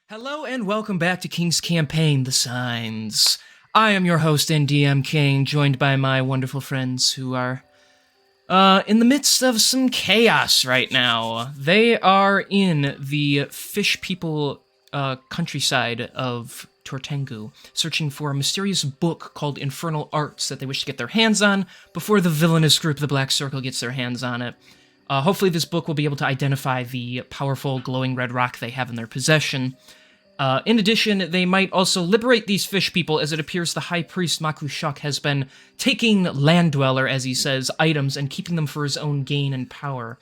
Hello and welcome back to King's Campaign, The Signs. I am your host and DM King, joined by my wonderful friends who are in the midst of some chaos right now. They are in the fish people countryside of Tortengu, searching for a mysterious book called Infernal Arts that they wish to get their hands on before the villainous group, the Black Circle, gets their hands on it. Hopefully this book will be able to identify the powerful glowing red rock they have in their possession. In addition, they might also liberate these fish people, as it appears the High Priest Makushak has been taking Land Dweller, as he says, items and keeping them for his own gain and power.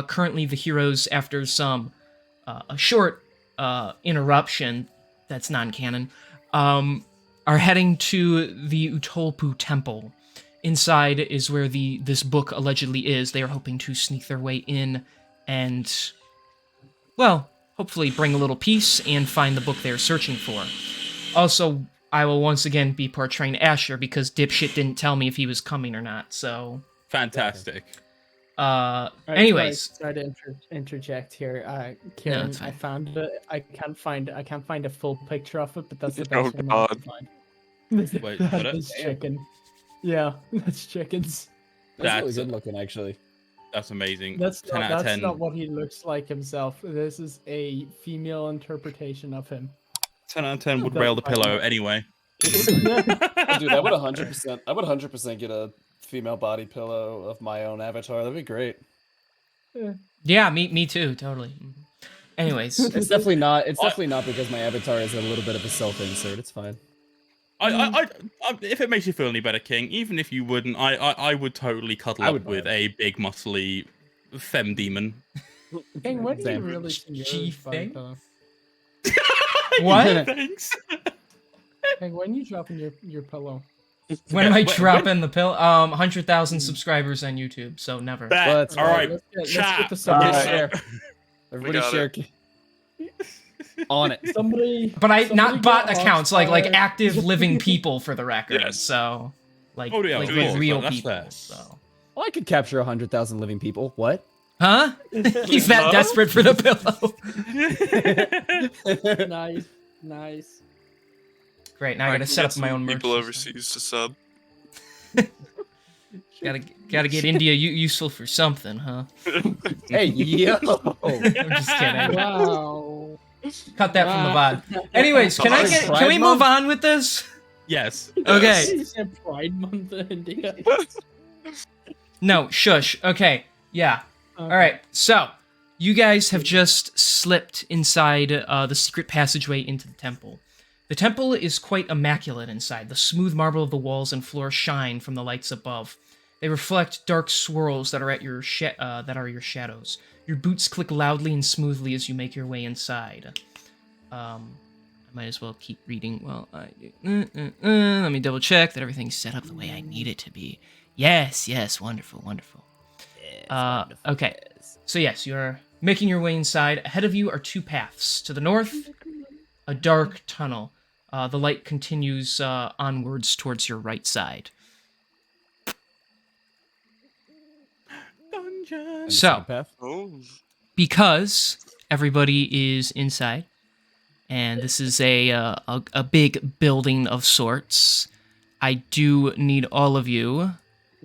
Currently, the heroes, after a short interruption, that's non-canon, are heading to the Utolpu Temple. Inside is where this book allegedly is. They are hoping to sneak their way in and, well, hopefully bring a little peace and find the book they're searching for. Also, I will once again be portraying Asher because dipshit didn't tell me if he was coming or not, so... Fantastic. Anyways. Sorry to interject here. Kieran, No, I found it. I can't find a full picture of it, but that's the Oh, best one I can God. find. Wait, what? That's chicken. Yeah, that's chickens. That's really good looking, actually. That's amazing. That's 10 out of 10. not what he looks like himself. This is a female interpretation of him. 10 out of 10 would That's rail the fine. pillow anyway. Dude, I would 100%. I would 100% get a female body pillow of my own avatar. That'd be great. Yeah, me too, totally. Anyways. It's definitely not. It's definitely not because my avatar is a little bit of a self-insert. It's fine. If it makes you feel any better, King, even if you wouldn't, I would totally cuddle I up would with buy a big, muscly femme demon. King, when do you Same. really see your G-thing? body pillow? What? Thanks. King, when you dropping your pillow? When am I When- dropping the pill? 100,000 subscribers on YouTube, so never. Bet. All right. Let's chat. get the subject Alright. there. Everybody got share. On it. Somebody. But somebody not bot get accounts, like Hotstar. active living people for the record. Yes. So, like, Oh, yeah, like of with course, real that's people. fair. So, Well, I could capture 100,000 living people. What? huh? He's that No? desperate for the pillow. Nice. Great. Now I gotta set up my own merch people system. overseas to sub. Gotta get India useful for something, huh? Hey, yo! I'm just kidding. Wow. Cut that from the VOD. Anyways, can we move on with this? Yes. Okay. You said Pride Month in India. No, shush. Okay. Yeah. All right. So, you guys have just slipped inside the secret passageway into the temple. The temple is quite immaculate inside. The smooth marble of the walls and floor shine from the lights above. They reflect dark swirls that are at your that are your shadows. Your boots click loudly and smoothly as you make your way inside. I might as well keep reading while I do. Let me double check that everything's set up the way I need it to be. Yes, wonderful. Okay. So yes, you're making your way inside. Ahead of you are two paths. To the north, a dark tunnel. The light continues onwards towards your right side. Dungeon. So, Oh, because everybody is inside, and this is a big building of sorts, I do need all of you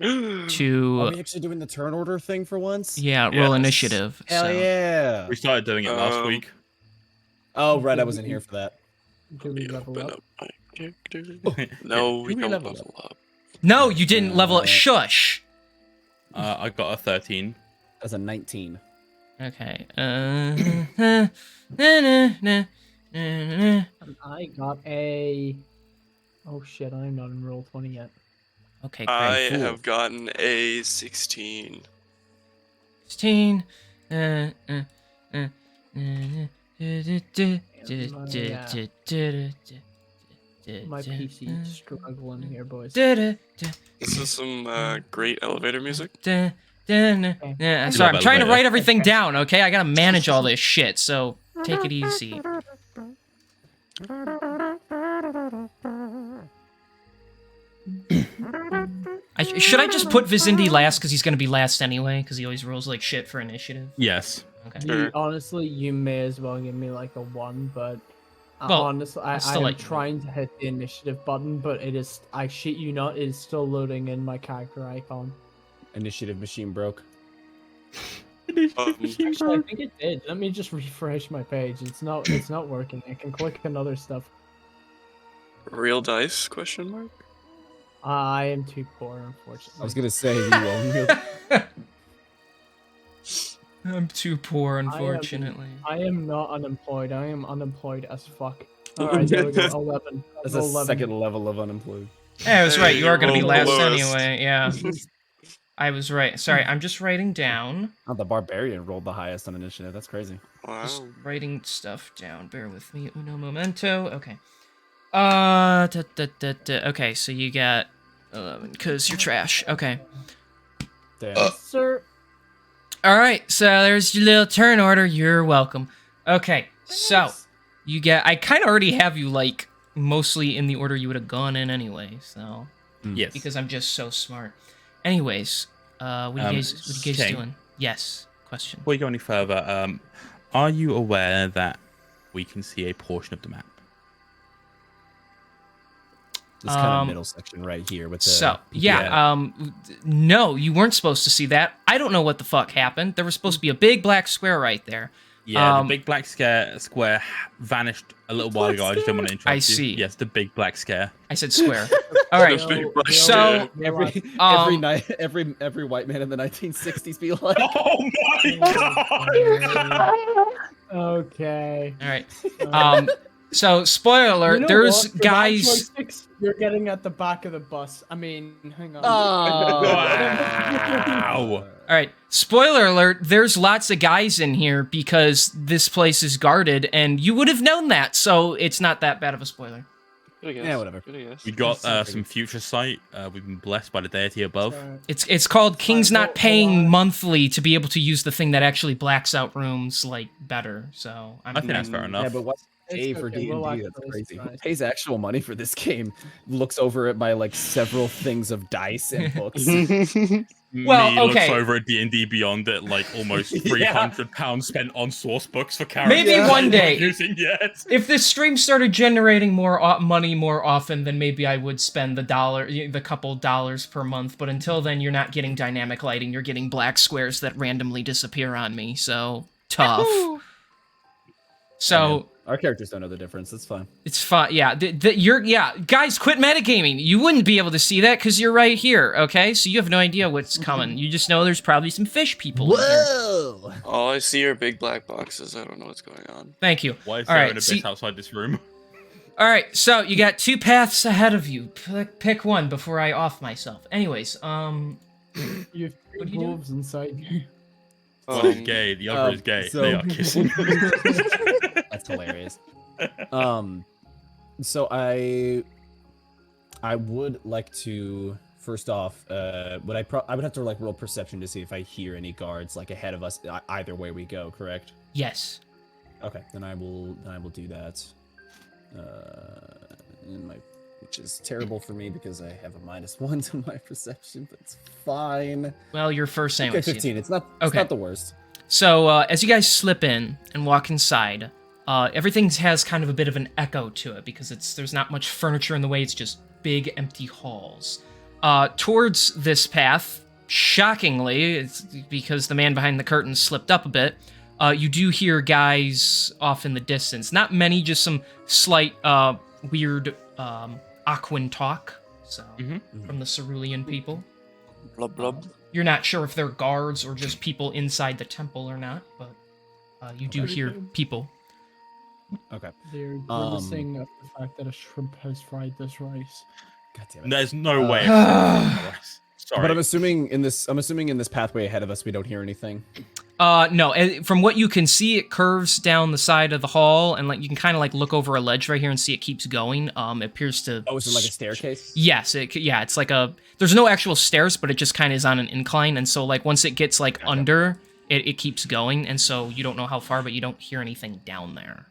Are to we actually doing the turn order thing for once? roll Yes. initiative. Hell so. yeah! We started doing it last Um, week. Oh, right, I wasn't here for that. Do we let me level open up? up my character. No, we Who we don't level level up. No, you didn't level up. Uh, Shush. I got a 13. That's a 19. Okay. And I got a. Oh shit! I'm not in roll 20 yet. Okay, I great. have gotten a 16. 16. My PC struggling here, boys. This is some great elevator music. Yeah, sorry, I'm trying to write everything down, okay? I gotta manage all this shit, so take it easy. Should I just put Vizindi last because he's gonna be last anyway? Because he always rolls like shit for initiative. Yes. Okay. Sure. Honestly, you may as well give me like a 1, but Well, honestly, I still am let you know. trying to hit the initiative button, but it is, I shit you not, it is still loading in my character icon. Initiative machine broke. Actually, I think it did. Let me just refresh my page. It's not working. I can click on other stuff. Real dice? Question mark. I am too poor, unfortunately. I was gonna say you own I'm too poor, I am- unfortunately. I am not unemployed. I am unemployed as fuck. Alright, there we go. 11. That's a 11. second level of unemployed. Hey, I was right. Hey, You are you going to be rolled the last lowest. anyway. Yeah, I was right. Sorry, I'm just writing down. Oh, the barbarian rolled the highest on initiative. That's crazy. Just Wow. writing stuff down. Bear with me. Uno momento. Okay. Okay, so you got 11 because you're trash. Okay. Damn. Sir, All right. So there's your little turn order. You're welcome. Okay. So you get. I kind of already have you like mostly in the order you would have gone in anyway. So Yes. because I'm just so smart. Anyways, what are you guys King. doing? Yes. Question. Before you go any further, are you aware that we can see a portion of the map? This kind of middle section right here with the. So no, you weren't supposed to see that. I don't know what the fuck happened. There was supposed to be a big black square right there. Yeah, the big black square vanished a little while ago. I just didn't want to interrupt I you. see. Yes, the big black scare. I said square. All right. The big black So square. every night, every white man in the 1960s be like. Oh my god! okay. all right. So spoiler alert. You know there's what? For that guys. joysticks, you're getting at the back of the bus. I mean, hang on. Wow. All right. Spoiler alert. There's lots of guys in here because this place is guarded, and you would have known that. So it's not that bad of a spoiler. Good guess. Yeah, whatever. Good guess. We got some future sight. We've been blessed by the deity above. It's called King's Fine, not well, paying monthly to be able to use the thing that actually blacks out rooms like better. So I think that's fair enough. Yeah, but what's pay It's for okay, D&D? we'll That's actually crazy. Who surprise. pays actual money for this game? Looks over at my like several things of dice and books. Well, Me looks okay. over at D&D Beyond at like almost Yeah. £300 spent on source books for characters. Maybe I'm one not day. using yet. If this stream started generating more money more often, then maybe I would spend the couple dollars per month. But until then, you're not getting dynamic lighting. You're getting black squares that randomly disappear on me. So tough. So Our characters don't know the difference. That's fine. it's fun. Yeah, guys, quit metagaming. You wouldn't be able to see that because you're right here. Okay, so you have no idea what's coming. You just know there's probably some fish people in here. Whoa! All I see are big black boxes. I don't know what's going on. Thank you. Why is All there right, an abyss see- outside this room? All right, so you got two paths ahead of you. Pick one before I off myself. Anyways, You have What three are you doing? wolves inside you. One is gay, the other is gay. so- They are kissing. That's hilarious. So I would like to first off, I would have to like roll perception to see if I hear any guards like ahead of us either way we go. Correct? yes. Okay, then I will do that. Which is terrible for me because I have a -1 to my perception, but it's fine. Well, your first Okay, sandwich. 15. It's not the worst. So as you guys slip in and walk inside, everything has kind of a bit of an echo to it because there's not much furniture in the way. It's just big empty halls. Towards this path, shockingly, it's because the man behind the curtain slipped up a bit. You do hear guys off in the distance. Not many, just some slight weird Aquan talk. So from the Sorulian people. Blub blub. You're not sure if they're guards or just people inside the temple or not, but you do hear people. Okay. They're grimacing at the fact that a shrimp has fried this rice. God damn it. There's no way. Sorry. But I'm assuming in this pathway ahead of us, we don't hear anything. No, from what you can see, it curves down the side of the hall, and like you can kind of like look over a ledge right here and see it keeps going. It appears to. Oh, is it like a staircase? Yes, it's like a. There's no actual stairs, but it just kind of is on an incline, and so like once it gets like under, it keeps going, and so you don't know how far, but you don't hear anything down there.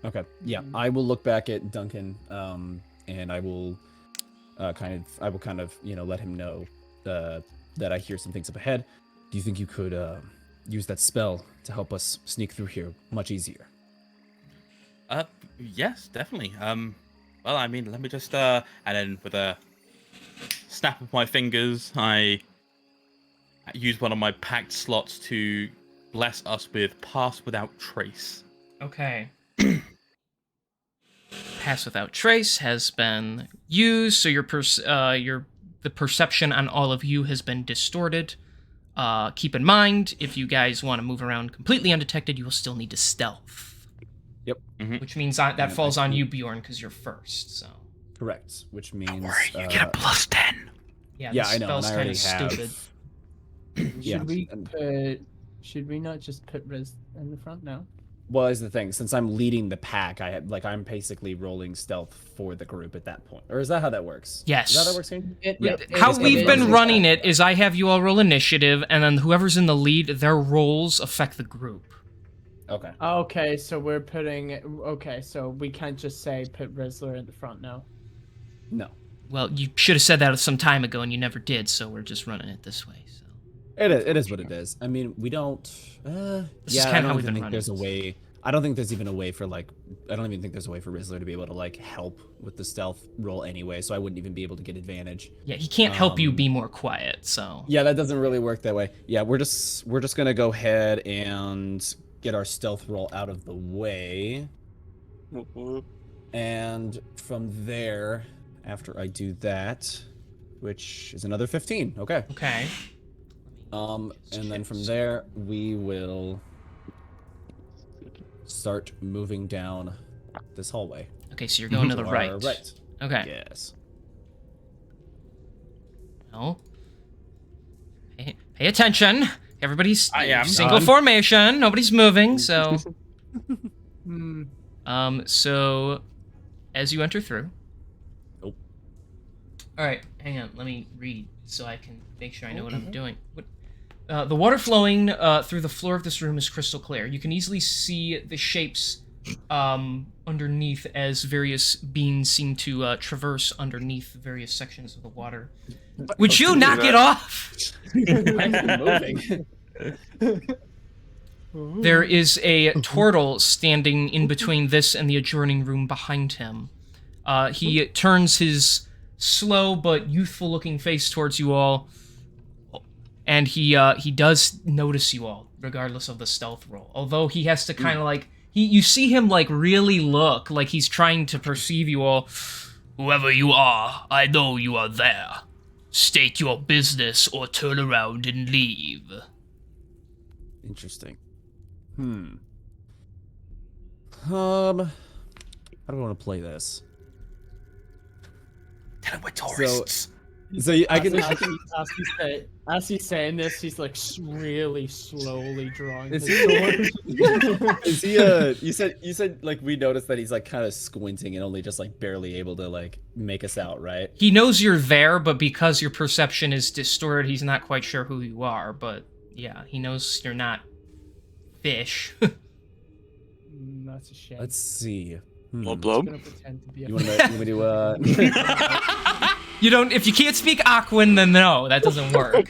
Okay. Yeah, I will look back at Duncan, and I will kind of let him know that I hear some things up ahead. Do you think you could use that spell to help us sneak through here much easier. Yes, definitely. Well, I mean, let me just and then with a snap of my fingers, I use one of my packed slots to bless us with Pass Without Trace. Okay. Pass Without Trace has been used, so the perception on all of you has been distorted. Keep in mind, if you guys want to move around completely undetected, you will still need to stealth. Yep. Which means that falls on you, Bjorn, because you're first. So. Correct. Which means Don't worry, you get a +10. Yeah, yeah, this I know. And spell's I kind already of have. stupid. Yeah. Should we not just put Riz in the front now? Well, is the thing, since I'm leading the pack, I'm basically rolling stealth for the group at that point. Or is that how that works? Yes. Is that how that works, Kane? How we've been running it is I have you all roll initiative, and then whoever's in the lead, their rolls affect the group. Okay. Okay, so we're putting. Okay, so we can't just say put Rizzler in the front now. No. Well, you should have said that some time ago, and you never did, so we're just running it this way. So. It is what it is. I mean, we don't. This is Yeah, kind I of how don't we've been think running. there's a way. I don't think there's even a way for like. I don't even think there's a way for Rizzler to be able to like help with the stealth roll anyway. So I wouldn't even be able to get advantage. Yeah, he can't help you be more quiet. So. Yeah, that doesn't really work that way. Yeah, we're just gonna go ahead and get our stealth roll out of the way, Whoop, whoop. and from there, after I do that, which is another 15. Okay. Okay. And then from there we will start moving down this hallway. Okay, so you're going to the To right. our right. Okay. Yes. No. Pay attention. Everybody's I am. single formation. Nobody's moving. So, Hmm. so as you enter through. Nope. All right, hang on. Let me read so I can make sure I know what I'm doing. The water flowing through the floor of this room is crystal clear. You can easily see the shapes underneath as various beings seem to traverse underneath various sections of the water. Would you knock it off? I'm moving. There is a turtle standing in between this and the adjoining room behind him. He turns his slow but youthful-looking face towards you all, and he does notice you all, regardless of the stealth roll. Although he has to kind of like you see him like really look like he's trying to perceive you all. Whoever you are, I know you are there. State your business or turn around and leave. Interesting. How do I want to play this? Tell him we're tourists. So I can. As he's saying this, he's like really slowly drawing Is his he- sword. Is he you said like we noticed that he's like kind of squinting and only just like barely able to like make us out, right? He knows you're there, but because your perception is distorted, he's not quite sure who you are. But yeah, he knows you're not fish. That's a shame. Let's see. Well, I'm blow. gonna pretend to be a You want me to You don't. If you can't speak Aquan, then no, that doesn't work.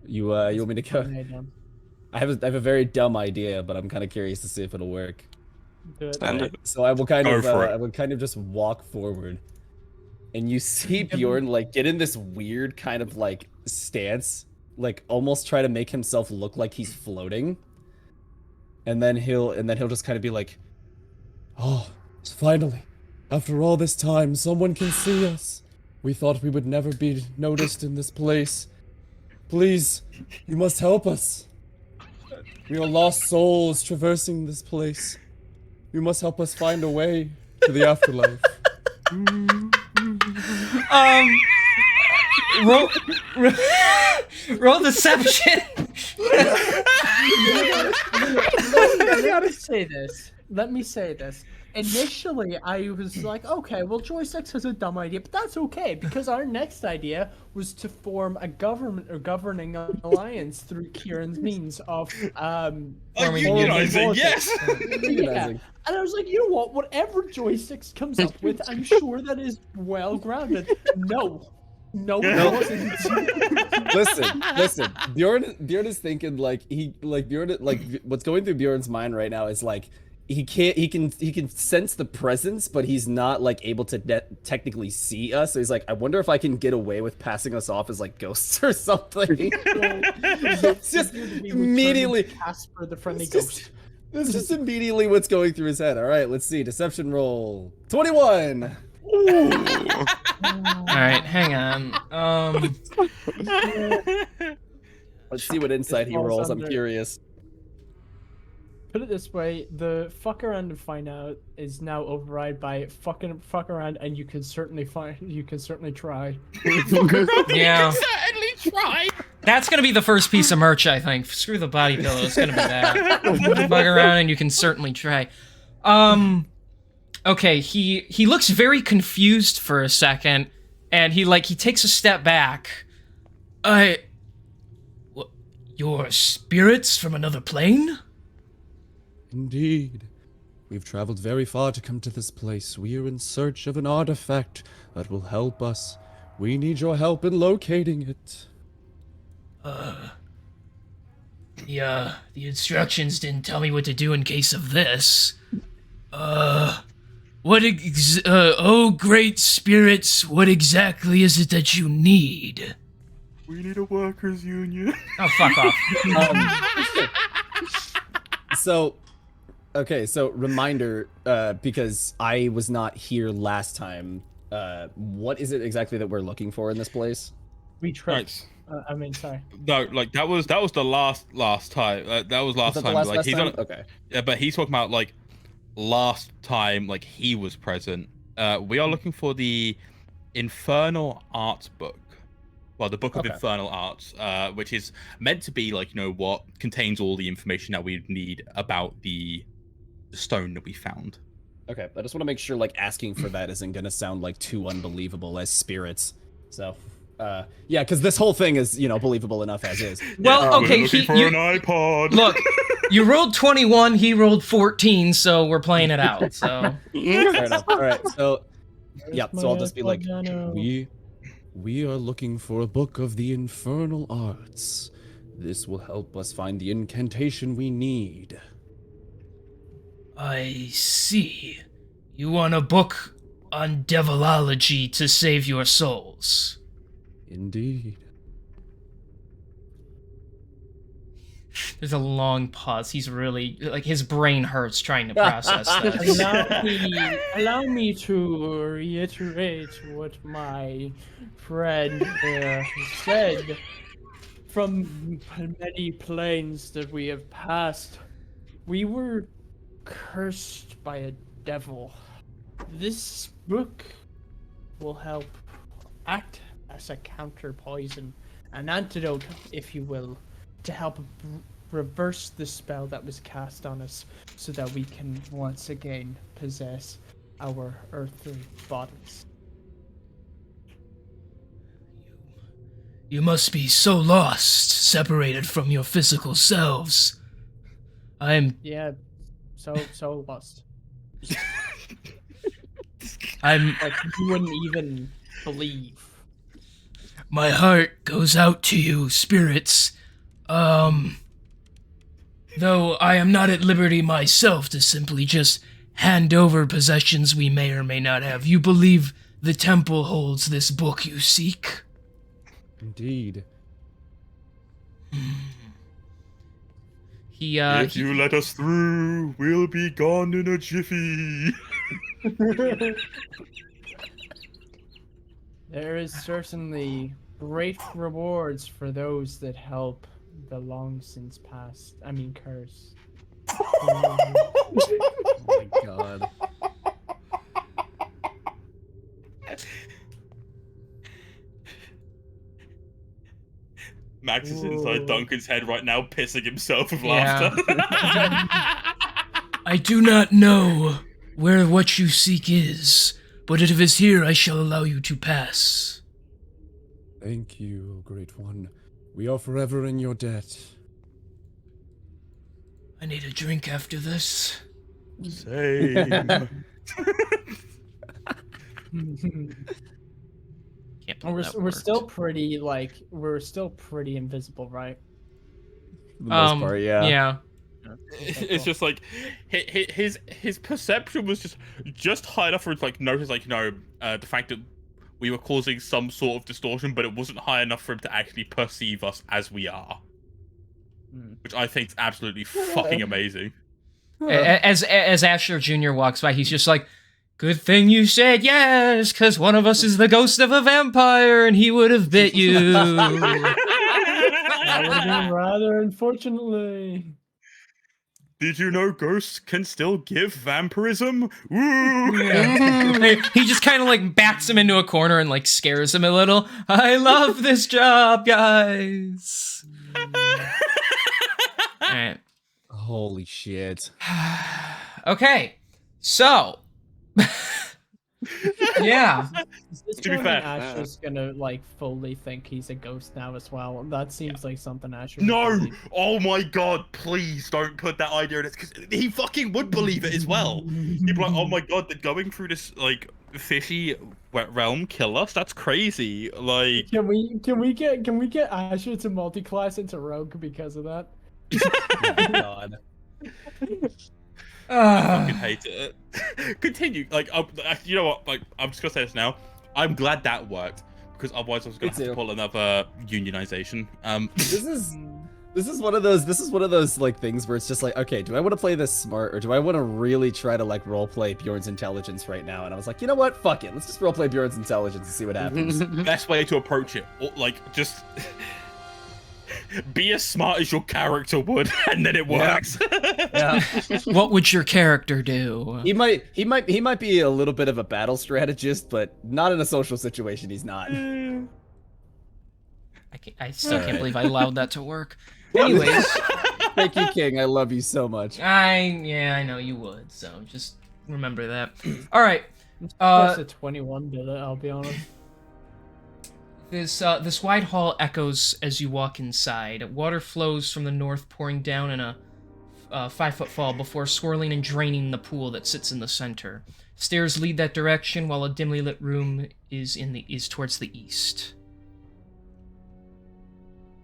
you want me to go? Okay, done. I have a very dumb idea, but I'm kind of curious to see if it'll work. Do it. Stand it. So I will kind Go of for it. I would kind of just walk forward, and you see Bjorn like get in this weird kind of like stance, like almost try to make himself look like he's floating, and then he'll just kind of be like, "Oh, finally, after all this time, someone can see us. We thought we would never be noticed in this place. Please, you must help us. We are lost souls traversing this place. You must help us find a way to the afterlife." Roll deception. Let me say this. Initially, I was like, okay, well, Joystick has a dumb idea, but that's okay, because our next idea was to form a government or governing alliance through Kieran's means of Unionizing, yes. yeah. And I was like, you know what? Whatever Joysticks comes up with, I'm sure that is well grounded. No. No, No. it wasn't. Listen. Bjorn is thinking Bjorn what's going through Bjorn's mind right now is like he can sense the presence, but he's not like able to technically see us. So he's like, I wonder if I can get away with passing us off as like ghosts or something. It's just immediately Casper the friendly It's just- ghost. That's just immediately what's going through his head. All right, let's see. Deception roll 21. Ooh. All right, hang on. Let's see what insight he falls rolls. I'm under- curious. Put it this way: the fuck around and find out is now override by fuck around, and you can certainly try. Yeah. Certainly try. That's gonna be the first piece of merch, I think. Screw the body pillow. It's gonna be that. Bug around, and you can certainly try. Okay. He looks very confused for a second, and he takes a step back. Your spirits from another plane? Indeed. We've traveled very far to come to this place. We are in search of an artifact that will help us. We need your help in locating it. The instructions didn't tell me what to do in case of this. Oh, great spirits, what exactly is it that you need? We need a workers' union. Oh, fuck off. So reminder, because I was not here last time, what is it exactly that we're looking for in this place? We tried. Right. Sorry. No, like that was the last time. That was last Was that time. the last, like last he's time? on. Okay. Yeah, but he's talking about like last time, like he was present. We are looking for the Infernal Arts book. Well, the Book of Okay. Infernal Arts, which is meant to be like, what contains all the information that we need about the stone that we found. Okay, I just want to make sure like asking for that isn't gonna sound like too unbelievable as spirits. So, yeah, because this whole thing is believable enough as is. Well, okay, We're looking for an iPod. Look, you rolled 21, he rolled 14, so we're playing it out. So Fair enough. All right, so yeah, so I'll just be like, Piano. we are looking for a book of the Infernal Arts. This will help us find the incantation we need. I see. You want a book on devilology to save your souls. Indeed. There's a long pause. He's really his brain hurts trying to process this. Allow me to reiterate what my friend said. From many planes that we have passed, we were cursed by a devil. This book will help act as a counter poison, an antidote, if you will, to help reverse the spell that was cast on us so that we can once again possess our earthly bodies. You must be so lost, separated from your physical selves. Yeah, so lost. I'm Like, you wouldn't even believe. My heart goes out to you, spirits. Though I am not at liberty myself to simply just hand over possessions we may or may not have. You believe the temple holds this book you seek? Indeed. If you let us through, we'll be gone in a jiffy. There is certainly great rewards for those that help the long since past. I mean, curse. Oh my god. Max is inside Whoa. Duncan's head right now, pissing himself with Yeah. laughter. I do not know where what you seek is, but if it is here, I shall allow you to pass. Thank you, O Great One. We are forever in your debt. I need a drink after this. Same. Can't exactly And that we're worked. still pretty invisible, right? For the most part, yeah. Yeah. It's just like his perception was just high enough for him to like notice like the fact that we were causing some sort of distortion, but it wasn't high enough for him to actually perceive us as we are, which I think is absolutely fucking amazing. As Asher Jr. walks by, he's just like, "Good thing you said yes, because one of us is the ghost of a vampire, and he would have bit you." That would have been rather unfortunately. Did you know ghosts can still give vampirism? Woo! Yeah. He just kind of like backs him into a corner and like scares him a little. I love this job, guys. All right. Holy shit. Okay. So. Yeah. Is this To be time fair- Asher's gonna like fully think he's a ghost now as well? That seems like something Asher. would No! believe. Oh my god, please don't put that idea in it, because he fucking would believe it as well. He'd be like, oh my god, they're going through this, like, fishy wet realm, kill us? That's crazy. Like... Can we get Asher to multi-class into rogue because of that? Oh my god. I fucking hate it. Continue. Like, you know what? Like, I'm just gonna say this now. I'm glad that worked, because otherwise I was gonna Me have to too. pull another unionization. This is one of those like things where it's just like, okay, do I want to play this smart, or do I want to really try to like roleplay Bjorn's intelligence right now? And I was like, you know what? Fuck it. Let's just roleplay Bjorn's intelligence and see what happens. Best way to approach it, or, like, just be as smart as your character would, and then it works. Yeah. What would your character do? He might be a little bit of a battle strategist, but not in a social situation. He's not. I still can't Alright. believe I allowed that to work. Anyways, Thank you, King. I love you so much. I know you would, so just remember that. All right. Plus a 21 did it. I'll be honest. This wide hall echoes as you walk inside. Water flows from the north, pouring down in a 5-foot fall before swirling and draining the pool that sits in the center. Stairs lead that direction, while a dimly lit room is towards the east.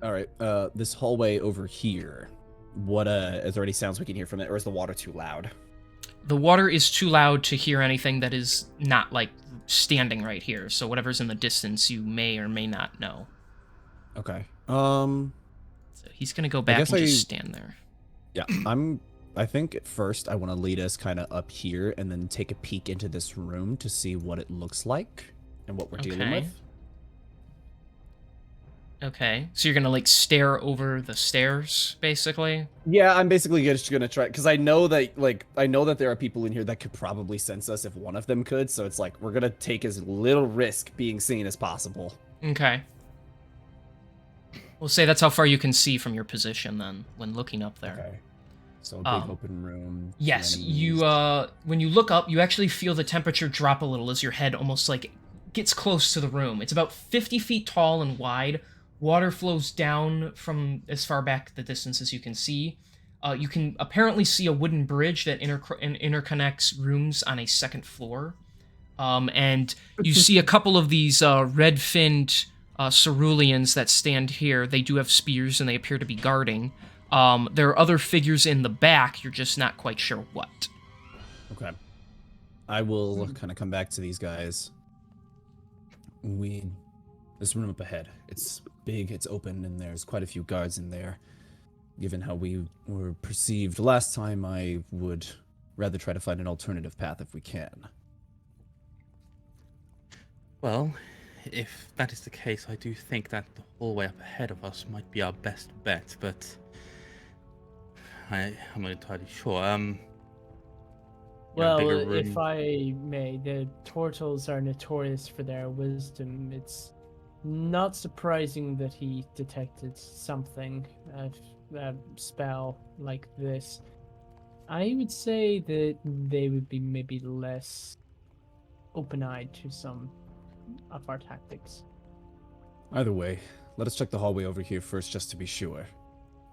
All right. This hallway over here. What is there any sounds we can hear from it, or is the water too loud? The water is too loud to hear anything that is not like standing right here. So whatever's in the distance, you may or may not know. Okay. So he's gonna go back and guess just stand there. Yeah, I think at first I want to lead us kind of up here and then take a peek into this room to see what it looks like and what we're dealing Okay. with. Okay, so you're gonna like stare over the stairs, basically. Yeah, I'm basically just gonna try, because I know that there are people in here that could probably sense us if one of them could. So it's like we're gonna take as little risk being seen as possible. Okay. We'll say that's how far you can see from your position then, when looking up there. Okay. So a big open room. Yes, enemies. you when you look up, you actually feel the temperature drop a little as your head almost like gets close to the room. It's about 50 feet tall and wide. Water flows down from as far back the distance as you can see. You can apparently see a wooden bridge that interconnects rooms on a second floor. And you see a couple of these red-finned Sorulians that stand here. They do have spears and they appear to be guarding. There are other figures in the back. You're just not quite sure what. Okay. I will kind of come back to these guys. This room up ahead. It's big, it's open, and there's quite a few guards in there. Given how we were perceived last time, I would rather try to find an alternative path if we can. Well, if that is the case, I do think that the hallway up ahead of us might be our best bet, but I'm not entirely sure. Well, bigger room. if I may, the turtles are notorious for their wisdom. It's not surprising that he detected something, a spell like this. I would say that they would be maybe less open-eyed to some of our tactics. Either way, let us check the hallway over here first just to be sure.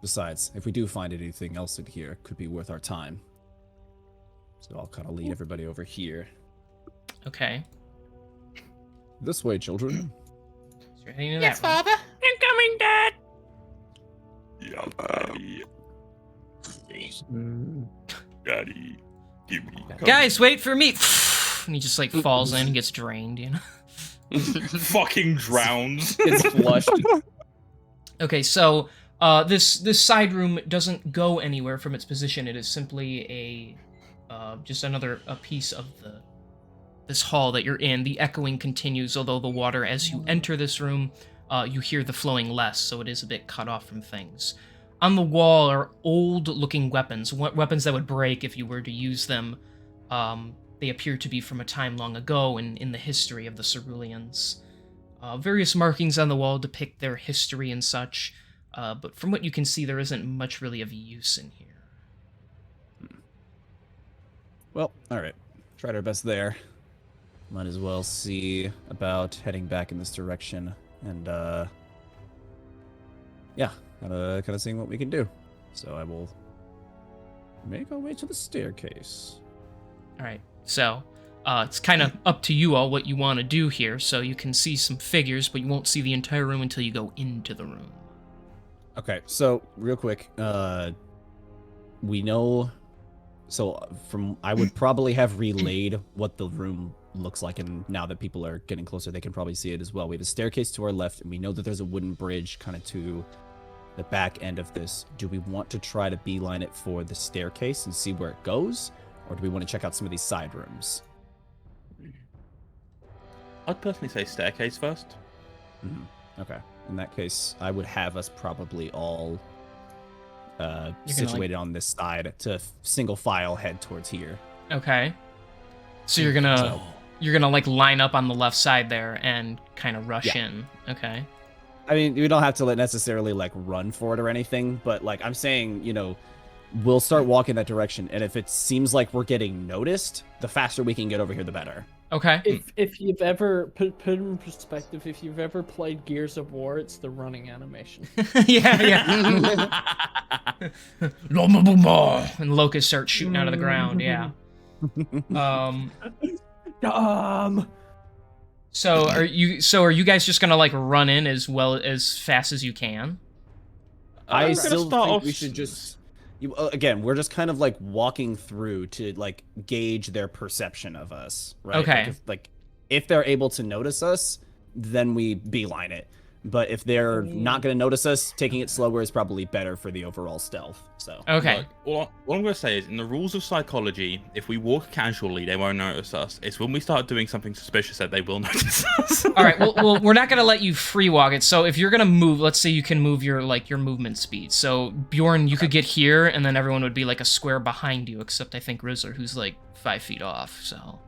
Besides, if we do find anything else in here, it could be worth our time. So I'll kind of lead everybody over here. Okay. This way, children. Straight into Yes, that room. father. I'm coming, Dad. Yeah, Daddy, give me. Guys, wait for me. And he just like falls in and gets drained, you know. Fucking drowns. It's flushed. Okay, so this side room doesn't go anywhere from its position. It is simply just another piece of this hall that you're in. The echoing continues, although the water, as you enter this room, you hear the flowing less, so it is a bit cut off from things. On the wall are old-looking weapons, weapons that would break if you were to use them. They appear to be from a time long ago in the history of the Sorulians. Various markings on the wall depict their history and such, but from what you can see, there isn't much really of use in here. Well, alright. Tried our best there. Might as well see about heading back in this direction. And, yeah, kind of seeing what we can do. So I will make our way to the staircase. All right, so it's kind of up to you all what you want to do here. So you can see some figures, but you won't see the entire room until you go into the room. Okay, so real quick, we know. So I would probably have relayed what the room looks like, and now that people are getting closer, they can probably see it as well. We have a staircase to our left, and we know that there's a wooden bridge kind of to the back end of this. Do we want to try to beeline it for the staircase and see where it goes, or do we want to check out some of these side rooms? I'd personally say staircase first. Okay. In that case, I would have us probably all like- situated on this side to single file head towards here. Okay. So you're gonna like line up on the left side there and kind of rush in. Okay. I mean, we don't have to necessarily like run for it or anything, but like I'm saying, we'll start walking that direction, and if it seems like we're getting noticed, the faster we can get over here, the better. Okay. If you've ever put in perspective, if you've ever played Gears of War, it's the running animation. yeah. And locusts start shooting out of the ground. Yeah. So are you guys just gonna like run in as fast as you can? I still think we should just. Again, we're just kind of like walking through to like gauge their perception of us, right? Okay. If they're able to notice us, then we beeline it. But if they're not going to notice us, taking it slower is probably better for the overall stealth. So Okay. Look, what I'm going to say is, in the rules of psychology, if we walk casually, they won't notice us. It's when we start doing something suspicious that they will notice us. All right. Well, we're not gonna let you free walk it. So if you're gonna move, let's say you can move your movement speed. So Bjorn, you could get here, and then everyone would be like a square behind you, except I think Rizzler, who's like 5 feet off. So.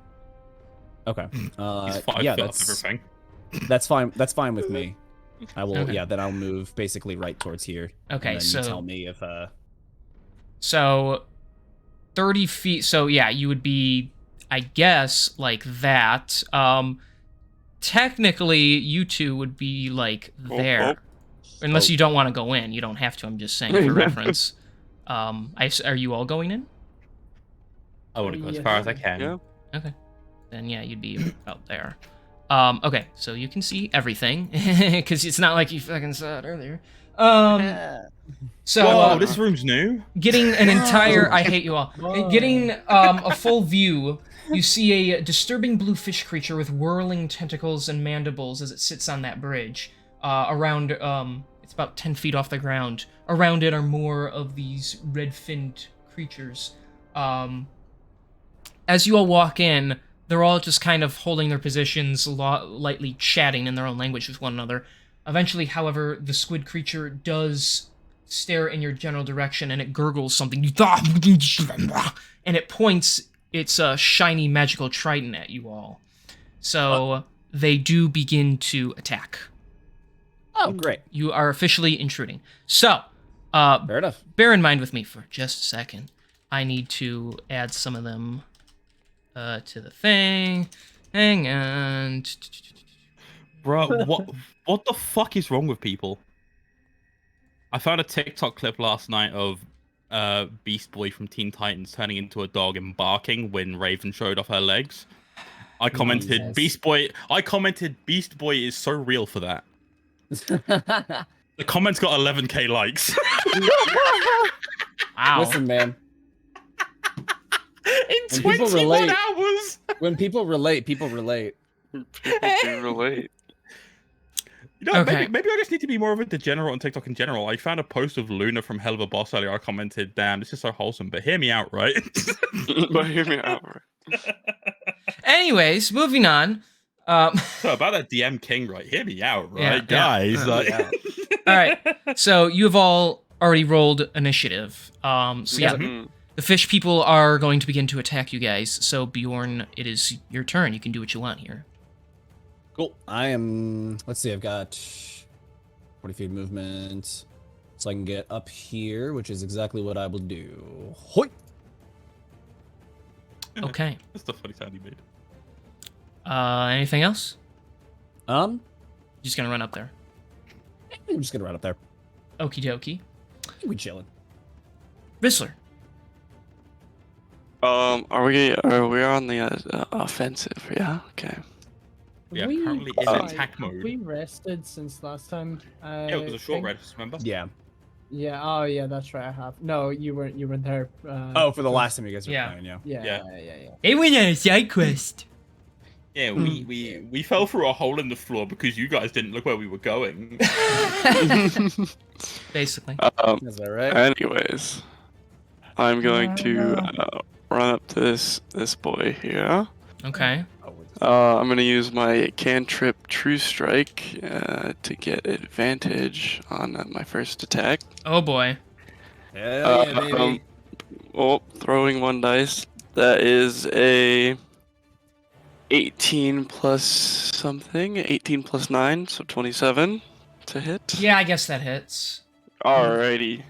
okay, He's 5 feet off everything. that's fine. That's fine with me. I will. Okay. Yeah, then I'll move basically right towards here. Okay, And then so you tell me if So 30 feet. So yeah, you would be, I guess, like that. Technically, you two would be like there, unless you don't want to go in. You don't have to. I'm just saying for reference. Are you all going in? I want to go as far as I can. Yeah. Okay. Then yeah, you'd be out there. Okay, so you can see everything because it's not like you fucking saw it earlier. So Whoa, this room's new. getting an entire I hate you all. Getting a full view, you see a disturbing blue fish creature with whirling tentacles and mandibles as it sits on that bridge. Around it's about 10 feet off the ground. Around it are more of these red-finned creatures. As you all walk in, they're all just kind of holding their positions, lightly chatting in their own language with one another. Eventually, however, the squid creature does stare in your general direction, and it gurgles something, and it points its shiny magical trident at you all. So they do begin to attack. oh, great, You are officially intruding. So, fair enough. bear in mind with me for just a second. I need to add some of them to the thing. Hang on. Bro, what the fuck is wrong with people? I found a TikTok clip last night of Beast Boy from Teen Titans turning into a dog and barking when Raven showed off her legs. I commented Jesus. Beast Boy. I commented Beast Boy is so real for that. The comment's got 11k likes. Wow. Listen, man. In When people 21 relate- hours. When people relate, people relate. People do relate. You know, Okay. maybe I just need to be more of a degenerate on TikTok in general. I found a post of Luna from Hell of a Boss earlier. I commented, "Damn, this is so wholesome." But hear me out, right? But hear me out. Right? Anyways, moving on. So about that DM King, right? Hear me out, right, Yeah, guys? yeah. Like... Yeah. All right. So you have all already rolled initiative. So yeah, Mhm. the fish people are going to begin to attack you guys. So Bjorn, it is your turn. You can do what you want here. Cool. I am. Let's see. I've got 40 feet movement, so I can get up here, which is exactly what I will do. Hoi! Okay. That's the funny sound he made. Anything else? Just Gonna run up there. I'm just gonna run up there. Okie dokie. We chilling. Whistler. Are we on the offensive? Yeah. Okay. Yeah, We- currently in Sorry, attack have mode. we rested since last time? Yeah, it was a short rest, remember? Yeah. Yeah. Oh, yeah. That's right. I have. No, you weren't. You weren't there. Oh, for the last time you guys were Yeah. playing, yeah. Yeah. They went on a side quest. Yeah, we fell through a hole in the floor because you guys didn't look where we were going. Basically. Is that right? Anyways, I'm going to run up to this boy here. Okay. I'm gonna use my cantrip True Strike to get advantage on my first attack. Oh boy. Hell yeah, baby. Throwing one dice. That is a 18 plus something. 18 plus 9, so 27 to hit. Yeah, I guess that hits. Alrighty.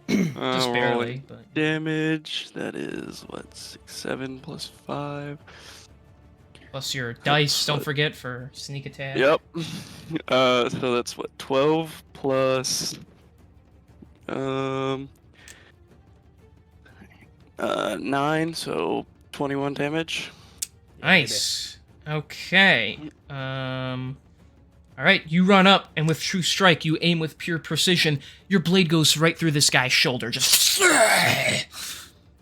Just Rolling barely, but damage. That is what 6, 7 plus 5. plus your dice. Don't forget for sneak attack. Yep. So that's what 12 plus 9, so 21 damage. Nice. Okay. All right, you run up, and with True Strike, you aim with pure precision. Your blade goes right through this guy's shoulder, just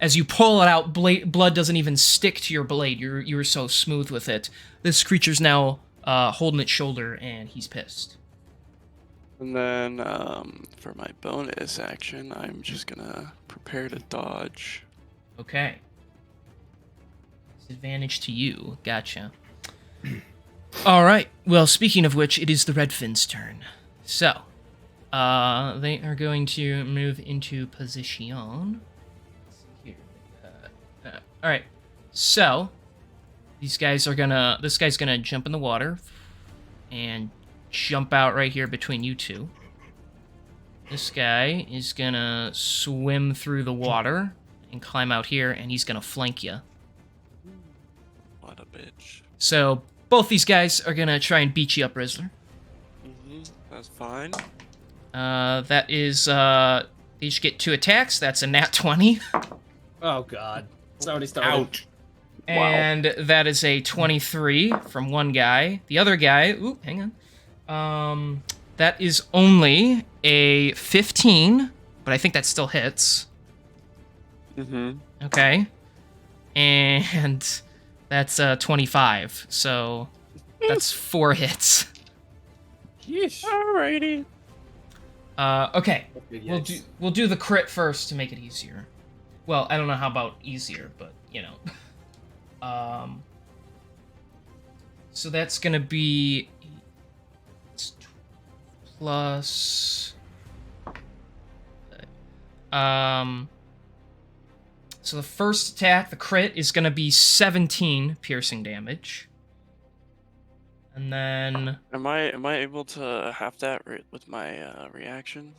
as you pull it out. Blood doesn't even stick to your blade. You're so smooth with it. This creature's now holding its shoulder, and he's pissed. And then for my bonus action, I'm just gonna prepare to dodge. Okay. Disadvantage to you. Gotcha. All right. Well, speaking of which, it is the Redfin's turn. So, they are going to move into position. Let's see here. All right. So, this guy's gonna jump in the water and jump out right here between you two. This guy is gonna swim through the water and climb out here, and he's gonna flank you. What a bitch. So both these guys are gonna try and beat you up, Rizzler. That's fine. That is they each get 2 attacks. That's a nat 20, Oh god. It's already started. Ouch. and that is a 23 from one guy. The other guy, ooh, hang on. That is only a 15, but I think that still hits. Okay, and that's 25. So that's 4 hits. Yeesh. Alrighty. Okay. Good We'll yikes. do the crit first to make it easier. Well, I don't know how about easier, but you know. So that's gonna be plus. So the first attack, the crit, is gonna be 17 piercing damage. And then Am I able to have that with my reaction?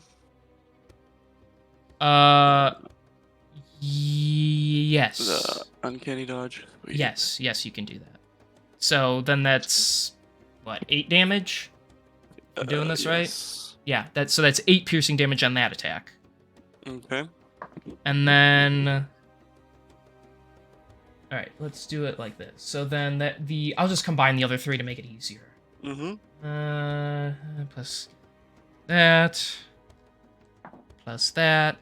Yes. The uncanny dodge. Sweet. Yes, you can do that. So then that's what, 8 damage? I'm doing this right? Yes. Yeah, that's 8 piercing damage on that attack. Okay. And then all right, let's do it like this. So then I'll just combine the other 3 to make it easier. Plus that. Plus that.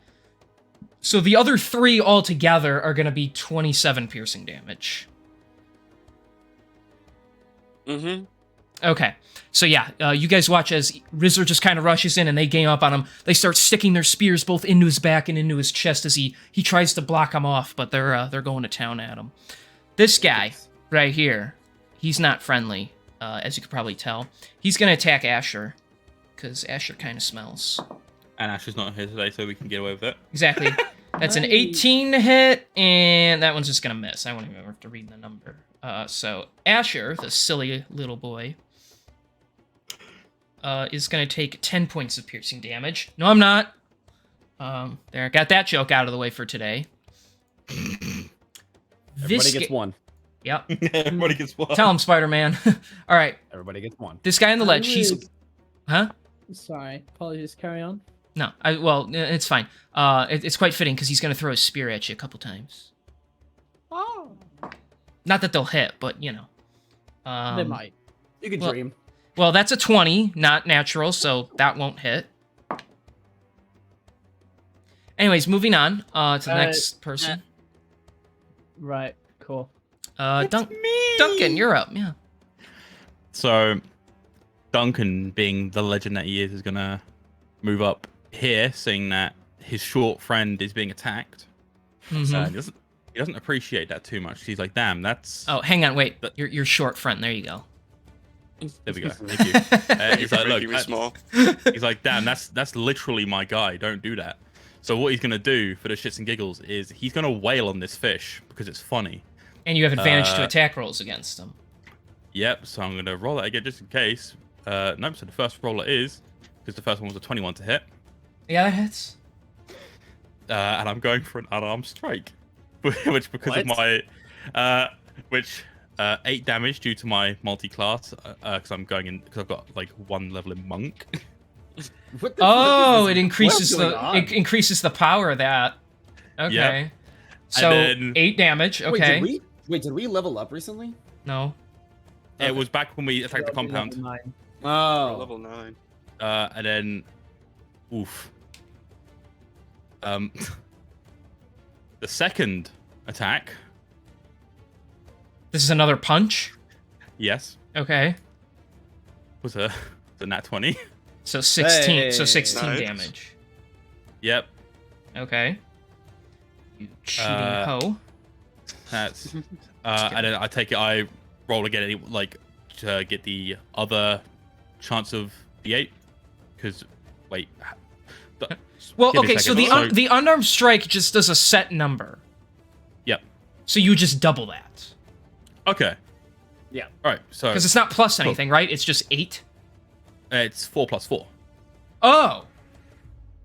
So the other 3 altogether are going to be 27 piercing damage. Mm-hmm. Okay. So yeah, you guys watch as Rizzler just kind of rushes in and they gang up on him. They start sticking their spears both into his back and into his chest as he tries to block them off, but they're going to town at him. This guy right here, he's not friendly, as you could probably tell. He's going to attack Asher, because Asher kind of smells. And Asher's not here today, so we can get away with it. Exactly. That's an 18 to hit, and that one's just going to miss. I won't even have to read the number. So Asher, the silly little boy, is going to take 10 points of piercing damage. No, I'm not. There, got that joke out of the way for today. Everybody gets one. Yep. Everybody gets one. Tell him, Spider-Man. All right. Everybody gets one. This guy on the ledge, he's... Huh? Sorry, apologies. Carry on. No, well, it's fine. It's quite fitting because he's going to throw a spear at you a couple times. Oh. Not that they'll hit, but, you know. They might. You can well- dream. Well, that's a 20, not natural, so that won't hit. Anyways, moving on to the next person. Right. Cool. Duncan, you're up. Yeah. So, Duncan, being the legend that he is gonna move up here, seeing that his short friend is being attacked. Mhm. He doesn't appreciate that too much. He's like, "Damn, that's." Oh, hang on, wait. Your short friend. There you go. There we go. Thank you. He's like, Making me "Look," small. he's like, "Damn, that's literally my guy. Don't do that." So what he's gonna do for the shits and giggles is he's gonna wail on this fish because it's funny. And you have advantage to attack rolls against him. Yep. So I'm gonna roll that again just in case. Nope. So the first roller is because the first one was a 21 to hit. Yeah, that hits. And I'm going for an unarmed strike, which because of What? my, 8 damage due to my multi-class, because I'm going in because I've got like 1 level in monk. What the Oh, fuck is it this? increases What's going the on? it increases the power of that. Okay. Yep. So then- 8 damage. Okay. Wait, did we level up recently? No. It was back when we attacked the That'll be level compound, 9. Oh, Level 9. and then, oof. The second attack, This is another punch. yes, Okay. was a nat 20. So 16. So Hey, 16 nice. damage. Yep. Okay. You cheating Uh, hoe. That's and then I take it. I roll again, like to get the other chance of d8. Because wait, Well, give me a okay. So second. the unarmed strike just does a set number. Yep. So you just double that Okay. yeah. All right. So because it's not plus anything, right? It's just 8. it's 4 plus 4. Oh.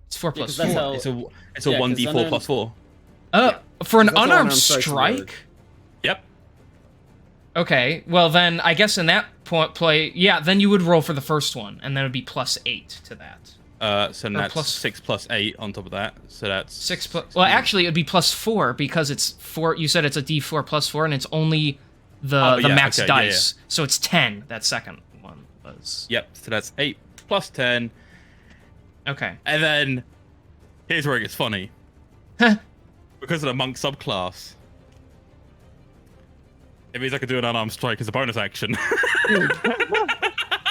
It's 4 Yeah, plus 'cause that's 4. how- It's a yeah, 'cause 1d4 unarmed- plus 4. For an That's how unarmed unarmed strikes strike. work. Yep. Okay. Well, then I guess in that point play, yeah, then you would roll for the first one, and then it would be plus 8 to that. So that's plus- 6 plus 8 on top of that. So that's 6 plus. Well, actually, it would be plus 4 because it's 4. You said it's a D4 plus 4, and it's only the yeah, max okay, yeah, dice. So it's 10. That second one was. Yep. So that's 8 plus 10, Okay. and then here's where it gets funny. Because of the monk subclass, it means I could do an unarmed strike as a bonus action. There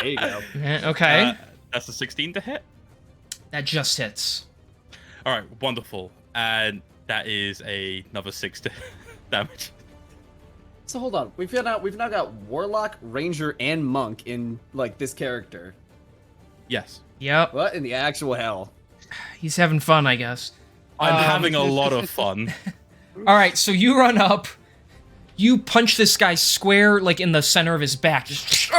you go. Okay. That's a 16 to hit. That just hits. All right, wonderful, and that is another 6 damage. So hold on, we've now got Warlock, Ranger, and Monk in like this character. Yes, Yep. What in the actual hell? He's having fun, I guess. I'm having a lot of fun. All right, so you run up, you punch this guy square, like in the center of his back. Just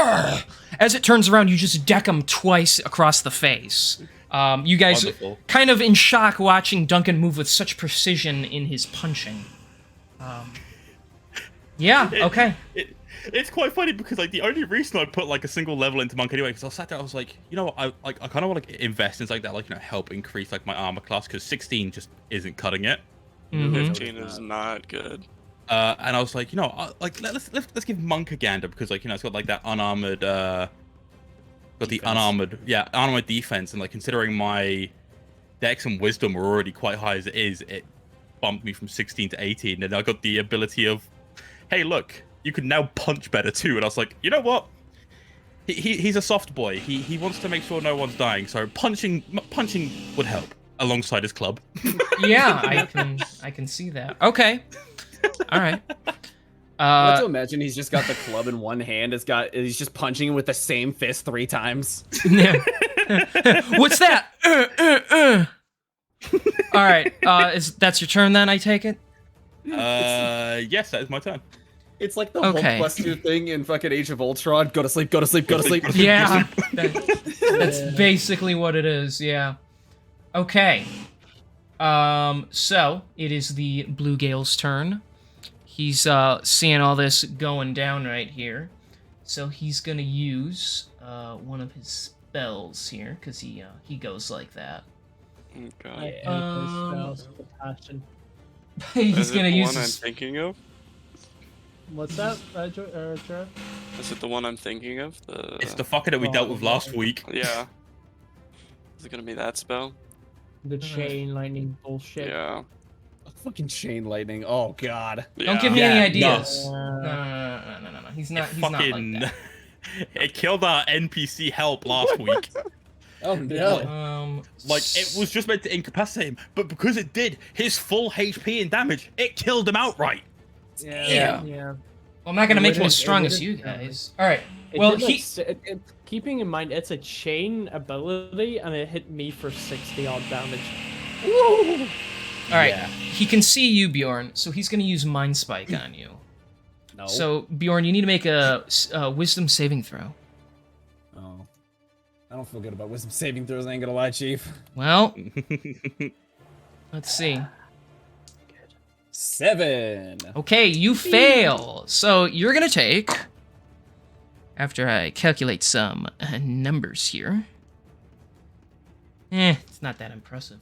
as it turns around, you just deck him twice across the face. You guys Wonderful. kind of in shock watching Duncan move with such precision in his punching. Yeah. Okay. It's quite funny because like the only reason I put like a single level into monk anyway, because I sat there, I was like, you know what, I kind of want to invest in like that, like, you know, help increase like my armor class, because 16 just isn't cutting it. Mhm. 15 is not good. And I was like, you know, like let's give monk a gander, because like, you know, it's got like that unarmored got the defense. unarmored defense, and like considering my Dex and Wisdom were already quite high as it is, it bumped me from 16 to 18, and I got the ability of, hey, look, you can now punch better too. And I was like, you know what? He's a soft boy. He wants to make sure no one's dying, so punching would help alongside his club. Yeah, I can see that. Okay. All right. I like to imagine he's just got the club in one hand. He's just punching him with the same fist 3 times. Yeah. What's that? All right. That's your turn then? I take it. Yes, that is my turn. It's like the Okay. 1+2 thing in fucking Age of Ultron. Go to sleep. Go to sleep. Go to sleep. Yeah. That's basically what it is. Yeah. Okay. So it is the Blue Gale's turn. He's seeing all this going down right here, so he's gonna use one of his spells here because he goes like that. Oh, God. I hate Um, those spells with passion. He's Is it gonna the use. one I'm His... thinking of? What's that, Jared? Is it the one I'm thinking of? It's the fucker that we dealt with last week. Yeah. Is it gonna be that spell? The chain lightning bullshit. Yeah. Fucking chain lightning. Oh god. Don't give me Yeah, any no. ideas. Uh, No. He's not. He's Fucking, not like that. it killed our NPC help last week. Oh no. Like, it was just meant to incapacitate him, but because it did his full HP and damage, it killed him outright. Yeah. Yeah. Well, I'm not gonna It make him wouldn't- as strong it as you wouldn't- guys. All right. It Well, did, like, he. keeping in mind it's a chain ability, and it hit me for 60 odd damage. All right. Yeah. He can see you, Bjorn, so he's gonna use Mind Spike on you. No. So Bjorn, you need to make a Wisdom saving throw. Oh. I don't feel good about wisdom saving throws, I ain't gonna lie, Chief. Well, let's see. 7. Okay, you fail. So you're gonna take. After I calculate some numbers here. It's not that impressive.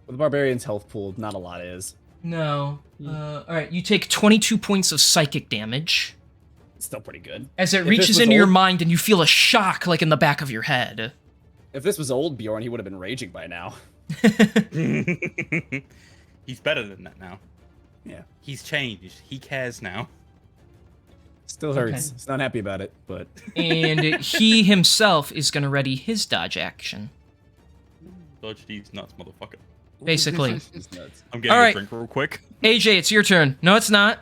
With the barbarian's health pool, not a lot is. No. All right, you take 22 points of psychic damage It's still pretty good. as it If this reaches was into your old- mind and you feel a shock like in the back of your head. If this was old Bjorn, he would have been raging by now. He's better than that now. Yeah. He's changed. He cares now. Still hurts. Okay. He's not happy about it, but And he himself is going to ready his dodge action. Dodge these nuts, motherfucker. Basically. it's nuts. I'm getting All a right. drink real quick. AJ, it's your turn. No, it's not.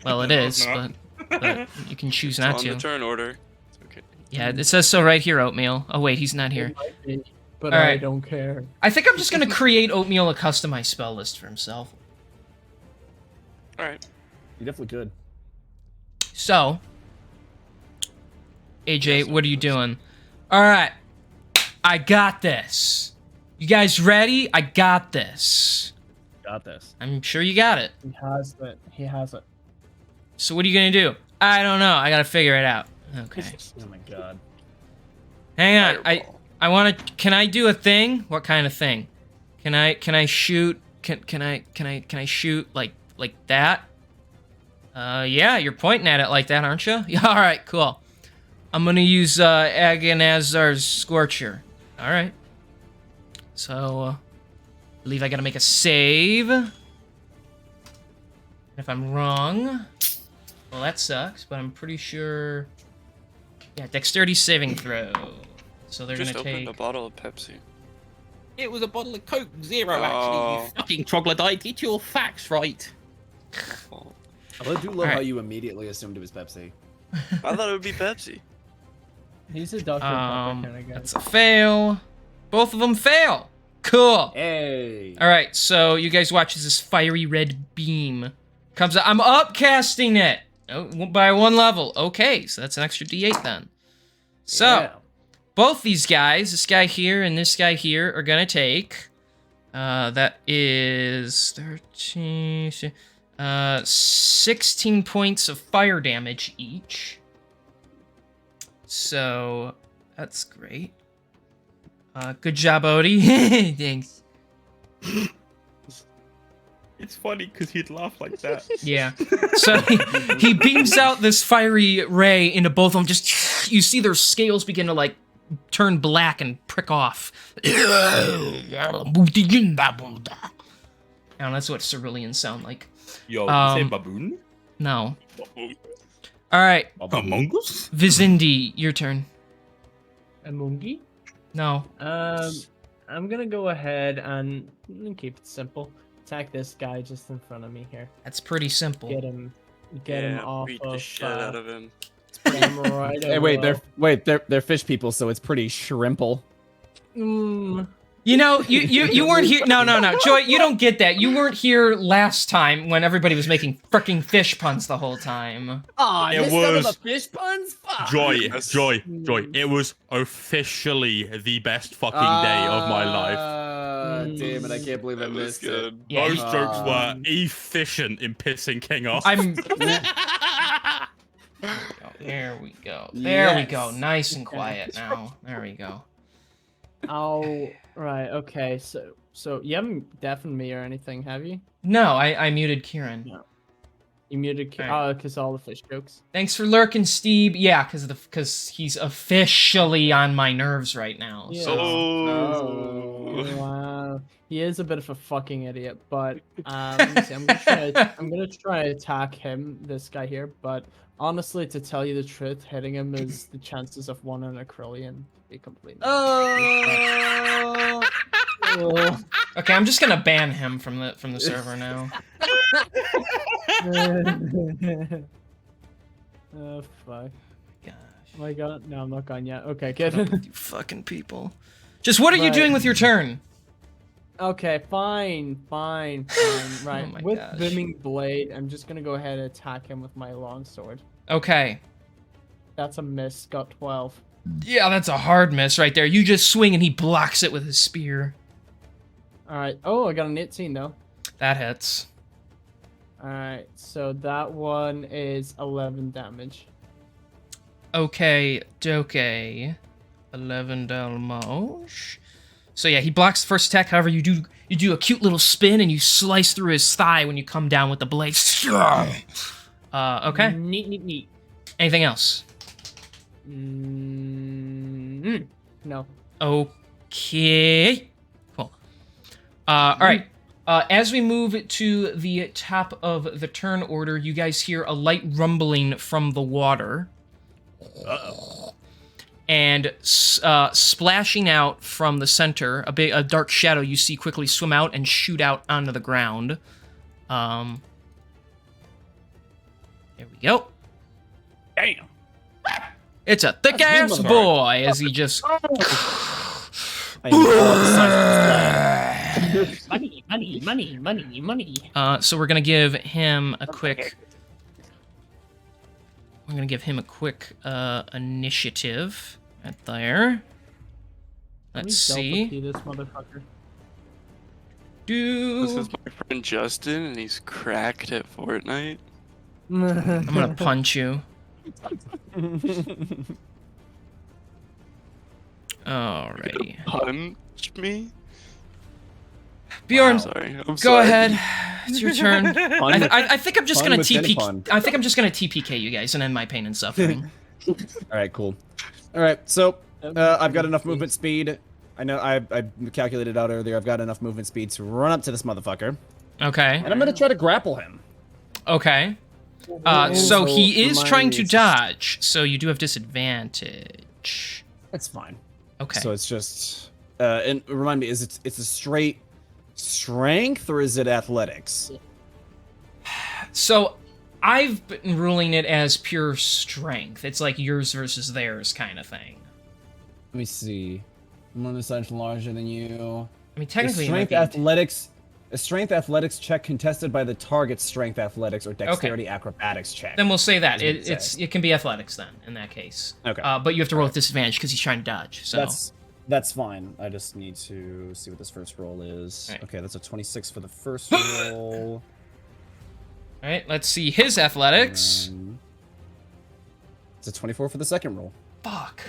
Well, it No, is, it's not. but you can choose It's not on to. the turn order. It's okay. Yeah, it says so right here, Oatmeal. Oh, wait, he's not here. It might be, but All I right. don't care. I think I'm just going to create Oatmeal a customized spell list for himself. All right. You definitely could. So, AJ, what are you doing? All right, I got this. You guys ready? I got this. Got this. I'm sure you got it. He has it. He has it. So what are you gonna do? I don't know. I gotta figure it out. Okay. Oh my god. Hang on. Fireball. I wanna. Can I do a thing? What kind of thing? Can I shoot? Can I shoot like that? Yeah, you're pointing at it like that, aren't you? Yeah. All right. Cool. I'm gonna use Agonazar's Scorcher. All right. So, I believe I gotta make a save. If I'm wrong, well, that sucks. But I'm pretty sure. Yeah, dexterity saving throw. So they're Just gonna opened take. a bottle of Pepsi. It was a bottle of Coke Zero, Oh. actually. You fucking troglodyte. Get your facts right. Oh, I do love how Alright. you immediately assumed it was Pepsi. I thought it would be Pepsi. He's a Dr. Pepper kind of guy. That's a fail. Both of them fail. Cool. Hey. All right, so you guys watch as this fiery red beam comes out. I'm upcasting it by 1 level. Okay, so that's an extra D8 then. So Yeah. both these guys, this guy here and this guy here, are gonna take. That is 13, 16 points of fire damage each. So that's great. Good job, Odie. Thanks. It's funny because he'd laugh like that. Yeah. So he beams out this fiery ray into both of them. Just you see their scales begin to like turn black and prick off. And that's what ceruleans sound like. Yo, you say baboon? No. All right, Among Us? Vizindi, your turn. Amungi? No. I'm gonna go ahead and keep it simple. Attack this guy just in front of me here. That's pretty simple. Get him off beat of. the shit out of him. Right Hey, they're fish people, so it's pretty shrimple. You know, you weren't here. No, Joy, you don't get that. You weren't here last time when everybody was making fricking fish puns the whole time. Aw, It was- the fish puns? Fuck. Joy. It was officially the best fucking day of my life. Damn it, I can't believe I That was missed it. good. Yeah, Those jokes were efficient in pissing King off. There we go. There we go. Yes. Nice and quiet now. There we go. Oh, right. Okay. So you haven't deafened me or anything, have you? No, I muted Kieran. No. You muted. Alright. Because all the fish jokes. Thanks for lurking, Steve. Yeah, because he's officially on my nerves right now. Yeah. So Oh. Wow. He is a bit of a fucking idiot, but let me see. I'm gonna try to attack him, this guy here. But honestly, to tell you the truth, hitting him is the chances of 1 in a trillion. To be completely. Oh. Okay, I'm just gonna ban him from the server now. Oh fuck. Gosh, Oh my god. No, I'm not gone yet. Okay, good. you fucking people. Just what are you Right. doing with your turn? Okay, fine. Right. Oh my with gosh. Booming Blade, I'm just gonna go ahead and attack him with my longsword. Okay. That's a miss. Got 12. Yeah, that's a hard miss right there. You just swing and he blocks it with his spear. Alright. Oh, I got an 18 though. That hits. Alright, so that one is 11 damage. Okay, doke. 11 damage. So yeah, he blocks the first attack. However, you do a cute little spin and you slice through his thigh when you come down with the blade. Okay. Neat. Anything else? No. Okay. Cool. All right. As we move to the top of the turn order, you guys hear a light rumbling from the water. And splashing out from the center, a dark shadow you see quickly swim out and shoot out onto the ground. There we go. Damn. It's a thick-ass boy as he just... I am all the size of Money. So we're gonna give him a quick... We're gonna give him a quick initiative right there. Let's see. This motherfucker. This is my friend Justin, and he's cracked at Fortnite. I'm gonna punch you. Alrighty. Punch me? Bjorn, Sorry, I'm go sorry. ahead. It's your turn. Pun- I think I'm just pun gonna within a TP. pun. I think I'm just gonna TPK you guys and end my pain and suffering. All right, cool. All right, so I've got enough movement speed. I know I calculated out earlier. I've got enough movement speed to run up to this motherfucker, Okay. and I'm gonna try to grapple him. Okay. So he is remind trying me, to it's dodge, so you do have disadvantage. That's fine. Okay. So it's just and remind me, it's a straight strength or is it athletics? So I've been ruling it as pure strength. It's like yours versus theirs kind of thing. Let me see. I'm on the side larger than you. I mean, technically, it might strength be- athletics. A strength athletics check contested by the target's strength athletics or dexterity acrobatics check. Then we'll say that Is what it says. it can be athletics then in that case. Okay. But you have to roll with disadvantage because he's trying to dodge. So That's fine. I just need to see what this first roll is. Right. Okay, that's a 26 for the first roll. all right, let's see his athletics. It's a 24 for the second roll. Fuck.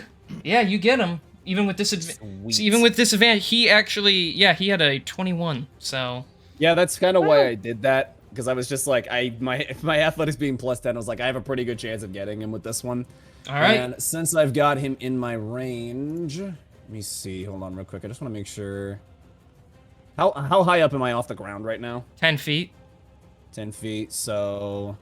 Yeah, you get him. Even with disadvantage. Sweet. So even with disadvantage, he actually, yeah, he had a 21. So Yeah, that's kind of why I did that, because I was just like, my athletics being plus 10, I was like, I have a pretty good chance of getting him with this one. All right. And since I've got him in my range, let me see. Hold on real quick. I just want to make sure. How high up am I off the ground right now? 10 feet. 10 feet. So,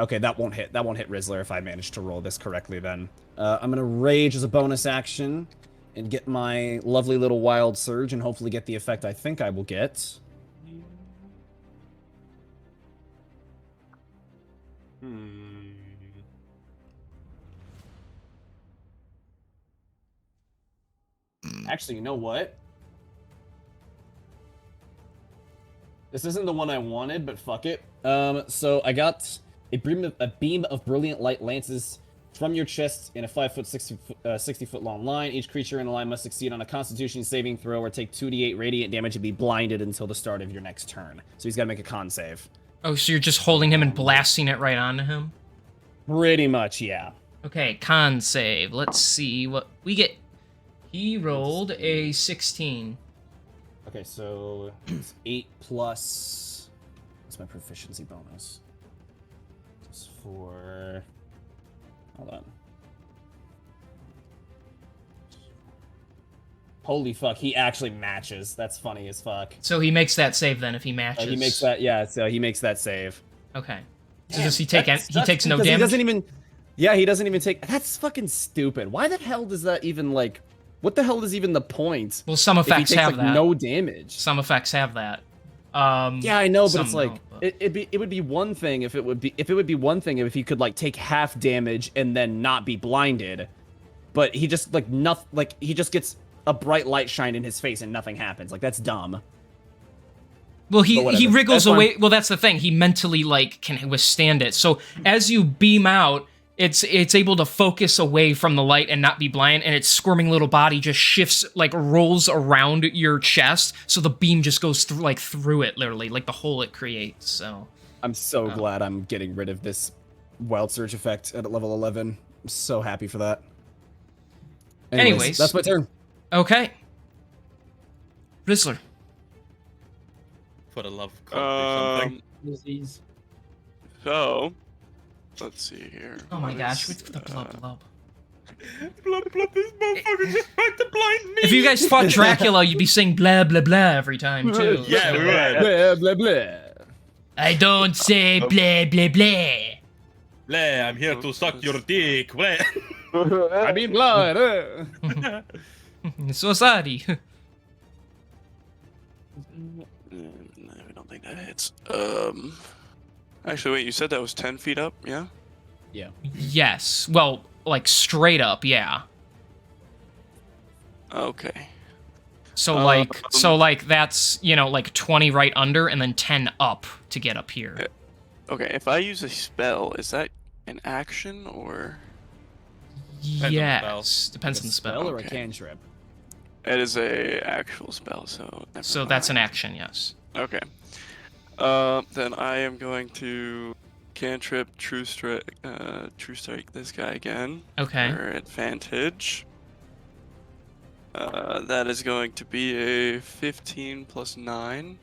okay, that won't hit. That won't hit Rizzler if I manage to roll this correctly. Then I'm gonna rage as a bonus action and get my lovely little wild surge and hopefully get the effect I think I will get. Actually, you know what? This isn't the one I wanted, but fuck it. So I got a beam of brilliant light lances from your chest in a 5-foot, 60-foot long line. Each creature in the line must succeed on a Constitution saving throw or take 2d8 radiant damage and be blinded until the start of your next turn. So he's got to make a con save. Oh, so you're just holding him and blasting it right onto him? Pretty much, yeah. Okay, con save. Let's see what we get. He rolled a 16. Okay, so it's 8 plus... What's my proficiency bonus? Just for... Hold on. Holy fuck, he actually matches. That's funny as fuck. So he makes that save then if he matches. He makes that, yeah, so he makes that save. Okay. So does he take he takes no because damage? He doesn't even... Yeah, he doesn't even take... That's fucking stupid. Why the hell does that even, like... What the hell is even the point? Well, some effects if he takes, have like, that. no damage. Some effects have that. Yeah, I know, but it's like don't, but... it would be one thing if it would be one thing if he could like take half damage and then not be blinded, but he just like nothing, like he just gets a bright light shine in his face and nothing happens. Like that's dumb. Well, he wriggles That's away. fine. Well, that's the thing. He mentally like can withstand it. So as you beam out, it's able to focus away from the light and not be blind, and its squirming little body just shifts, like rolls around your chest, so the beam just goes through it, literally, like the hole it creates. So I'm so glad I'm getting rid of this wild surge effect at level 11. I'm so happy for that. Anyways, that's my turn. Okay, Rizzler. For the love of God, do something. Disease. So, let's see here. Oh my gosh, what's the blub? Blub, this motherfucker just tried to blind me! If you guys fought Dracula, you'd be saying blah blah blah every time too. Yeah, we would. Blah blah blah. I don't say blah blah blah. Bleh, I'm here to suck your dick. Bleh. I mean blood. So sorry. No, I don't think that hits. Actually, wait, you said that was 10 feet up, yeah? Yeah. Yes. Well, like straight up, yeah. Okay. So like that's, you know, like 20 right under and then 10 up to get up here. Okay, if I use a spell, is that an action or? on the Yes. Depends on the Spell or a Okay. cantrip? It is a actual spell, so. Never So that's an mind. action, yes. Okay. Then I am going to cantrip true strike this guy again. Okay. For advantage. That is going to be a 15 plus 9.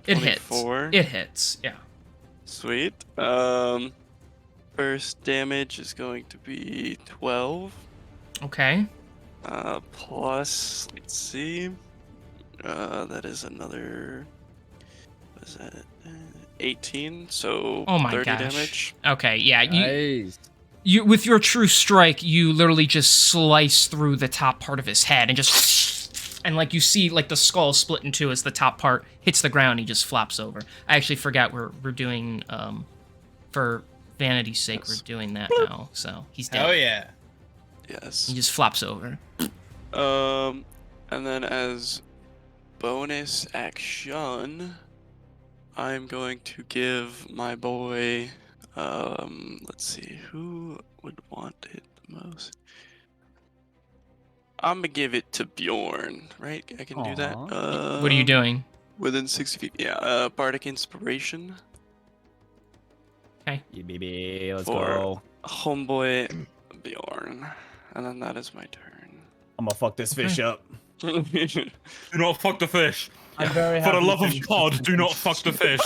It hits. 24. It hits. Yeah. Sweet. First damage is going to be 12. Okay. Plus, let's see. That is another. What is that? 18. So Oh my 30 gosh. damage. Okay, yeah. Nice. You with your true strike, you literally just slice through the top part of his head and just and like you see like the skull split in two as the top part hits the ground, he just flops over. I actually forgot we're doing for vanity's sake Yes. we're doing that now. So he's dead. Hell yeah. Yes. He just flops over. And then as bonus action, I'm going to give my boy. Let's see, who would want it the most? I'm gonna give it to Bjorn, right? I can do that. Aw. What are you doing? Within 60 feet. Yeah, Bardic Inspiration. Yeah, baby, let's For- go. Homeboy Bjorn. And then that is my turn. I'm gonna fuck this fish up. You know, fuck the fish. I'm very For happy. the love to of finish God, this do not fuck the fish.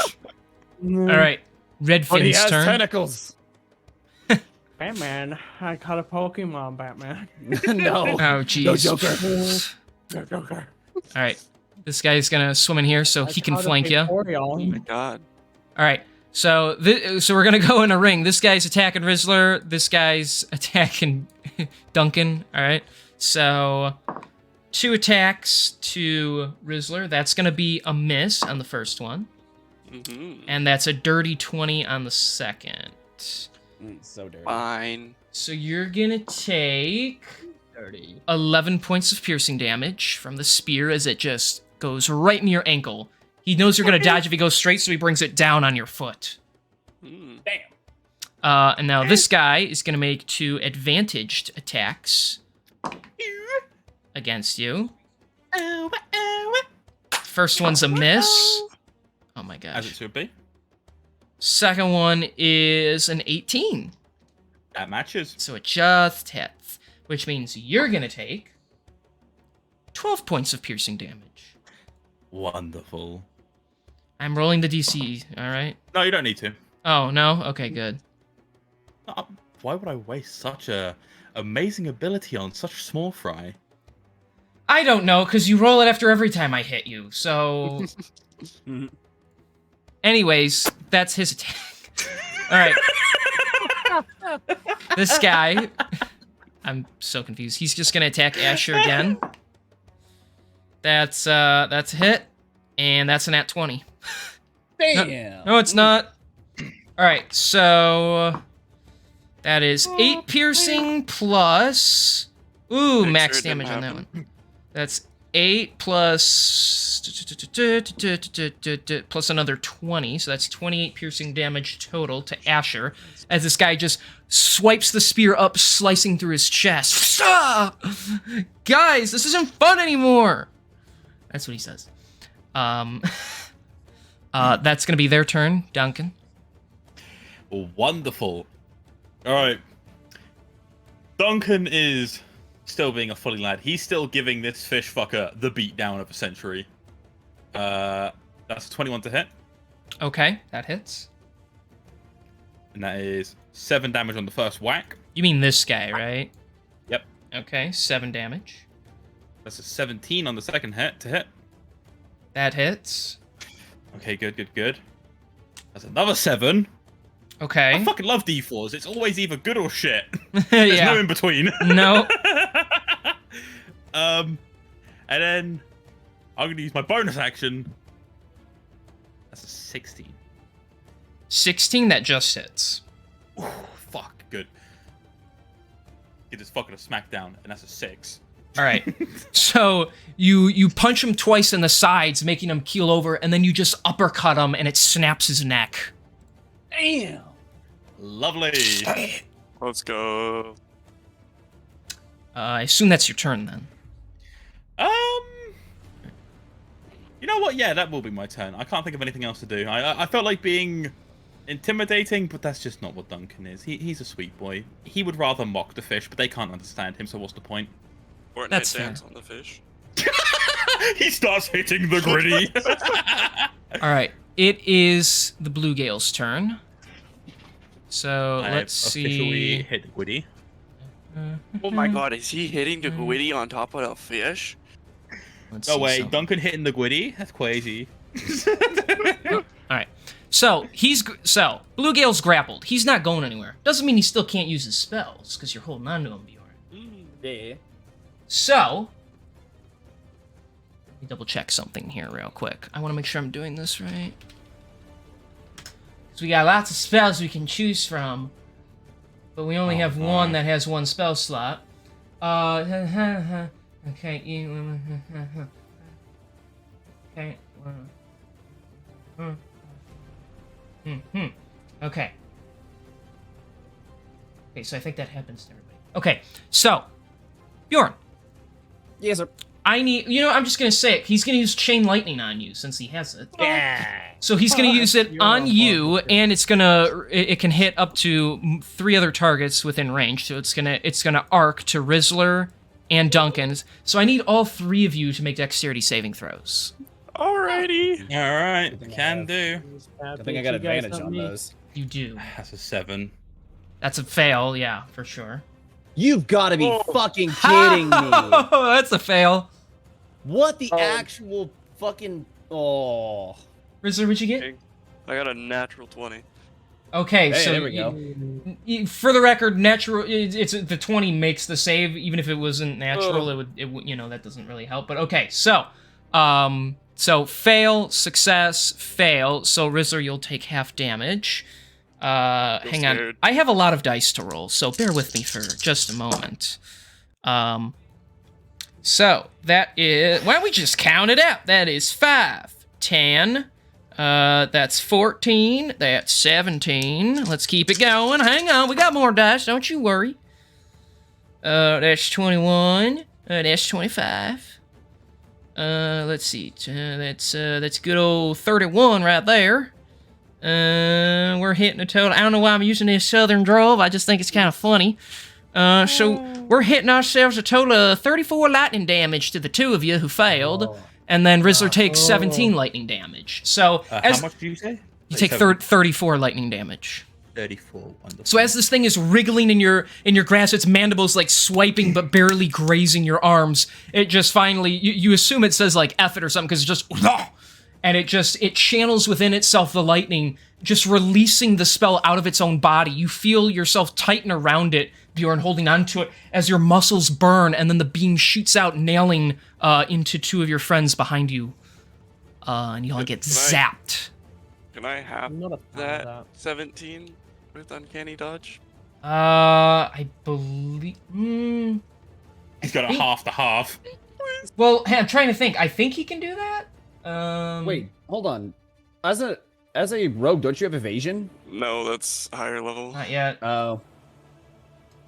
All right, But he Redfin's has turn. tentacles. Batman, I caught a Pokemon, Batman. No. Oh, No jeez. Joker. Joker. All right, this guy's gonna swim in here so he can flank you. All Oh my god. right, so so we're gonna go in a ring. This guy's attacking Rizzler. This guy's attacking Duncan. All right, so 2 attacks to Rizzler. That's gonna be a miss on the first one, and that's a dirty 20 on the second. So dirty. Fine. So you're gonna take Dirty. 11 points of piercing damage from the spear as it just goes right in your ankle. He knows you're gonna dodge if he goes straight, so he brings it down on your foot. Mm. And now this guy is gonna make 2 advantaged attacks against you. First one's a miss. Oh my As it gosh. should be. Second one is an 18. That matches. So it just hits, which means you're gonna take 12 points of piercing damage. Wonderful. I'm rolling the DC, alright? No, you don't need to. Oh, no? Okay, good. Why would I waste such a amazing ability on such small fry? I don't know, because you roll it after every time I hit you, so... Anyways, that's his attack. Alright. This guy... I'm so confused. He's just gonna attack Asher again. That's a hit, and that's an at 20. Damn. No, it's not. Alright, so... That is 8 piercing plus... Ooh, Make max sure it didn't damage on that happen. one. That's 8 plus... plus another 20, so that's 28 piercing damage total to Asher, as this guy just swipes the spear up, slicing through his chest. Ah! Guys, this isn't fun anymore! That's what he says. That's gonna be their turn, Duncan. Wonderful. All right. Duncan is still being a fully lad. He's still giving this fish fucker the beatdown of a century. That's a 21 to hit, Okay, that hits. and that is 7 damage on the first whack. You mean this guy, right? Yep. Okay, 7 damage. That's a 17 on the second hit to hit. That hits. Okay, good. That's another 7. I Okay. fucking love D4s. It's always either good or shit. There's Yeah. no in between. No. And then I'm gonna use my bonus action. That's a 16. 16, that just hits. Ooh, fuck, good. Get this fucking a smackdown, and that's a 6. All right. So you punch him twice in the sides, making him keel over, and then you just uppercut him, and it snaps his neck. Damn. Lovely. Let's go. I assume that's your turn then. You know what? Yeah, that will be my turn. I can't think of anything else to do. I felt like being intimidating, but that's just not what Duncan is. He's a sweet boy. He would rather mock the fish, but they can't understand him, so what's the point? Fortnite That's dance fair. on the fish. He starts hitting the gritty. All right. It is the Bluegale's turn. So I let's officially see. hit the gritty. Oh my god, is he hitting the gwitty on top of the fish? Let's No see way, something. Duncan hitting the gritty? That's crazy. All right. So Bluegale's grappled. He's not going anywhere. Doesn't mean he still can't use his spells because you're holding on to him, Bjorn. Yeah. So let me double check something here real quick. I want to make sure I'm doing this right. So we got lots of spells we can choose from, but we only have one that has one spell slot. Okay. Okay. Okay. Okay, so I think that happens to everybody. Okay, so Bjorn, Yes, sir. I need. I'm just gonna say it. He's gonna use chain lightning on you since he has it. Yeah. So he's gonna use it You're on a you, horrible kid. and it can hit up to 3 other targets within range. So it's gonna arc to Rizzler and Duncan. So I need all 3 of you to make dexterity saving throws. Alrighty. All right, I think I can have- do. I think I got advantage on those. You do. That's a 7. That's a fail, yeah, for sure. You've got to be Oh. fucking kidding me! Oh, that's a fail. What the actual fucking? Oh. Rizzer, what'd you get? I got a natural 20. Okay, Hey, so there we go. For the record, natural. It's the 20 makes the save. Even if it wasn't natural, it would that doesn't really help. But okay, so fail, success, fail. So Rizzer, you'll take half damage. Hang on, scared. I have a lot of dice to roll, so bear with me for just a moment. So that is. Why don't we just count it out? That is 5, 10. That's 14. That's 17. Let's keep it going. Hang on, we got more dice. Don't you worry. That's 21. That's 25. Let's see. That's good old 31 right there. We're hitting a total. I don't know why I'm using this southern drawl. I just think it's kind of funny. So we're hitting ourselves a total of 34 lightning damage to the two of you who failed. And then Rizzer takes 17 lightning damage. So How much do you say? you take 34 lightning damage. 34. Wonderful. So as this thing is wriggling in your grasp, its mandibles like swiping but barely grazing your arms. It just finally you assume it says like F it or something because it's just and it channels within itself the lightning, just releasing the spell out of its own body. You feel yourself tighten around it, Bjorn, holding onto it as your muscles burn, and then the beam shoots out, nailing into two of your friends behind you. And you all get zapped. Can I have I'm not a fan of that 17 with uncanny dodge? I believe. He's got a half to half. Well, hey, I'm trying to think. I think he can do that. Wait, hold on. As a rogue, don't you have evasion? No, that's higher level. Not yet. Oh.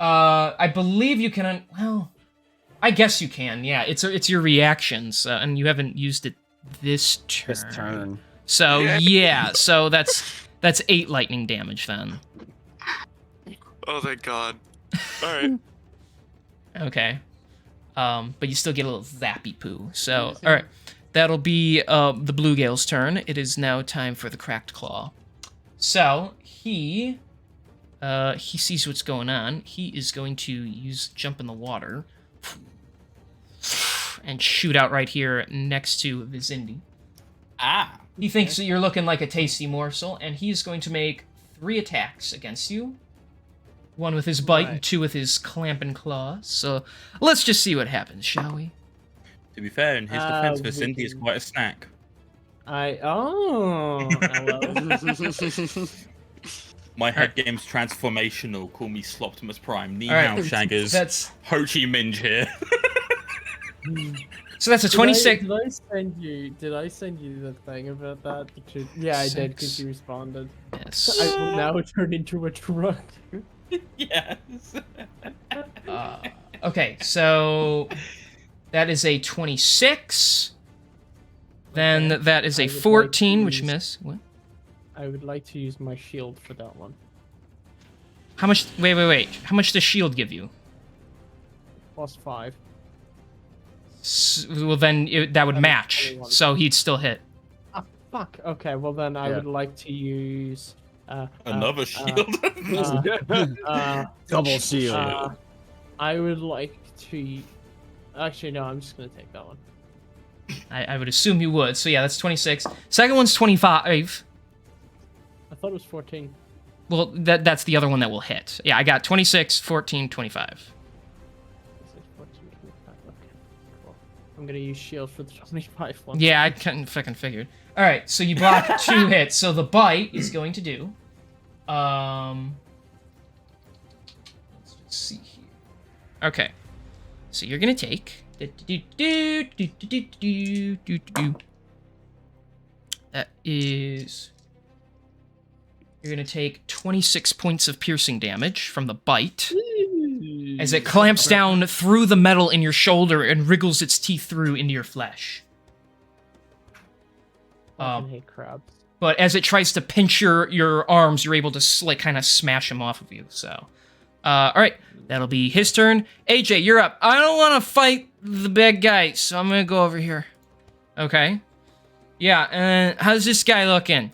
I believe you can. Well, I guess you can. Yeah, it's your reactions, and you haven't used it this turn. This turn. So yeah, so that's 8 lightning damage then. Oh, thank God. Alright. Okay. But you still get a little zappy poo. So all right, that'll be the Bluegale's turn. It is now time for the Cracked Claw. So he sees what's going on. He is going to jump in the water and shoot out right here next to Vizindi. Ah. He thinks that you're looking like a tasty morsel, and he's going to make 3 attacks against you. 1 with his bite and 2 with his clamping claws. So let's just see what happens, shall we? To be fair, in his defense, we Vicinity is can- quite a snack. Hello. My head game's transformational. Call me Sloptimus Prime. Ni All right, hao, Shaggers. That's Ho Chi Minh here. so that's a 26. Did I send you the thing about that? Yeah, I did because you responded. Yes. I will now turn into a truck. Yes. Okay, so that is a 26. Then Okay. that is I a would like 14, to which use- miss. What? I would like to use my shield for that one. How much? Wait. How much does shield give you? +5. Well, then that would That is match. 21. So he'd still hit. Ah, fuck. Okay, well then I Yeah. would like to use Another shield. Double shield. I would like to. Actually, no. I'm just gonna take that one. I would assume you would. So yeah, that's 26. Second one's 25. I thought it was 14. Well, that's the other one that will hit. Yeah, I got 26, 14, 25. This is 14, 25. Okay, cool. I'm gonna use shield for the 25 one. Yeah, I fucking figured. All right, so you block 2 hits. So the bite is going to do. Let's just see here. Okay, so you're gonna take. That is. You're gonna take 26 points of piercing damage from the bite. As it clamps down through the metal in your shoulder and wriggles its teeth through into your flesh. I hate crabs. But as it tries to pinch your arms, you're able to like kind of smash them off of you. So, all right, that'll be his turn. AJ, you're up. I don't want to fight the big guy, so I'm gonna go over here. Okay. Yeah, how's this guy looking?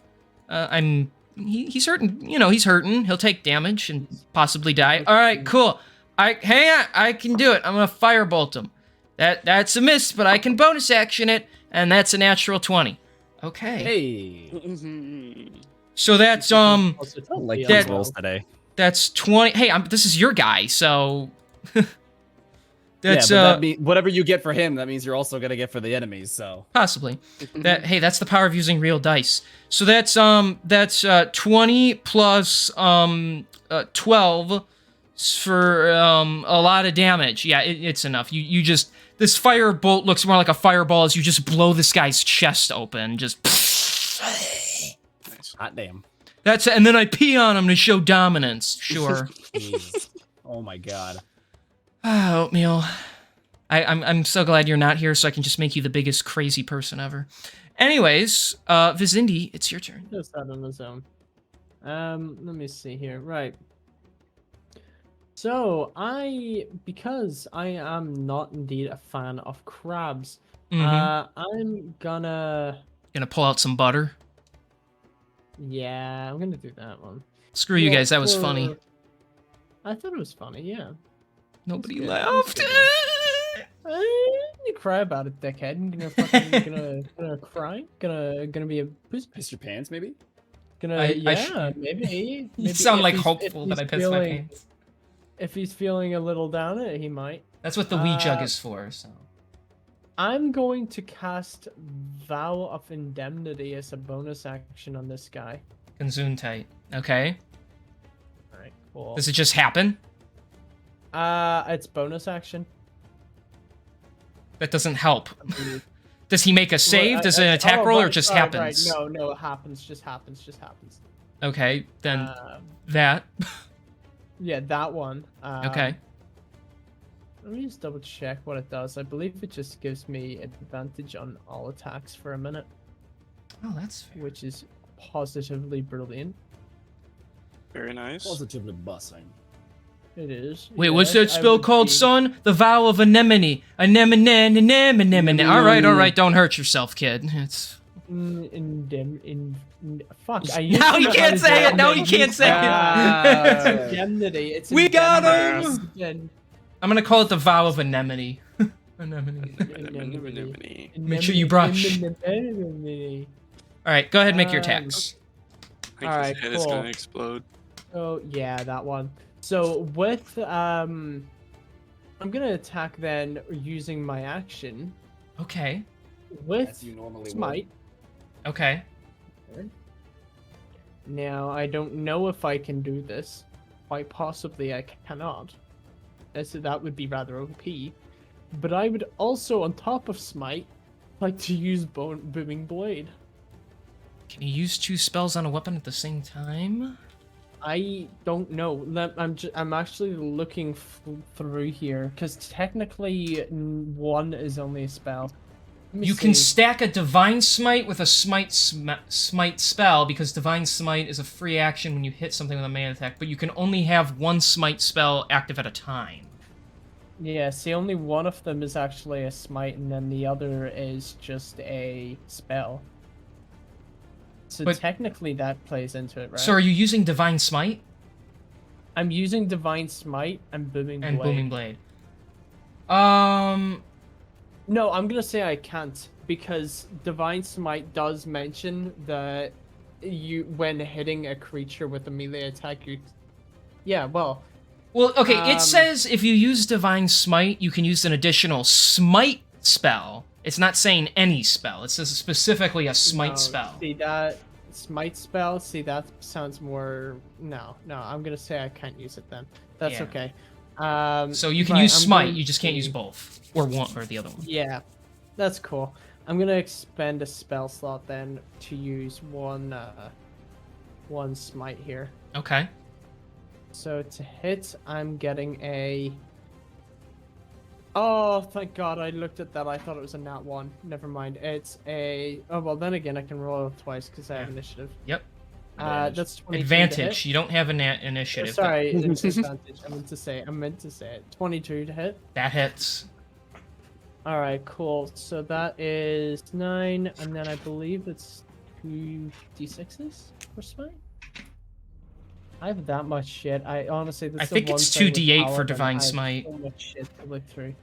He's hurting. You know, he's hurting. He'll take damage and possibly die. All right, cool. Hang on, I can do it. I'm gonna firebolt him. That's a miss, but I can bonus action it, and that's a natural 20. Okay. Hey. So that's I don't like That- these rolls today. that's 20. Hey, this is your guy, so that's yeah, but that whatever you get for him, that means you're also gonna get for the enemies. So possibly. That's the power of using real dice. So that's 20 plus 12 for a lot of damage. Yeah, it's enough. You just this firebolt looks more like a fireball as you just blow this guy's chest open. Just hot damn. that's it. And then I pee on him to show dominance. Sure. Jeez. Oh my god. Ah, oatmeal. I'm so glad you're not here, so I can just make you the biggest crazy person ever. Anyways, Vizindi, it's your turn. Just out on his own. Let me see here. Right. So because I am not indeed a fan of crabs, I'm Gonna pull out some butter. I'm gonna do that one. Screw you Well, guys, that was funny. I thought it was funny, yeah. Nobody good. laughed. You cry about it, dickhead. I'm gonna fucking gonna cry. Gonna be a pussy. Piss your pants, maybe? Maybe. You sound if like he's- hopeful if that I he's piss my feeling- pants. If he's feeling a little down, he might. That's what the wee jug is for, so. I'm going to cast Vow of Indemnity as a bonus action on this guy. Gesundheit. Okay. Alright, cool. Does it just happen? It's bonus action. That doesn't help. I believe. Does he make a save? Does it an attack roll or it just happens? Right. No, it happens. Just happens. Okay, then Um, that. yeah, that one. Okay. Let me just double check what it does. I believe it just gives me advantage on all attacks for a minute, Oh, that's fair. which is positively brilliant. Very nice. Positively bussing. It is. Wait, what's yes, that I spell would called, be- son? The vow of anemone. Anemone. All right. Don't hurt yourself, kid. It's. Fuck. Now you can't say it. Now you can't say it. Indemnity. It's We got indemnity. him! I'm gonna call it the vow of anemone. Anemone. Indemnity. Make sure you brush. Indemnity. All right, go ahead and make your attacks. I think Alright, his head is cool. gonna explode. Oh yeah, that one. So with I'm gonna attack then using my action Okay. with As you normally would. smite. Okay. Now I don't know if I can do this. Quite possibly I cannot. So that would be rather OP. But I would also, on top of smite, like to use booming blade. Can you use two spells on a weapon at the same time? I don't know. I'm actually looking through here because technically one is only a spell. Let me You can see. stack a divine smite with a smite spell because divine smite is a free action when you hit something with a melee attack, but you can only have one smite spell active at a time. Yeah, see, only one of them is actually a smite, and then the other is just a spell. So But- technically that plays into it, right? So are you using divine smite I'm using Divine Smite and Booming and Blade. booming blade? No, I'm gonna say I can't because Divine Smite does mention that when hitting a creature with a melee attack, well, okay, it says if you use divine smite, you can use an additional smite spell. It's not saying any spell. It says specifically a smite no, spell. See that smite spell? See, that sounds more. No, I'm gonna say I can't use it then. That's Yeah. okay. So you can right, use I'm smite, going you just can't use to- both, or one or the other one. Yeah, that's cool. I'm gonna expend a spell slot then to use one smite here. Okay. So to hit, I'm getting a. Oh, thank God! I looked at that. I thought it was a nat 1. Never mind. It's a. Oh well, then again, I can roll it twice because I have Yeah. initiative. Yep. That's 22 to Advantage. hit. You don't have an Oh, initiative. sorry, it's advantage. I meant to say it. 22 to hit. That hits. All right, cool. So that is 9, and then I believe it's 2d6s for smite. I have that much shit. I honestly, this I is the think one it's thing with 2d8 for Paladin, Divine I have Smite. So much shit to look through.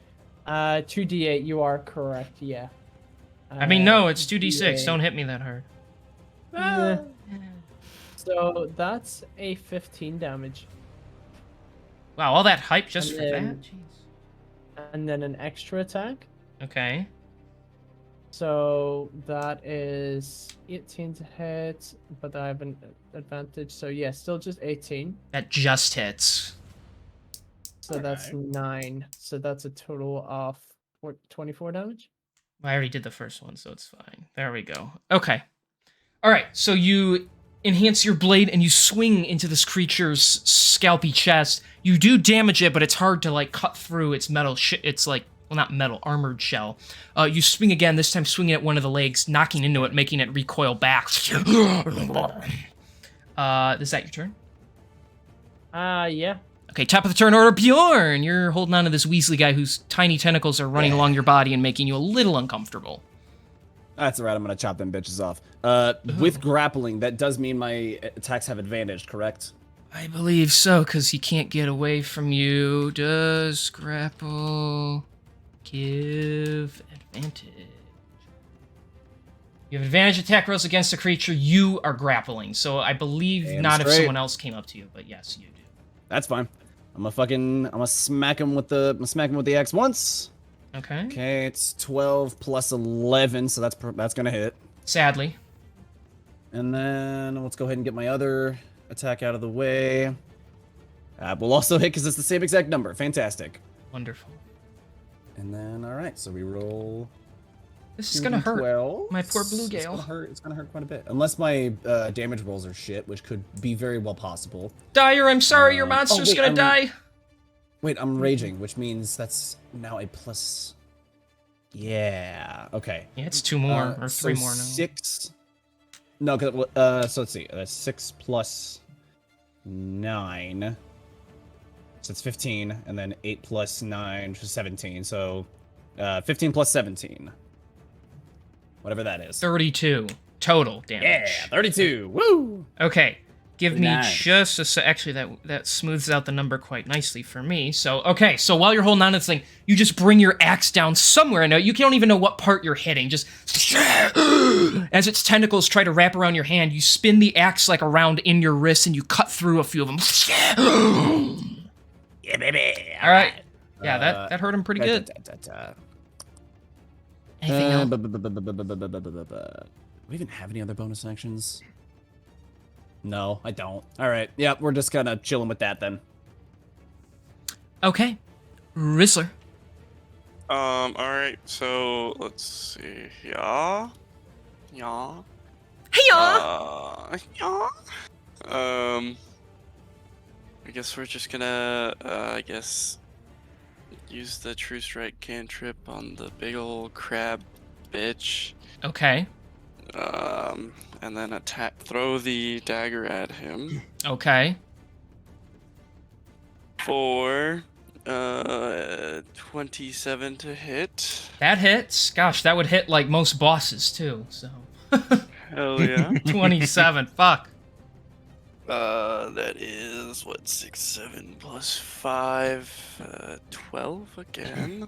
2d8. You are correct. Yeah. I mean, no, it's 2d6. D8. Don't hit me that hard. Nah. So that's a 15 damage, Wow, all that hype just And for that? then- Jeez. and then an extra attack. Okay. So that is 18 to hit, but I have an advantage. So yeah, still just 18. That just hits. So that's 9. So that's a total of 24 damage. I already did the first one, so it's fine. There we go. Okay. All right, so you enhance your blade and you swing into this creature's scalpy chest. You do damage it, but it's hard to like cut through its metal. It's like, well, not metal, armored shell. You swing again. This time, swinging at one of the legs, knocking into it, making it recoil back. Is that your turn? Yeah. Okay, top of the turn order, Bjorn. You're holding on to this Weasley guy whose tiny tentacles are running along your body and making you a little uncomfortable. That's alright, I'm gonna chop them bitches off. With grappling, that does mean my attacks have advantage, correct? I believe so, because he can't get away from you. Does grapple give advantage? You have advantage attack rolls against a creature you are grappling, so I believe Damn not if straight. someone else came up to you, but yes, you do. That's fine. I'm gonna smack him with the axe once. Okay. Okay, it's 12 plus 11, so that's gonna hit. Sadly. And then let's go ahead and get my other attack out of the way. We'll also hit because it's the same exact number. Fantastic. Wonderful. And then, all right, so we roll. This is gonna hurt. 12. My poor Blue It's Gale. gonna hurt quite a bit, unless my damage rolls are shit, which could be very well possible. Dyer, I'm sorry, your monster's wait, gonna die. Wait, I'm raging, which means that's now a plus. Yeah. Okay. Yeah, it's 2 more, or 3 so more now. 6. No, so let's see. That's 6 plus 9. So it's 15, and then 8 plus 9, which is 17. So 15 plus 17. Whatever that is. 32 total damage. Yeah, 32. Woo! Okay, give me Nice. just a actually that smooths out the number quite nicely for me. So okay, so while you're holding on to this thing, you just bring your axe down somewhere. Now you don't even know what part you're hitting. Just as its tentacles try to wrap around your hand, you spin the axe like around in your wrist, and you cut through a few of them. Yeah, baby. All right. Yeah, that hurt him pretty good. Anything else? Do we even have any other bonus actions? No, I don't. All right. Yeah, we're just kind of chilling with that then. Okay, Rizzler. All right. So let's see. Yeah. Hey Yeah. I guess we're just gonna, use the True Strike cantrip on the big old crab bitch. Okay. And then throw the dagger at him Okay. for 27 to hit. That hits. Gosh, that would hit like most bosses too. So Hell yeah. 27. Fuck. That is what, 6, 7 plus 5, 12 again.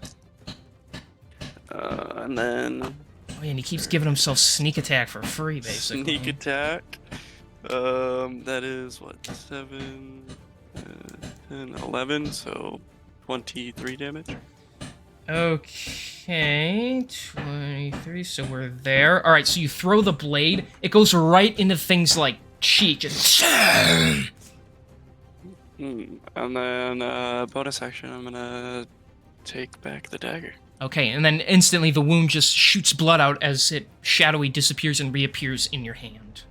And then Oh, yeah, and he keeps giving himself sneak attack for free, basically. sneak attack. That is what, 7, 10, 11, so 23 damage. Okay, 23. So we're there. All right, so you throw the blade. It goes right into things like cheek. Just And then bonus action, I'm gonna take back the dagger. Okay, and then instantly the wound just shoots blood out as it shadowy disappears and reappears in your hand.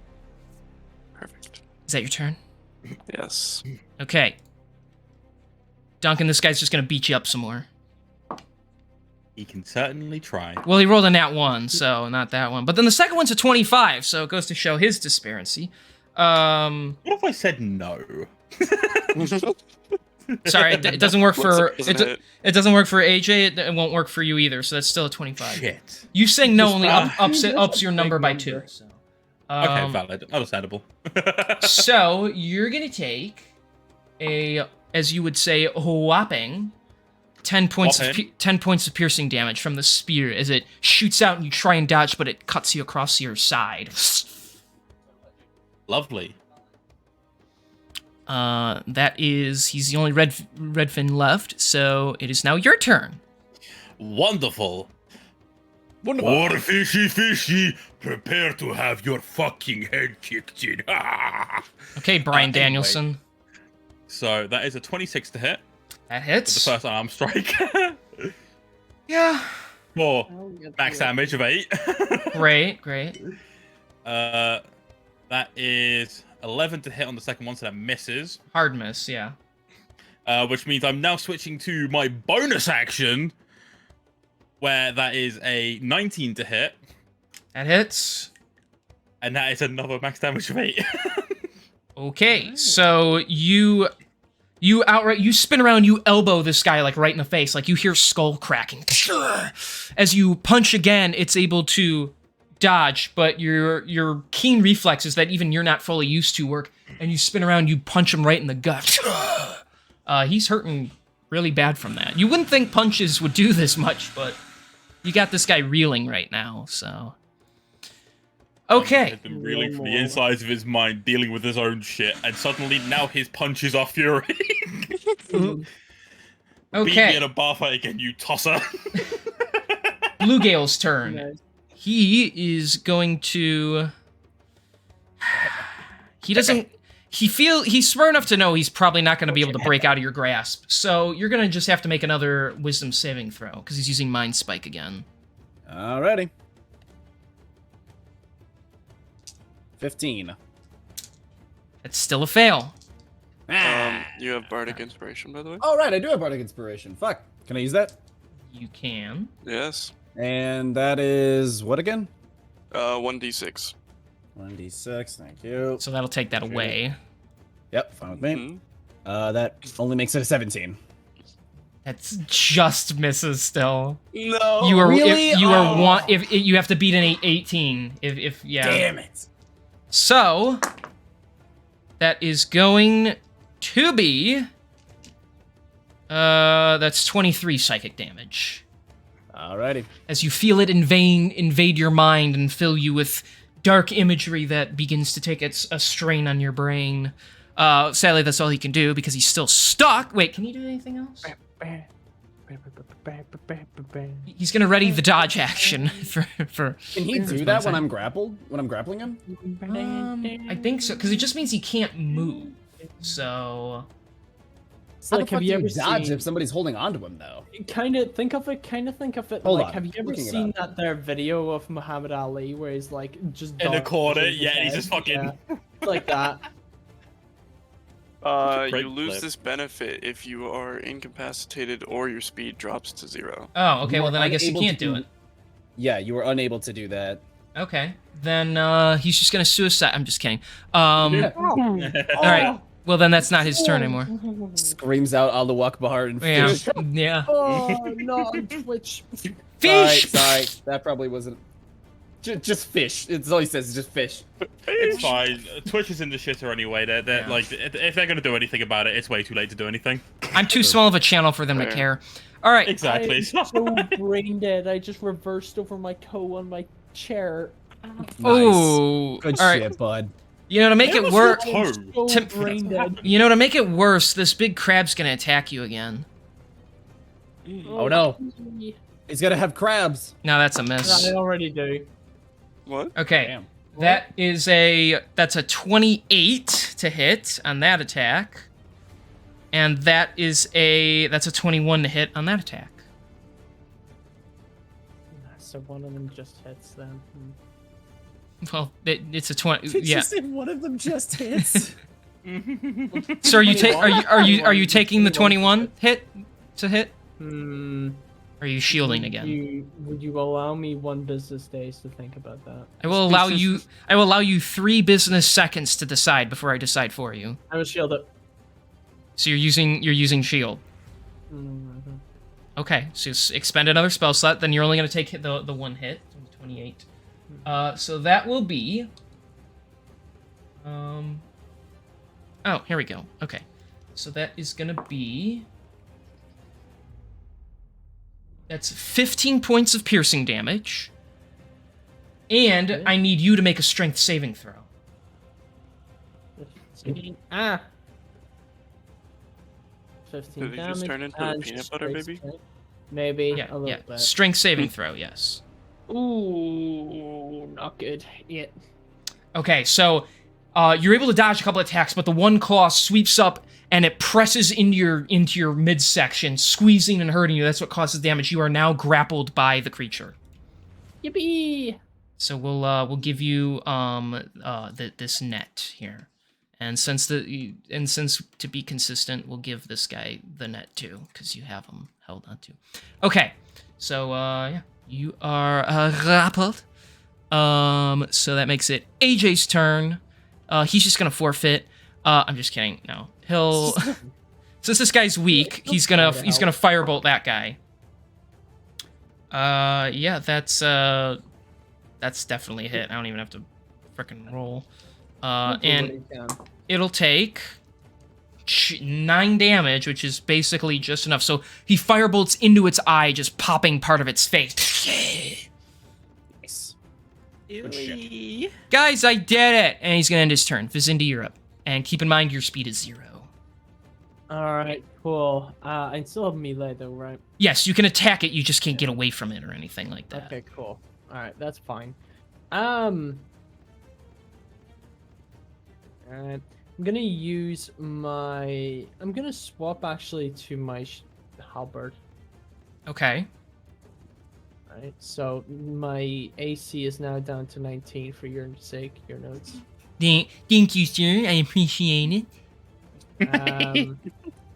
Perfect. Is that your turn? Yes. Okay. Duncan, this guy's just gonna beat you up some more. He can certainly try. Well, he rolled a nat 1, so not that one. But then the second one's a 25, so it goes to show his disparity. What if I said no? Sorry, it doesn't work for Doesn't hit. it doesn't work for AJ. It won't work for you either. So that's still a 25. Shit. You saying no Just only fine. ups That's a your big number by number. 2. So. Okay, valid. Understandable. So you're gonna take a, as you would say, a whopping 10 points of 10 points of piercing damage from the spear as it shoots out and you try and dodge, but it cuts you across your side. Lovely. That is, he's the only Redfin left, so it is now your turn. Wonderful. Wonderful. Or fishy, prepare to have your fucking head kicked in. Okay, Brian Anyway. Danielson. So that is a 26 to hit That with the hits. first arm strike. Yeah. For max damage of 8. Great. That is 11 to hit on the second one, so that misses. Hard miss, yeah. Which means I'm now switching to my bonus action, where that is a 19 to hit, That hits. and that is another max damage of 8. Okay, so you spin around, you elbow this guy like right in the face, like you hear skull cracking. As you punch again, it's able to dodge, but your keen reflexes that even you're not fully used to work, and you spin around, you punch him right in the gut. He's hurting really bad from that. You wouldn't think punches would do this much, but you got this guy reeling right now, so. Okay. He's been reeling from the insides of his mind, dealing with his own shit, and suddenly now his punches are fury. Beat me Okay. in a bar fight again, you tosser. Bluegale's turn. Nice. He is going to. He's smart enough to know he's probably not going to be able to break out of your grasp. So you're going to just have to make another wisdom saving throw because he's using Mind Spike again. Alrighty. 15. It's still a fail. You have Bardic Inspiration, by the way? All right, I do have Bardic Inspiration. Fuck. Can I use that? You can. Yes. And that is what again? 1d6. 1d6. Thank you. So that'll take that away. Yep, fine with me. Mhm. That only makes it a 17. That's just misses still. No. You are really? if you are Oh. one if you have to beat an 18 if yeah. Damn it. So that is going to be that's 23 psychic damage. Alrighty. As you feel it invade your mind and fill you with dark imagery that begins to take a strain on your brain. Sadly, that's all he can do because he's still stuck. Wait, can he do anything else? He's gonna ready the dodge action for. Can he do that when I'm grappled? When I'm grappling him? I think so, because it just means he can't move. So It's How like, the fuck have do you ever dodge seen? if somebody's holding on to him though? Kind of think of it. Hold like, on, have you ever looking it seen up. that there video of Muhammad Ali where he's like just In the dodging corner, his yeah, and he's head? just fucking- Yeah, like that. Great You lose flip. this benefit if you are incapacitated or your speed drops to 0. oh, okay. You Well, are then I guess he unable can't to do it. Yeah, you were unable to do that. Okay, then he's just gonna suicide. I'm just kidding. All Oh, right. Well, then that's not his turn anymore. Screams out Allahu Akbar and Yeah. fish. Yeah. Oh, not on Twitch. Fish. Sorry, that probably wasn't. Just fish. It's all he says. Is just fish. It's fine. Twitch is in the shitter anyway. They're Yeah. like, if they're gonna do anything about it, it's way too late to do anything. I'm too small of a channel for them to Fair. care. All right. Exactly. I'm so brain dead. I just reversed over my toe on my chair. Oh. Good all right. shit, bud. You know, to make it worse. Toe. So Tim- brain dead. You know, to make it worse, this big crab's gonna attack you again. Oh no. He's gonna have crabs. No, that's a miss. I already do. What? Okay. Damn. That's a 28 to hit on that attack. And that's a 21 to hit on that attack. So one of them just hits then. Well, it's a 20. Did Yeah. you say one of them just hits? So are you taking the 21 hit to hit? Hmm. Or are you shielding again? Would you allow me 1 business days to think about that? I will allow you 3 business seconds to decide before I decide for you. I will shield it. So you're using shield. Mhm. Okay, so expend another spell slot. Then you're only gonna take the one hit. 28. So that will be. Oh, here we go. Okay, so that is gonna be. That's 15 points of piercing damage. And Okay. I need you to make a strength saving throw. Ah. 15 Did he damage. just turn into a and peanut butter straight baby? strength. Maybe Yeah, a little yeah. bit. Strength saving throw, yes. Ooh, not good. Yeah. Okay, so you're able to dodge a couple attacks, but the one claw sweeps up and it presses into your midsection, squeezing and hurting you. That's what causes damage. You are now grappled by the creature. Yippee! So we'll give you this net here, and since to be consistent, we'll give this guy the net too, because you have him held on to. Okay, so yeah, you are grappled. So that makes it AJ's turn. He's just gonna forfeit. I'm just kidding. No, he'll. Since this guy's weak, he's gonna firebolt that guy. Yeah, that's definitely a hit. I don't even have to frickin' roll. And it'll take 9 damage, which is basically just enough. So he firebolts into its eye, just popping part of its face. Nice. Guys, I did it! And he's gonna end his turn. Vizinda, you're up. And keep in mind, your speed is 0. Alright, cool. I still have melee though, right? Yes, you can attack it, you just can't get away from it or anything like that. Okay, cool. Alright, that's fine. Alright. I'm gonna use my... I'm gonna swap actually to my halberd. Okay. Alright, so my AC is now down to 19 for your sake, your notes. Thank you, sir. I appreciate it.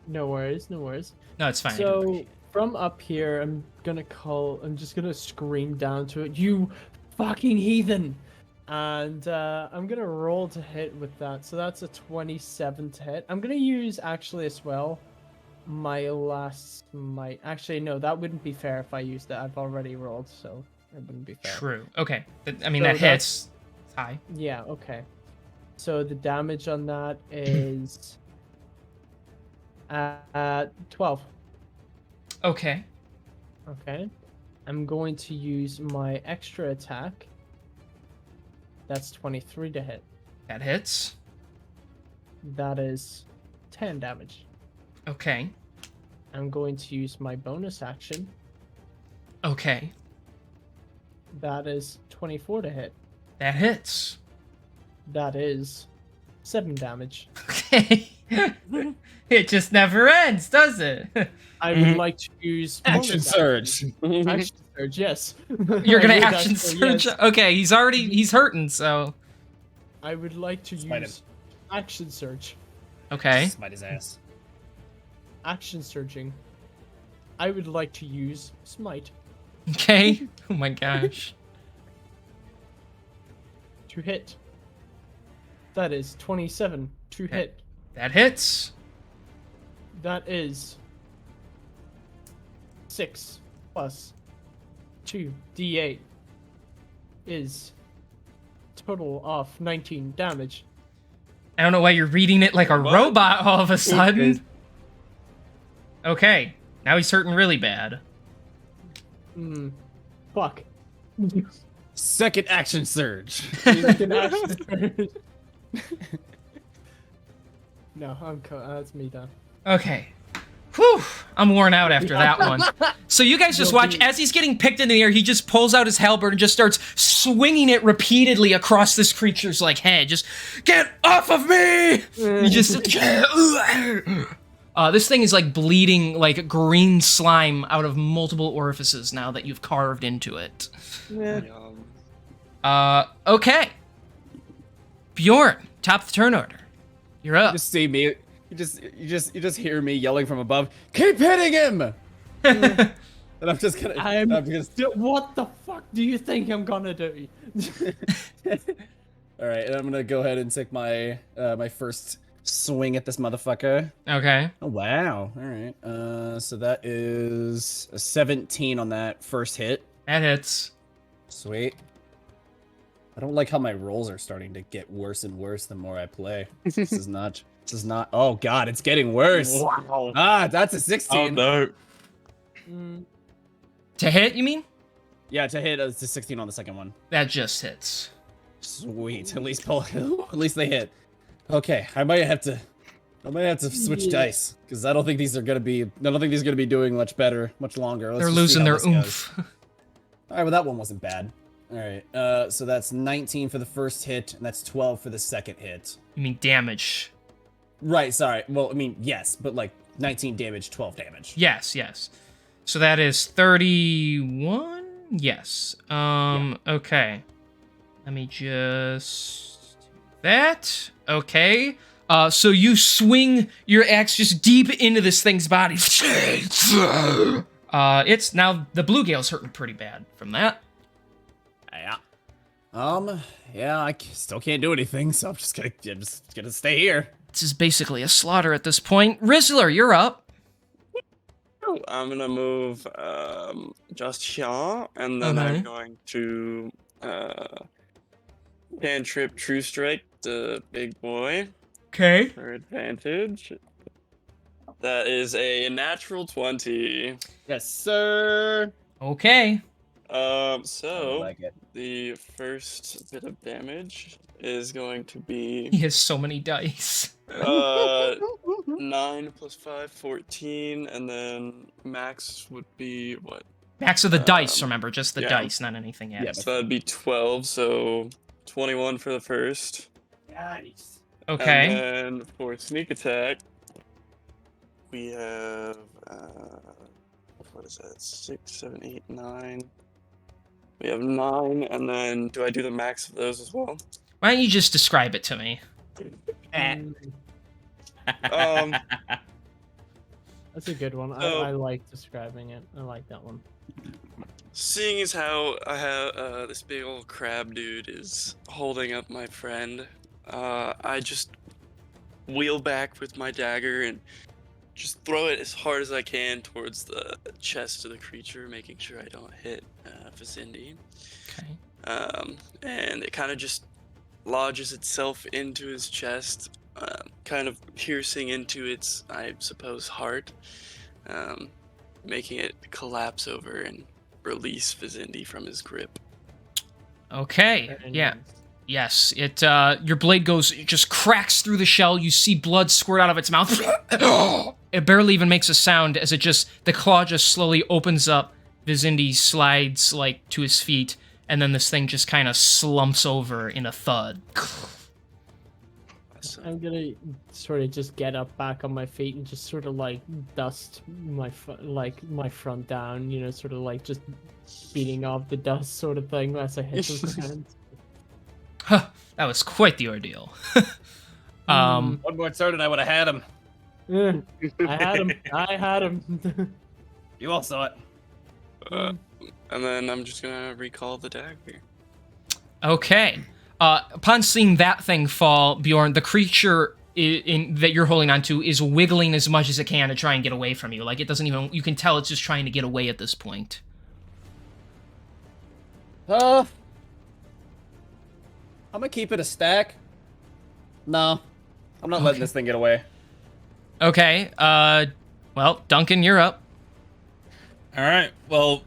No worries, no worries. No, it's fine. So from up here, I'm just gonna scream down to it, you fucking heathen! And I'm gonna roll to hit with that. So that's a 27 to hit. I'm gonna use actually as well my last smite. Actually, no, that wouldn't be fair if I used that. I've already rolled, so it wouldn't be fair. True. Okay. I mean, So that hits. It's high. Yeah, okay. So the damage on that is 12. Okay. Okay. I'm going to use my extra attack. That's 23 to hit. That hits. That is 10 damage. Okay. I'm going to use my bonus action. Okay. That is 24 to hit. That hits. That is 7 damage. Okay. It just never ends, does it? I would like to use Action bonus surge. Action surge, yes. You're gonna I would action actually, surge. yes. Okay, he's hurting, so. I would like to Smite use action surge. Okay. Smite his ass. Action surging. I would like to use smite Okay. Oh my gosh. to hit. That is 27 to hit. That hits. That is 6 plus 2d8 is total of 19 damage. I don't know why you're reading it like a What? robot all of a sudden. Okay. Now he's hurting really bad. Fuck. Second action surge. Second action surge. No, that's me done. Okay. Whew. I'm worn out after that one. So you guys just watch as he's getting picked in the air, he just pulls out his halberd and just starts swinging it repeatedly across this creature's like head. Just get off of me! He just this thing is like bleeding like green slime out of multiple orifices now that you've carved into it. Okay. Bjorn, top of the turn order. You're You up. just see me. You just hear me yelling from above. Keep hitting him. And I'm just gonna. I'm just. What the fuck do you think I'm gonna do? All right, and I'm gonna go ahead and take my my first swing at this motherfucker. Okay. Oh wow! All right. So that is a 17 on that first hit. That hits. Sweet. I don't like how my rolls are starting to get worse and worse the more I play. This is not. This is not. Oh god, it's getting worse. Wow. Ah, that's a Oh 16. no. To hit, you mean? Yeah, to hit, it's a 16 on the second one. That just hits. Sweet. At least they hit. Okay, I might have to switch dice because I don't think these are gonna be doing much better, much longer. They're losing their oomph. All right, well that one wasn't bad. All right, so that's 19 for the first hit, and that's 12 for the second hit. You mean damage? Right. Sorry. Well, I mean yes, but like 19 damage, 12 damage. Yes, yes. So that is 31? Yes. Okay. Let me just do that. Okay. So you swing your axe just deep into this thing's body. It's now the bluegale's hurting pretty bad from that. Yeah. Yeah, still can't do anything, so I'm just gonna stay here. This is basically a slaughter at this point. Rizzler, you're up. I'm gonna move just here, and then Okay. I'm going to cantrip True Strike the big boy Okay. for advantage. That is a natural 20. Yes, sir. Okay. I So like it. the first bit of damage is going to be He has so many dice. 9 plus 5, 14, and then max would be what? Max of the dice, remember, just the yeah. dice, not anything else. Yeah, So that'd be 12, so 21 for the first. Nice. Okay. And then for sneak attack, we have what is that? 6, 7, 8, 9. We have 9, and then do I do the max of those as well? Why don't you just describe it to me? That's a good one. So- I like describing it. I like that one. Seeing as how I have this big old crab dude is holding up my friend, I just wheel back with my dagger and just throw it as hard as I can towards the chest of the creature, making sure I don't hit Vizindi. Okay. And it kind of just lodges itself into his chest, kind of piercing into its, I suppose, heart, making it collapse over and release Vizindi from his grip. Okay. Very Yeah. nice. Yes. It. Your blade it just cracks through the shell. You see blood squirt out of its mouth. It barely even makes a sound as the claw just slowly opens up. Vizindi slides like to his feet, and then this thing just kind of slumps over in a thud. I'm gonna sort of just get up back on my feet and just sort of like dust my my front down, you know, sort of like just beating off the dust sort of thing as I hit the ground. Huh, that was quite the ordeal. One more turn and I would have had him. I had him. You all saw it. And then I'm just gonna recall the dagger. Okay. Upon seeing that thing fall, Bjorn, the creature that you're holding onto is wiggling as much as it can to try and get away from you. Like, it doesn't even... You can tell it's just trying to get away at this point. I'm gonna keep it a stack. No, I'm not letting this thing get away. Okay, well, Duncan, you're up. All right. Well,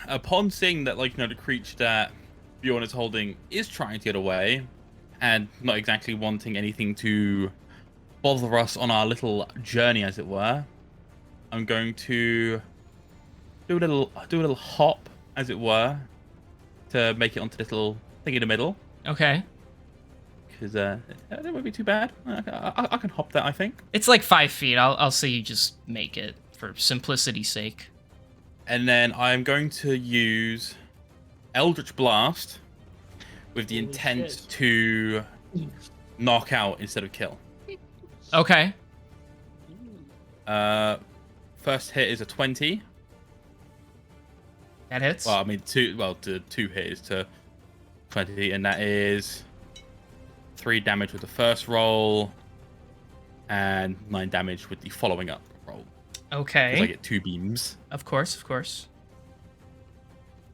upon seeing that, the creature that Bjorn is holding is trying to get away, and not exactly wanting anything to bother us on our little journey, as it were, I'm going to do a little hop, as it were, to make it onto this little thing in the middle. Okay. Because that won't be too bad. I can hop that, I think. It's like 5 feet. I'll say you just make it for simplicity's sake. And then I'm going to use Eldritch Blast with the Holy intent shit. to knock out instead of kill. Okay. First hit is a 20. That hits. Well, I mean, two hits to 20, and that is 3 damage with the first roll, and 9 damage with the following up roll. Okay. Because I get 2 beams. Of course, of course.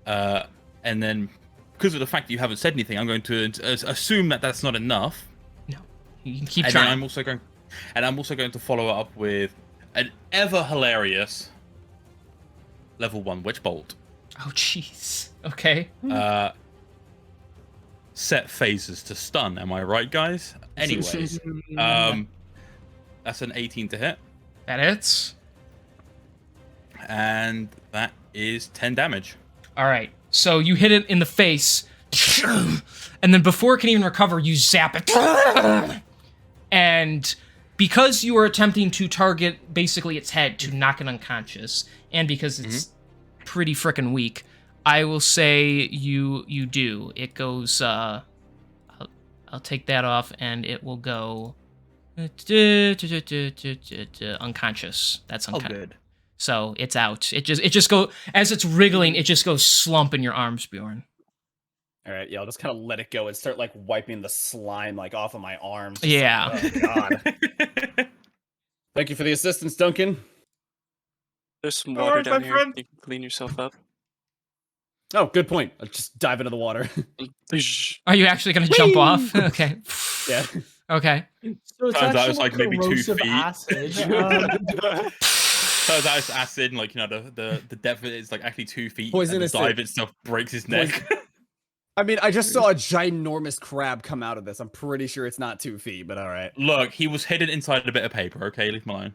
And then, because of the fact that you haven't said anything, I'm going to assume that that's not enough. No, you can keep And trying. then I'm also going to follow it up with an ever hilarious level 1 witch bolt. Oh, jeez. Okay. Set phases to stun. Am I right, guys? Anyways, that's an 18 to hit, That hits. and that is 10 damage. All right. So you hit it in the face, and then before it can even recover, you zap it. And because you are attempting to target basically its head to knock it unconscious, and because it's pretty frickin' weak, I will say you do. It goes. I'll take that off, and it will go unconscious. That's unconscious. good. So it's out. It just go as it's wriggling. It just goes slump in your arms, Bjorn. All right, yeah, I'll just kind of let it go and start like wiping the slime like off of my arms. Just Yeah. like, oh God. Thank you for the assistance, Duncan. There's some All water right, down my here. friend. You can clean yourself up. Oh, good point. I'll just dive into the water. Are you actually gonna jump off? Okay. Yeah. Okay. So it's Turns out actually it's like maybe 2 corrosive feet. acid. Turns out it's acid, and like, you know, the depth of it is like actually 2 feet. Poisonous And the dive it. itself breaks his neck. I mean, I just saw a ginormous crab come out of this. I'm pretty sure it's not 2 feet, but all right. Look, he was hidden inside a bit of paper. Okay, leave him alone.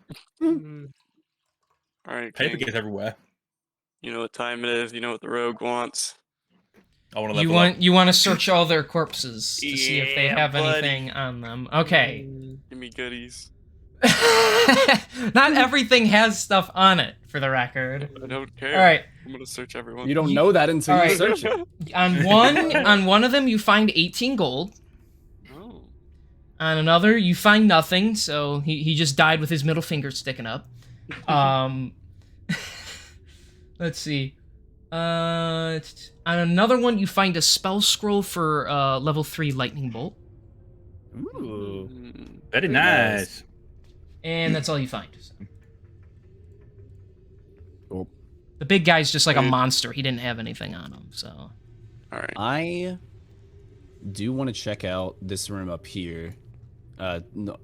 All right, Paper King. gets everywhere. You know what time it is. You know what the rogue wants. I want to level up. You want to search all their corpses to see if they Yeah, have buddy. anything on them. Okay. Give me goodies. Not everything has stuff on it, for the record. I don't care. All right. I'm gonna search everyone. You don't know that until all you right. search it. On one of them, you find 18 gold. Oh. On another, you find nothing. So he just died with his middle finger sticking up. Let's see. On another one, you find a spell scroll for level 3 lightning bolt, Ooh. Very nice. nice. and that's all you find. So. Cool. The big guy's just like a Weird. monster. He didn't have anything on him, so. All right. I do want to check out this room up here,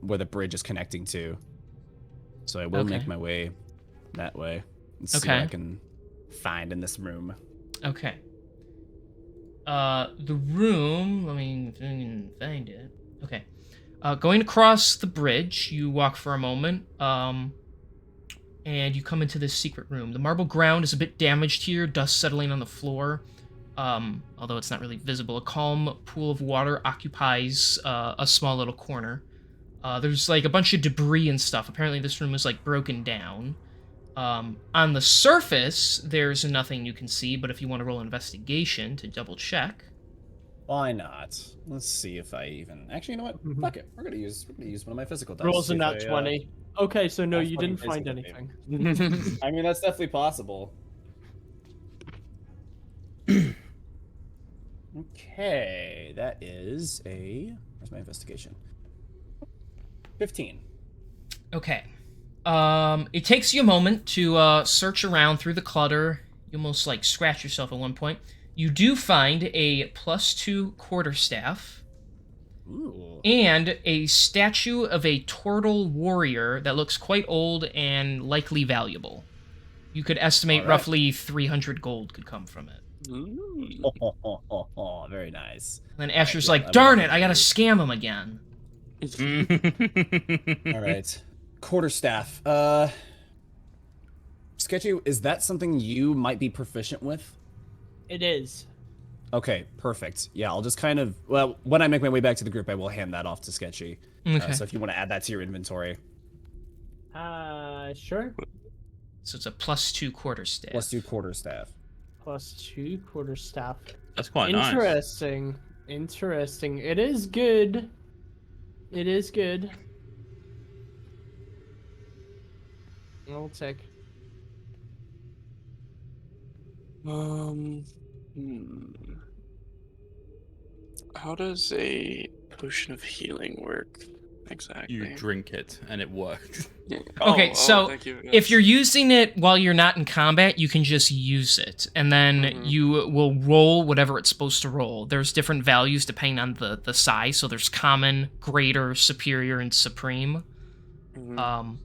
where the bridge is connecting to. So I will Okay. make my way that way and see what Okay. I can find in this room. Okay. The room, let me find it. Okay. Going across the bridge, you walk for a moment, and you come into this secret room. The marble ground is a bit damaged here, dust settling on the floor, although it's not really visible. A calm pool of water occupies a small little corner. There's like a bunch of debris and stuff. Apparently this room was like broken down. On the surface, there's nothing you can see, but if you want to roll investigation to double check. Why not? Let's see if I even. Actually, you know what? Fuck it. We're gonna use one of my physical dice. Rolls see in if that I, 20. Okay, so no, I'll you fucking didn't find physical anything. I mean, that's definitely possible. Okay, that is a. Where's my investigation? 15. Okay. It takes you a moment to search around through the clutter. You almost like scratch yourself at one point. You do find a +2 quarterstaff Ooh. and a statue of a turtle warrior that looks quite old and likely valuable. You could estimate All right. roughly 300 gold could come from it. Very nice. And then Asher's yeah, like, I'm darn gonna it, I gotta do- scam him again. All right. Quarterstaff. Sketchy, is that something you might be proficient with? It is. Okay, perfect. Yeah, I'll just kind of. Well, when I make my way back to the group, I will hand that off to Sketchy. Okay. So if you want to add that to your inventory, Sure. So it's a +2 quarterstaff. let's do quarterstaff. +2 quarterstaff. That's quite nice. Interesting. Interesting. It is good. It is good. I'll take. Hmm. How does a potion of healing work? exactly. You drink it, and it works. Yeah. Okay, so thank you, if yes. you're using it while you're not in combat, you can just use it, and then Mhm. you will roll whatever it's supposed to roll. There's different values depending on the size, so there's common, greater, superior, and supreme. Mhm.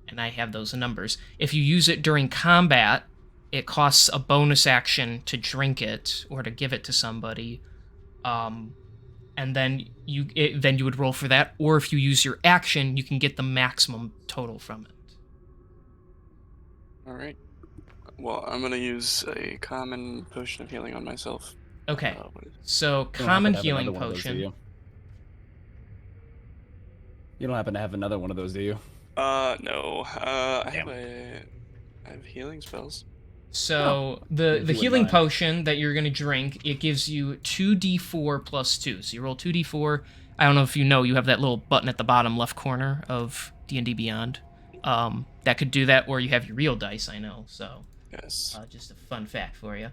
And I have those in numbers. If you use it during combat, it costs a bonus action to drink it or to give it to somebody. And then you would roll for that, or if you use your action, you can get the maximum total from it. All right. Well, I'm gonna use a common potion of healing on myself. Okay, What is it? so You don't happen common to have another healing one of those, do potion. you? You don't happen to have another one of those, do you? No. I have healing spells. So If the you wouldn't healing mind. potion that you're gonna drink, it gives you 2d4 plus 2. So you roll 2d4. I don't know if you know, you have that little button at the bottom left corner of D&D Beyond. That could do that, or you have your real dice. I know. So Yes. just a fun fact for you.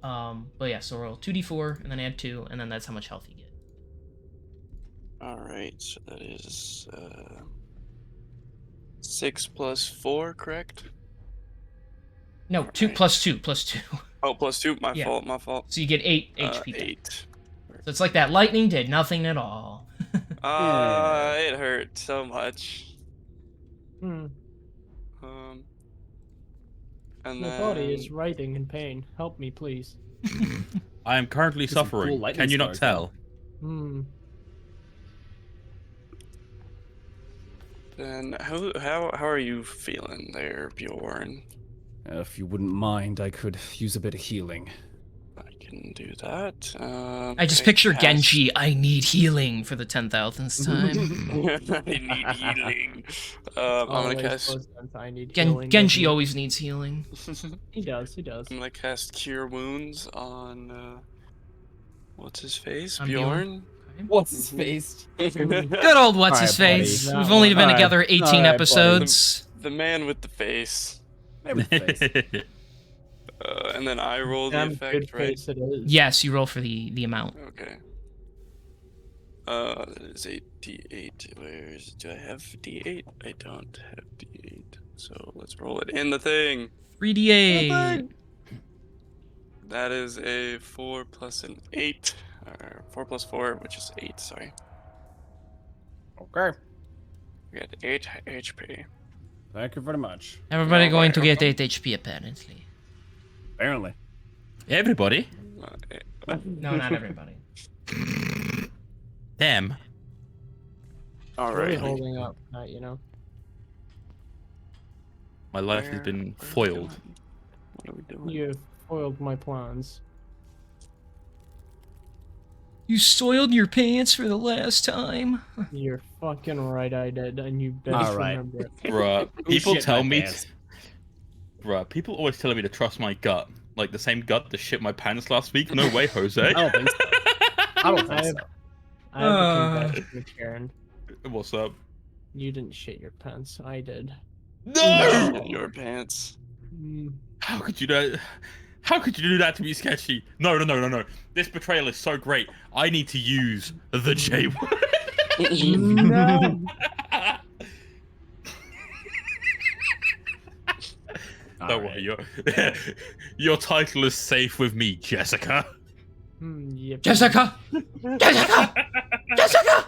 But yeah, so roll 2d4 and then add 2, and then that's how much health you get. All right. So that is 6 plus 4, correct? No, 2 Alright. plus 2 plus 2. Oh, plus 2. My Yeah. fault. My fault. So you get 8 HP. back. 8. So it's like that lightning did nothing at all. It hurt so much. Hmm. And My then body is writhing in pain. Help me, please. I am currently Get some cool suffering. lightning Can you not stars, tell? Hmm. Then how are you feeling there, Bjorn? If you wouldn't mind, I could use a bit of healing. I can do that. I just picture Genji, I need healing for the 10,000th time. I need healing. I'm gonna Always cast. goes down to I need healing, Genji doesn't always needs healing. he? He does. He does. I'm gonna cast Cure Wounds on. What's his face? On Bjorn. What's his face? Good old what's his Alright, buddy. face. That We've only one. been Alright. together 18 Alright, buddy. episodes. The man with the face. Maybe the face. And then I roll the Damn effect, good right? face it is. Yes, you roll for the amount. Okay. That is a D8. Do I have D8? I don't have D8. So let's roll it in the thing. 3d8. That is a 4 plus an 8. Or 4 plus 4, which is 8, sorry. Okay. We got 8 HP. Thank you very much. Everybody No, going to wait, get 8 HP apparently. Apparently. Everybody? No, not everybody. Damn. Really Alright. holding up, you know. My life has been foiled. What are we doing? You foiled my plans. You soiled your pants for the last time. You're fucking right, I did, and you best Alright. remember it. Bruh, people shit tell my me... pants? Bruh, people always telling me to trust my gut. Like the same gut that shit my pants last week? No way, Jose. I don't think so. I don't think so. I have a confession, Karen. What's up? You didn't shit your pants. I did. No! Your pants. Mm. How could you do? How could you do that to me, Sketchy? No, no, no, no, no. This betrayal is so great. I need to use the J word. No. Don't worry, your title is safe with me, Jessica. Yep. Jessica! Jessica! Jessica!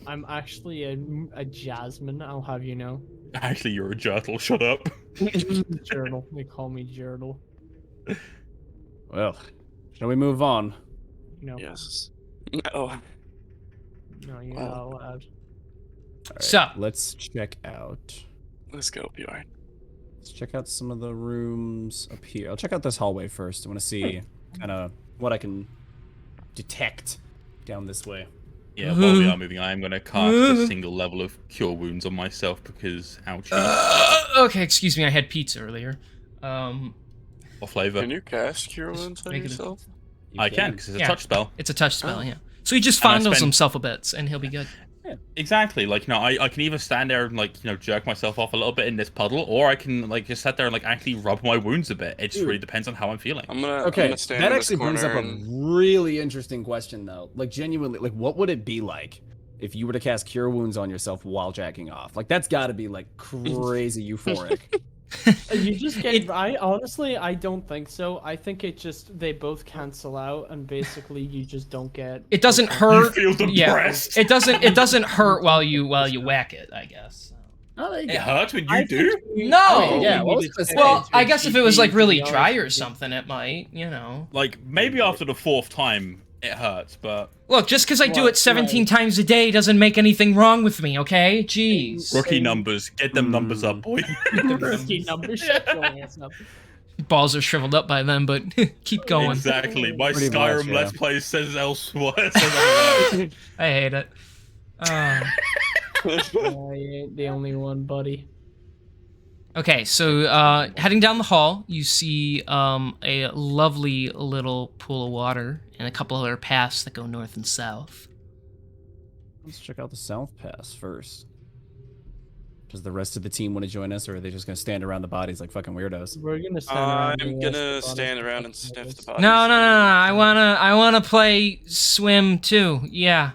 I'm actually a Jasmine, I'll have you know. Actually, you're a turtle. Shut up. Jurdle. They call me Jurdle. Well, shall we move on? No, Yes. No. no, you're Wow. not allowed. All right, So- let's check out. Let's go, Bjorn. Let's check out some of the rooms up here. I'll check out this hallway first. I want to see kind of what I can detect down this way. Yeah, while we are moving, I am going to cast a single level of Cure Wounds on myself because, ouchie. Okay, excuse me, I had pizza earlier. What flavor? Can you cast Cure Wounds on make it a- yourself? I can, because it's a Yeah. touch spell. It's a touch spell, Oh. yeah. So he just And I fondles spend- himself a bit, and he'll be good. Exactly. Like, I can either stand there and, like, jerk myself off a little bit in this puddle, or I can, like, just sit there and, like, actually rub my wounds a bit. It just really depends on how I'm feeling. I'm gonna Okay, stand that in this actually brings up corner a and... really interesting question, though. Like, genuinely, like, what would it be like if you were to cast Cure Wounds on yourself while jacking off. Like, that's got to be, like, crazy euphoric. You just get. I honestly, I don't think so. I think it just they both cancel out, and basically you just don't get. It doesn't hurt. You feel depressed. Yeah, it doesn't hurt while you whack it, I guess. Oh, It hurts when you do? No! Yeah, what was I gonna say? Well, I guess if it was like really dry or something, it might, you know. Like, maybe after the 4th time, it hurts, but... Look, just because I do it 17 times a day doesn't make anything wrong with me, okay? Jeez. Rookie numbers. Get them numbers up, boy. Rookie numbers. Shut your ass up. Balls are shriveled up by then, but keep going. Exactly. My Pretty Skyrim much, yeah. Let's Play says elsewhere. I I hate it. You ain't the only one, buddy. Okay, so heading down the hall, you see a lovely little pool of water and a couple other paths that go north and south. Let's check out the South Pass first. Does the rest of the team want to join us, or are they just going to stand around the bodies like fucking weirdos? We're gonna stand around. I'm gonna stand around and sniff the bodies. No. I wanna play swim too. Yeah.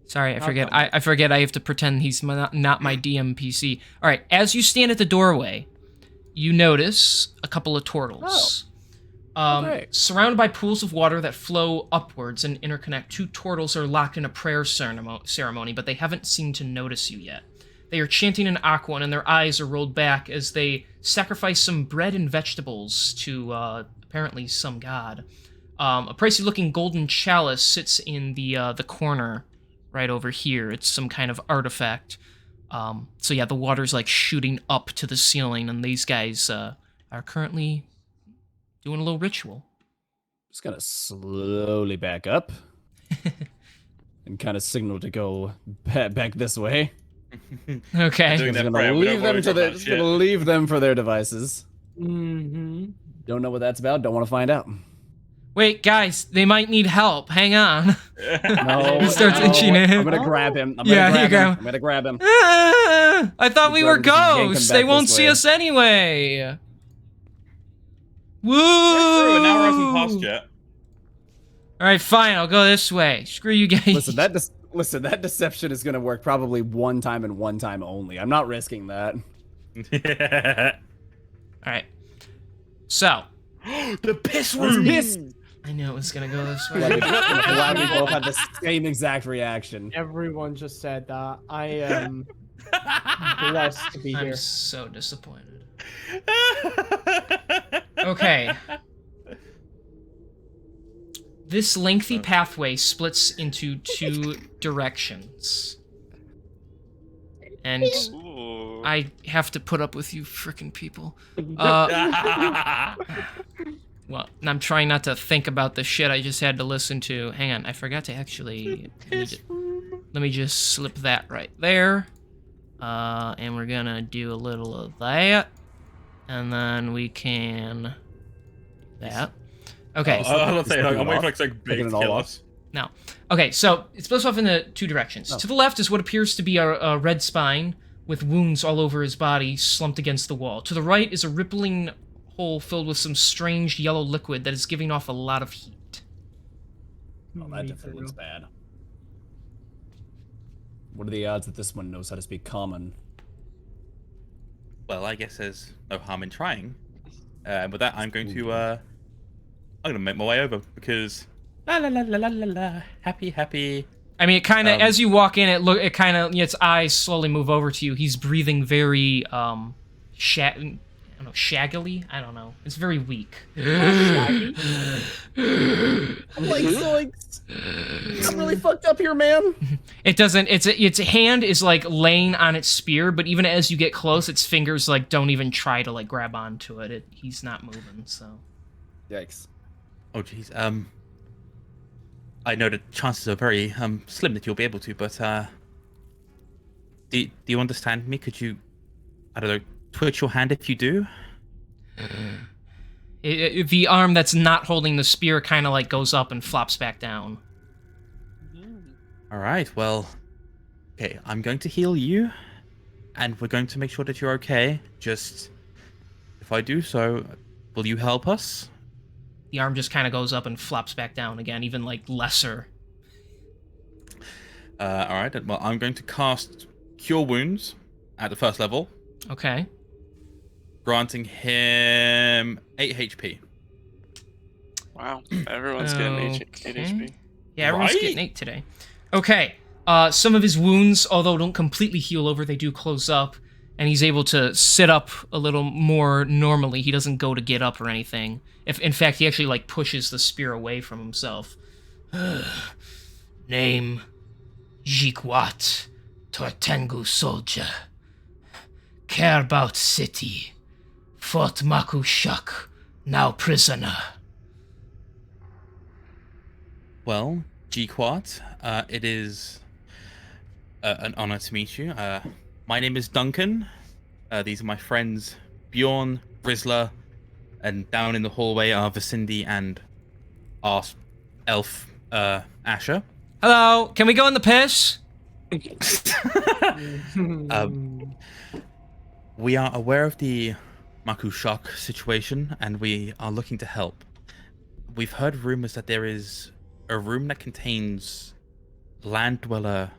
Sorry, I forget. I forget. I have to pretend he's not my DM PC. All right. As you stand at the doorway, you notice a couple of turtles. Okay. Surrounded by pools of water that flow upwards and interconnect, 2 turtles are locked in a prayer ceremony, but they haven't seemed to notice you yet. They are chanting an Aquan, and their eyes are rolled back as they sacrifice some bread and vegetables to apparently some god. A pricey-looking golden chalice sits in the corner right over here. It's some kind of artifact. So yeah, the water's like shooting up to the ceiling, and these guys are currently doing a little ritual. Just gonna slowly back up and kind of signal to go back this way. Okay. Doing Just that gonna prayer, we don't leave worry them to about their, that just shit. gonna leave them for their devices. Mm-hmm. Don't know what that's about. Don't want to find out. Wait, guys, they might need help. Hang on. No, He starts no, itching at him. I'm gonna grab him. Yeah, you go. I'm gonna grab him. I thought we were Grab him, just yank him ghosts. back They won't this see way. us anyway. Woo! True, an hour hasn't passed yet. All right, fine. I'll go this way. Screw you guys. Listen, that deception is gonna work probably one time and one time only. I'm not risking that. All right. So, The piss room! I knew it was gonna go this Glad way. we both had the same exact reaction. Everyone just said that. I am blessed to be I'm here. so disappointed. Okay. This lengthy pathway splits into 2 directions. And Ooh. I have to put up with you frickin' people. Well, I'm trying not to think about the shit I just had to listen to. Hang on, I forgot to actually... Let me just slip that right there. And we're gonna do a little of that. And then we can... That. Okay. I was saying, I'm waiting for like Taking big it all killers. Now, okay, so it splits off into 2 directions. Oh. To the left is what appears to be a red spine with wounds all over his body slumped against the wall. To the right is a rippling hole filled with some strange yellow liquid that is giving off a lot of heat. Oh, that definitely looks bad. What are the odds that this one knows how to speak common? Well, I guess there's no harm in trying. With that, I'm going to make my way over because la la la la la la la, happy. I mean, it kind of as you walk in, it kind of its eyes slowly move over to you. He's breathing very shaggily. I don't know. It's very weak. I'm really fucked up here, man. It doesn't. Its hand is like laying on its spear, but even as you get close, its fingers like don't even try to like grab onto it. He's not moving. So. Yikes. Oh jeez. I know the chances are very slim that you'll be able to, but do you understand me? Could you, I don't know, twitch your hand if you do? The arm that's not holding the spear kind of like goes up and flops back down. All right. Well, okay. I'm going to heal you, and we're going to make sure that you're okay. Just, if I do so, will you help us? The arm just kind of goes up and flops back down again, even like lesser. All right. Well, I'm going to cast Cure Wounds at the first level, Okay. granting him 8 HP. Wow, everyone's getting 8 Okay. HP. Yeah, everyone's Right? getting 8 today. Okay. Some of his wounds, although don't completely heal over, they do close up, and he's able to sit up a little more normally. He doesn't go to get up or anything. If in fact he actually like pushes the spear away from himself. Name Jikwat Tortengu soldier. Care about city. Fort Makushak, now prisoner. Well, G-Quat, it is an honor to meet you. My name is Duncan. These are my friends Bjorn, Rizzler, and down in the hallway are Vicindi and our elf, Asher. Hello, can we go in the piss? We are aware of the Makushak situation, and we are looking to help. We've heard rumors that there is a room that contains land dweller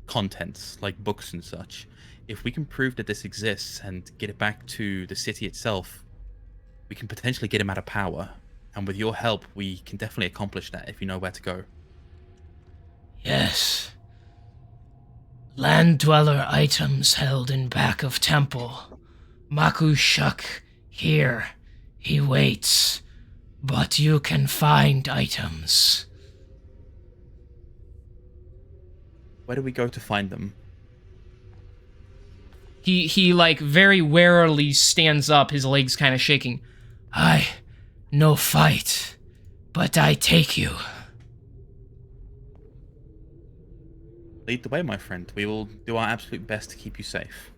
contents, like books and such. If we can prove that this exists and get it back to the city itself, we can potentially get him out of power. And with your help, we can definitely accomplish that if you know where to go. Yes. Land dweller items held in back of temple. Makushak here. He waits. But you can find items. Where do we go to find them? He like very warily stands up, his legs kind of shaking. No fight, but I take you. Lead the way, my friend. We will do our absolute best to keep you safe.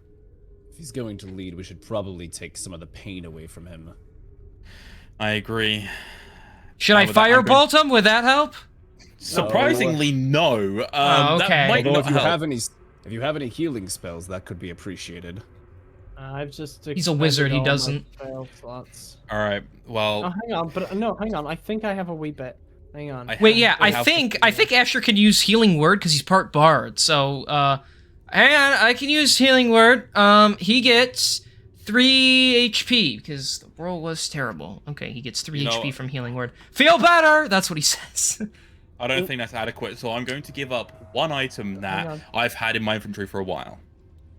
If he's going to lead, we should probably take some of the pain away from him. I agree. Should I with that, I'm firebolt him? Would that help? Surprisingly, no. Okay. That might Although not help. if you have any healing spells, that could be appreciated. I've just. He's a wizard, he expended all my doesn't. spell slots. All right. Well, Oh, hang on, but no, hang on. I think I have a wee bit. Hang on. Wait, yeah, I have- think Asher can use healing word because he's part bard. So, hang on, I can use healing word. He gets 3 HP because the roll was terrible. Okay, he gets 3 You know- HP from healing word. Feel better. That's what he says. I don't think that's adequate, so I'm going to give up one item Hang that on. I've had in my inventory for a while.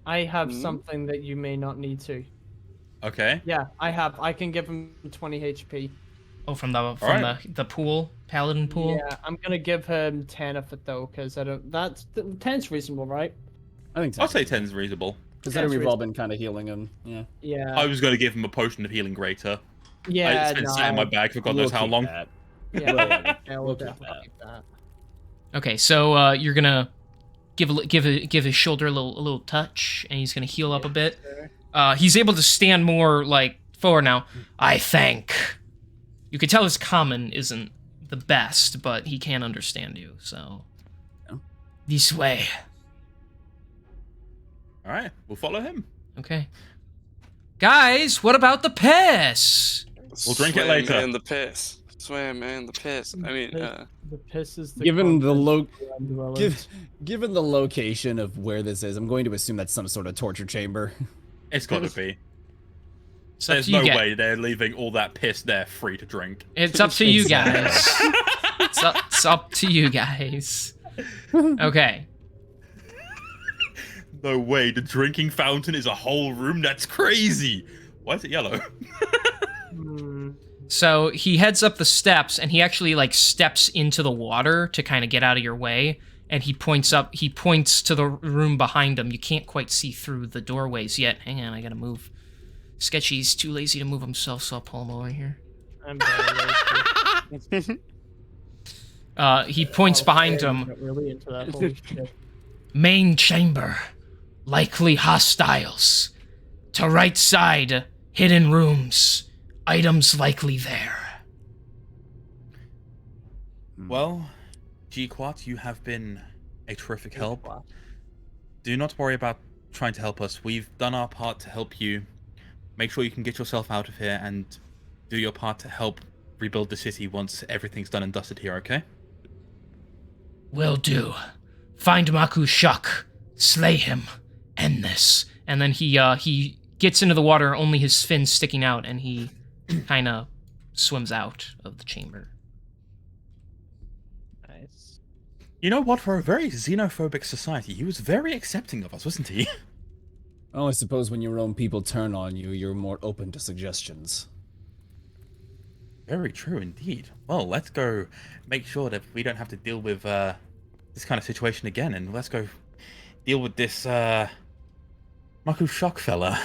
I have something that you may not need to. Okay. Yeah, I have. I can give him 20 HP. Oh, from the Alright. the pool, paladin pool. Yeah, I'm gonna give him 10 of it though, because I don't. 10's reasonable, right? I think I'll say 10 is reasonable. Considering That's we've all been kind of healing him. Yeah. Yeah. I was going to give him a potion of healing greater. Yeah. It's been sat in my bag for God We'll knows how keep long. that. Yeah, We'll- yeah, we'll keep definitely that. keep that. Okay, so you're gonna give his shoulder a little touch, and he's gonna heal up a bit. He's able to stand more like forward now. I think. You can tell his common isn't the best, but he can understand you. So Oh. this way. All right, we'll follow him. Okay. Guys, what about the piss? We'll drink it Swim later. in the piss. Swim in the piss. I mean, The piss is the. Given the content lo- of the dwellers. given the location of where this is, I'm going to assume that's some sort of torture chamber. It's got to be. It's up There's to you no guys. way they're leaving all that piss there free to drink. It's up to you Exactly. guys. It's up to you guys. Okay. No way, the drinking fountain is a whole room? That's crazy. Why is it yellow? Hmm. So he heads up the steps, and he actually like steps into the water to kind of get out of your way. And he points to the room behind him. You can't quite see through the doorways yet. Hang on, I gotta move. Sketchy's too lazy to move himself, so I'll pull him over here. I'm very lazy. He points behind Okay, him. get really into that. Holy shit. Main chamber. Likely hostiles. To right side, hidden rooms. Items likely there. Well, G-Quat, you have been a terrific help. Do not worry about trying to help us. We've done our part to help you. Make sure you can get yourself out of here and do your part to help rebuild the city once everything's done and dusted here, okay? Will do. Find Maku Shuk, slay him, end this. And then he gets into the water, only his fins sticking out, and he kind of swims out of the chamber. Nice. You know what? For a very xenophobic society, he was very accepting of us, wasn't he? Oh, I suppose when your own people turn on you, you're more open to suggestions. Very true indeed. Well, let's go make sure that we don't have to deal with this kind of situation again, and let's go deal with this Maku Shock fella.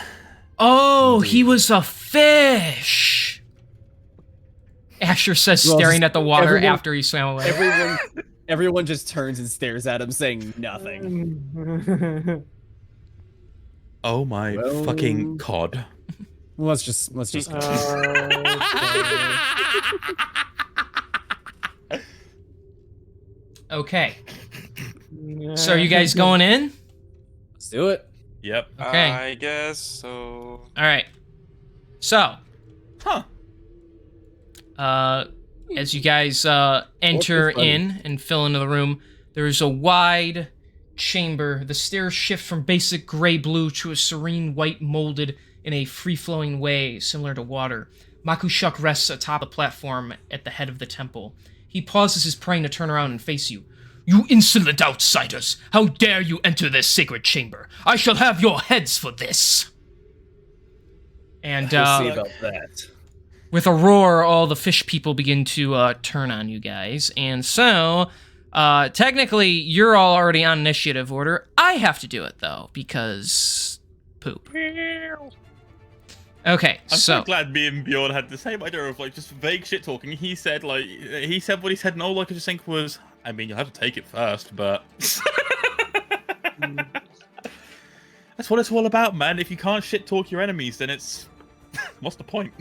Oh, he was a fish! Asher says, Well, staring at the water everyone- after he swam away. Everyone just turns and stares at him, saying nothing. Oh my Well- fucking cod. Let's just. Okay. So are you guys going in? Let's do it. Yep. Okay. I guess so. All right. So, Huh. as you guys enter in and fill into the room, there's a wide chamber. The stairs shift from basic gray-blue to a serene white molded in a free-flowing way similar to water. Makushuk rests atop a platform at the head of the temple. He pauses his praying to turn around and face you. You insolent outsiders! How dare you enter this sacred chamber? I shall have your heads for this! And, We'll see about that. with a roar, all the fish people begin to turn on you guys. And so, technically, you're all already on initiative order. I have to do it, though, because poop. Okay, I'm so so glad me and Bjorn had the same idea of like just vague shit talking. He said what he said, and all I could just think was, I mean, you'll have to take it first, but that's what it's all about, man. If you can't shit talk your enemies, then it's what's the point?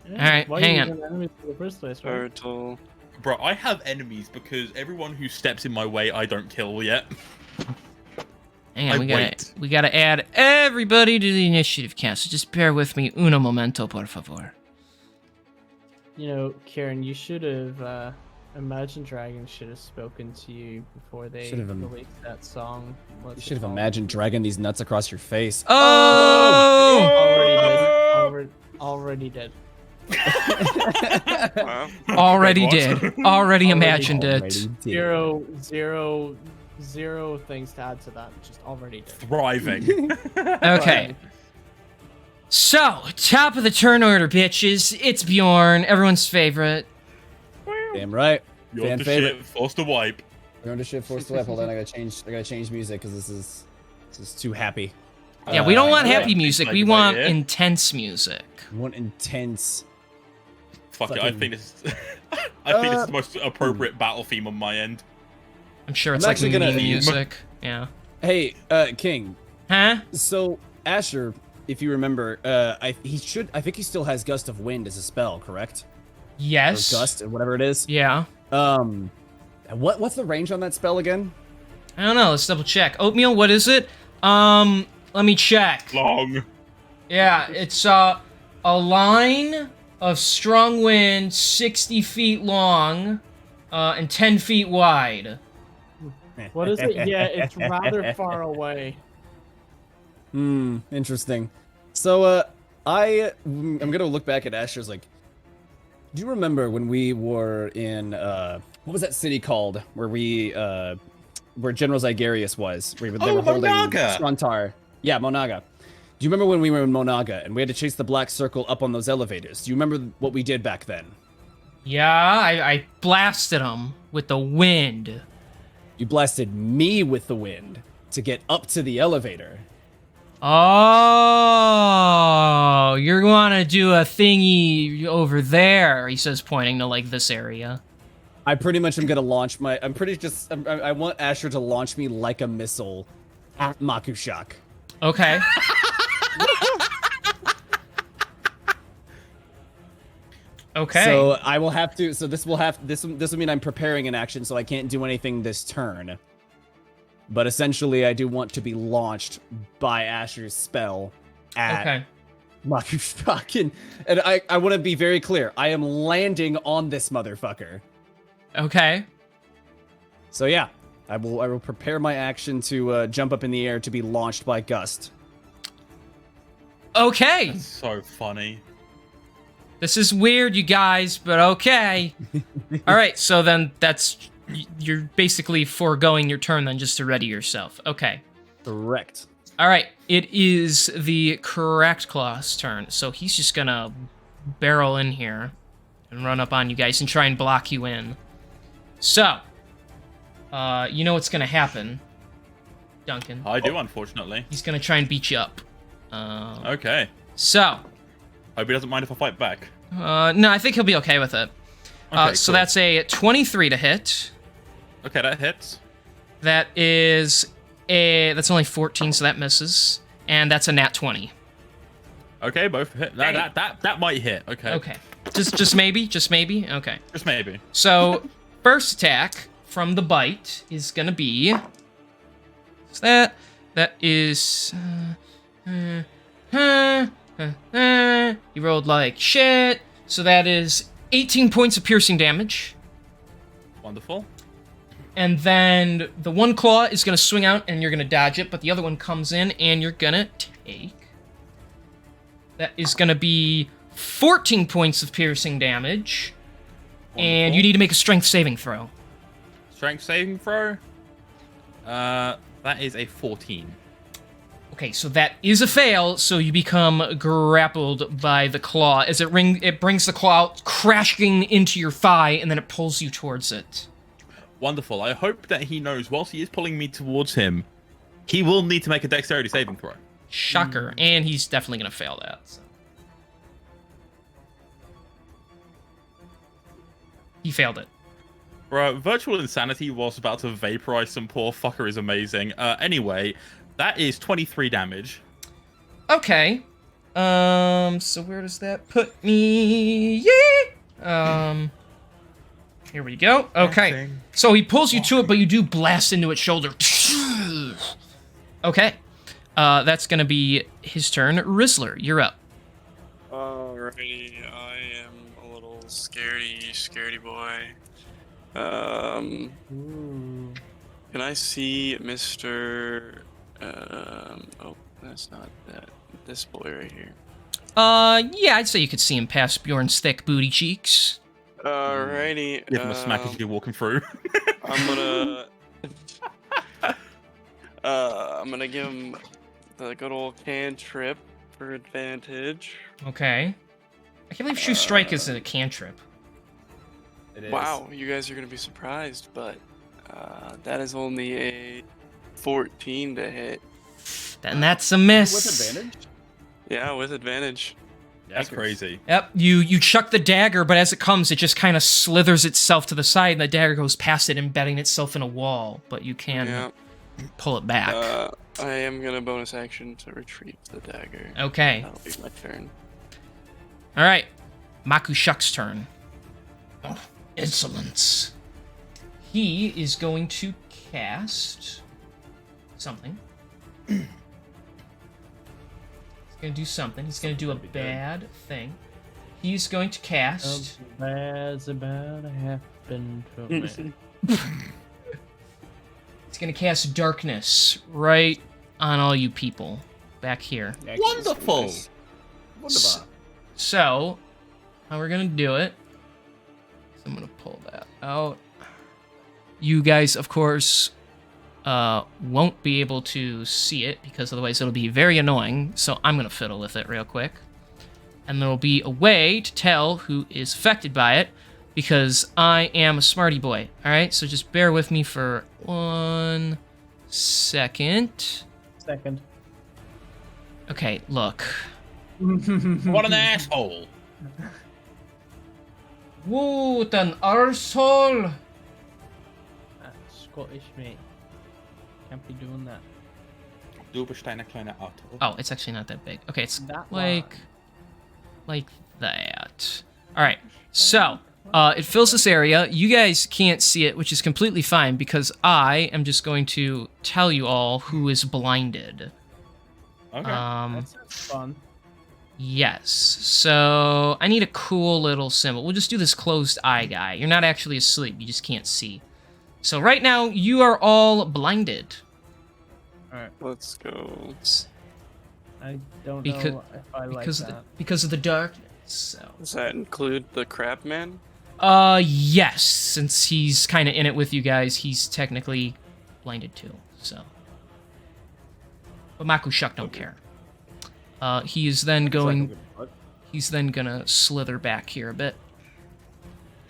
Yeah, Alright, why hang you on. even enemies in the first place, right? Turtle. Bro, I have enemies because everyone who steps in my way, I don't kill yet. hang on, I we gotta add everybody to the initiative count. So just bear with me. Uno momento, por favor. You know, Karen, you should have. Imagine Dragons should have spoken to you before they Should have released that song. You should have imagined dragging these nuts across your face. Oh! Already did. Wow. Already What? did. Already imagined Already it. did. Zero things to add to that. Just already did. Thriving. Okay. So, top of the turn order, bitches. It's Bjorn, everyone's favorite. Damn right. You're Fan the favorite. shit, forced to wipe. We're under shit forced to Hold on, I gotta change music because this is too happy. Yeah, we don't want yeah. happy music. We Like, want yeah. intense music. I want intense. Fuck it, I Fucking- think this is I think this is the most appropriate battle theme on my end. I'm sure it's I'm like actually gonna- meme music. Yeah. Hey, King. Huh? So Asher, if you remember, I think he still has Gust of Wind as a spell, correct? Yes. Or Gust, or whatever it is. Yeah. What's the range on that spell again? I don't know. Let's double check. Oatmeal, what is it? Let me check. Long. Yeah, it's a line of strong wind, 60 feet long, and 10 feet wide. What is it? Yeah, it's rather far away. Interesting. So, I'm gonna look back at Asher's like, do you remember when we were in, what was that city called? Where where General Zygarius was? Where they were holding Monaga! Strontar. Yeah, Monaga. Do you remember when we were in Monaga and we had to chase the Black Circle up on those elevators? Do you remember what we did back then? Yeah, I blasted them with the wind. You blasted me with the wind to get up to the elevator. Oh, you're gonna do a thingy over there, he says, pointing to, like, this area. I pretty much am gonna launch my. I want Asher to launch me like a missile at Makushak. Okay. Okay. So I will have to. So this will mean I'm preparing an action, so I can't do anything this turn. But essentially, I do want to be launched by Asher's spell at Okay. Makushak, and I want to be very clear. I am landing on this motherfucker. Okay. So yeah, I will prepare my action to jump up in the air to be launched by Gust. Okay. That's so funny. This is weird, you guys, but okay. All right, so then you're basically foregoing your turn then just to ready yourself. Okay. Correct. All right, it is the correct claw's turn, so he's just gonna barrel in here and run up on you guys and try and block you in. So, you know what's gonna happen, Duncan. I do, unfortunately. He's gonna try and beat you up. Okay. So, Hope he doesn't mind if I fight back. no, I think he'll be okay with it. Okay, So cool. that's a 23 to hit. Okay, that hits. That's only 14, so that misses. And that's a nat 20. Okay, both hit. That might hit. Okay. Okay. Just maybe? Just maybe? Okay. Just maybe. So, first attack from the bite is gonna be... What's that? That is... He rolled like shit. So that is 18 points of piercing damage. Wonderful. And then the one claw is going to swing out and you're going to dodge it, but the other one comes in and you're going to take... That is going to be 14 points of piercing damage. And you need to make a strength saving throw. Strength saving throw. That is a 14. Okay, so that is a fail, so you become grappled by the claw as it brings the claw out, crashing into your thigh, and then it pulls you towards it. Wonderful. I hope that he knows, whilst he is pulling me towards him, he will need to make a dexterity saving throw. Shocker. And he's definitely going to fail that. So. He failed it. Bro, virtual insanity whilst about to vaporize some poor fucker is amazing. Anyway, that is 23 damage. Okay. So where does that put me? Yeah. Here we go. Okay. So he pulls you to it, but you do blast into its shoulder. Okay. That's gonna be his turn. Rizzler, you're up. Alrighty, I am a little scaredy boy. Can I see Mr. Oh, that's not that. This boy right here. Yeah, I'd say you could see him past Bjorn's thick booty cheeks. Alrighty. Give him a smack as you're walking through. I'm gonna give him the good old cantrip for advantage. Okay. I can't believe Shoe Strike is a cantrip. It is. Wow, you guys are gonna be surprised, but that is only a 14 to hit. Then that's a miss. With advantage? Yeah, with advantage. That's crazy. Yep, you chuck the dagger, but as it comes, it just kind of slithers itself to the side, and the dagger goes past it, embedding itself in a wall, but you can pull it back. I am gonna bonus action to retrieve the dagger. Okay. That'll be my turn. All right. Maku Shuk's turn. Oh, insolence. He is going to cast something. He's going to do something. He's going to do a bad thing. He's going to cast... Bad's about to happen to me. He's going to cast darkness right on all you people back here. Wonderful! Wonderful. So, how we're going to do it... So I'm going to pull that out. You guys, of course, won't be able to see it because otherwise it'll be very annoying. So I'm going to fiddle with it real quick. And there'll be a way to tell who is affected by it because I am a smarty boy. All right, so just bear with me for 1 second. Second. Okay, look. What an asshole! What an arsehole! Scottish, mate. Can't be doing that. Du bist eine kleine Auto. Oh, it's actually not that big. Okay, it's That like that. All right, so it fills this area. You guys can't see it, which is completely fine because I am just going to tell you all who is blinded. Okay. That sounds fun. Yes. So I need a cool little symbol. We'll just do this closed eye guy. You're not actually asleep. You just can't see. So right now, you are all blinded. Let's go. I don't Because- know if I like Because that. because of the darkness. So. Does that include the crab man? Yes. Since he's kind of in it with you guys, he's technically blinded too. So. But Makushuk don't care. He is then going. He's then gonna slither back here a bit.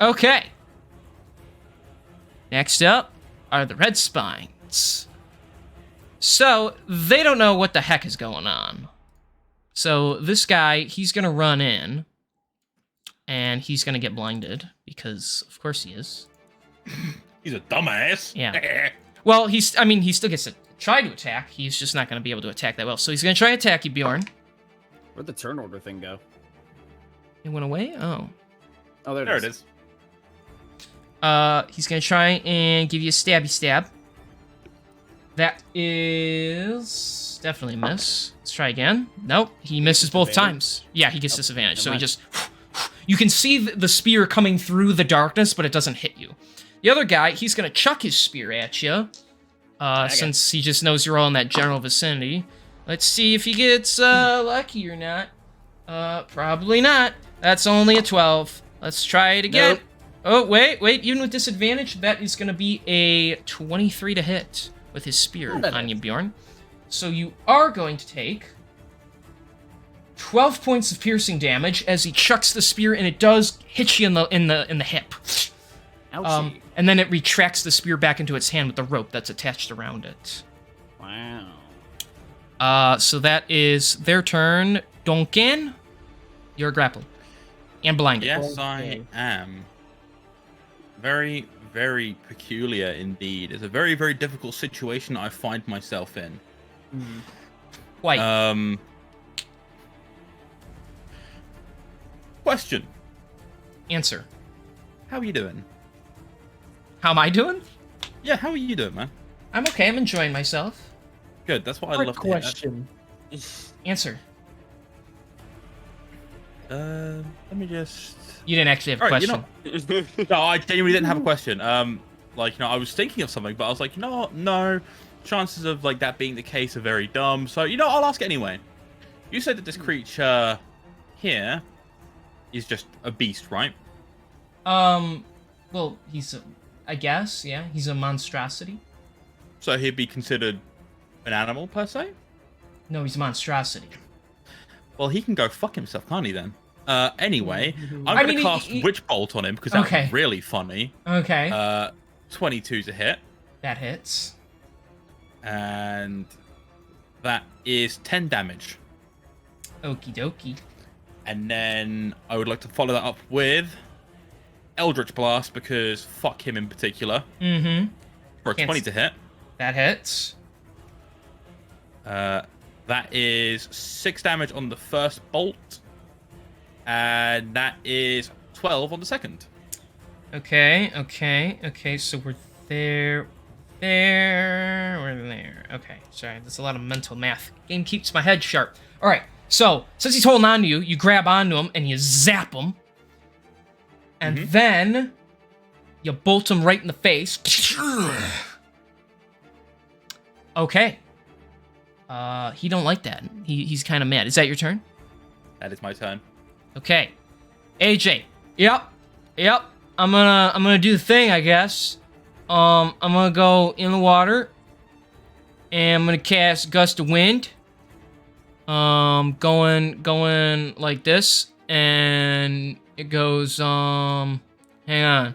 Okay. Next up are the Red Spines. So, they don't know what the heck is going on. So, this guy, he's gonna run in. And he's gonna get blinded. Because, of course he is. He's a dumbass. Yeah. Well, he still gets to try to attack. He's just not gonna be able to attack that well. So, he's gonna try to attack you, Bjorn. Where'd the turn order thing go? It went away? Oh. Oh, There it is. He's gonna try and give you a stabby stab. That is definitely a miss. Let's try again. Nope, he misses both times. Yeah, he gets disadvantage. So he just... You can see the spear coming through the darkness, but it doesn't hit you. The other guy, he's gonna chuck his spear at you. Since he just knows you're all in that general vicinity. Let's see if he gets lucky or not. Probably not. That's only a 12. Let's try it again. Nope. Oh, wait. Even with disadvantage, that is going to be a 23 to hit with his spear on you, Bjorn. So you are going to take 12 points of piercing damage as he chucks the spear, and it does hit you in the hip. Ouchie. And then it retracts the spear back into its hand with the rope that's attached around it. Wow. So that is their turn. Donken, you're grappled. And blinded. Yes, I am. Very, very peculiar indeed. It's a very, very difficult situation I find myself in. Quite. Question. Answer. How are you doing? How am I doing? Yeah, how are you doing, man? I'm okay. I'm enjoying myself. Good, that's what I Quick love to hear. question. Answer. Let me just... You didn't actually have a All right, question. No, I genuinely didn't have a question. I was thinking of something, but I was like, you know what? No. Chances of, that being the case are very dumb. So, I'll ask anyway. You said that this creature here is just a beast, right? Well, I guess, yeah. He's a monstrosity. So he'd be considered an animal, per se? No, he's a monstrosity. Well, he can go fuck himself, can't he, then? Anyway, I'm I going to mean, cast Witch Bolt on him, because that's Okay. really funny. Okay. 22's a hit. That hits. And that is 10 damage. Okie dokie. And then I would like to follow that up with Eldritch Blast, because fuck him in particular. Mm-hmm. For a 20 to hit. That hits. That is 6 damage on the first bolt. And that is 12 on the second. Okay. So we're there. We're there. Okay, sorry. There's a lot of mental math. Game keeps my head sharp. All right. So since he's holding on to you, you grab onto him and you zap him, and then you bolt him right in the face. Okay. He don't like that. He's kind of mad. Is that your turn? That is my turn. Okay. AJ. Yep. I'm gonna do the thing, I guess. I'm gonna go in the water, and I'm gonna cast Gust of Wind. Going like this, and it goes. Hang on.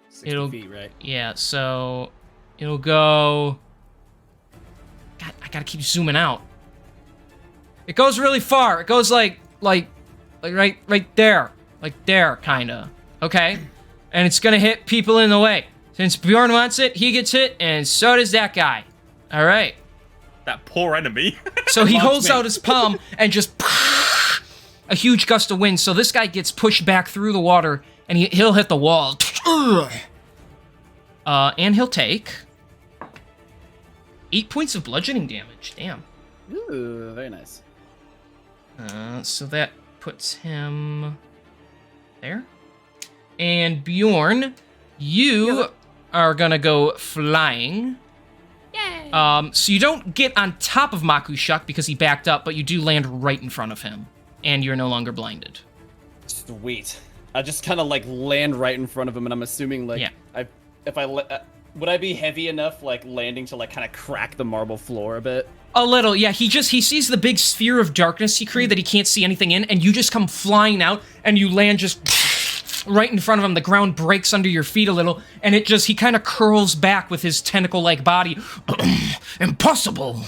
60 feet, right? Yeah. So it'll go. God, I gotta keep zooming out. It goes really far. It goes like right there, kinda. Okay, and it's gonna hit people in the way. Since Bjorn wants it, he gets hit, and so does that guy. All right. That poor enemy. So he Launch holds me. out his palm and just a huge gust of wind. So this guy gets pushed back through the water, and he'll hit the wall. And he'll take 8 points of bludgeoning damage. Damn. Ooh, very nice. So that puts him there. And Bjorn, you are gonna go flying. Yay! So you don't get on top of Makushuk because he backed up, but you do land right in front of him, and you're no longer blinded. Sweet. I just kind of like land right in front of him, and I'm assuming like Yeah. would I be heavy enough like landing to like kind of crack the marble floor a bit? A little, yeah. He sees the big sphere of darkness he created that he can't see anything in, and you just come flying out, and you land just right in front of him. The ground breaks under your feet a little, and he kind of curls back with his tentacle-like body. Impossible!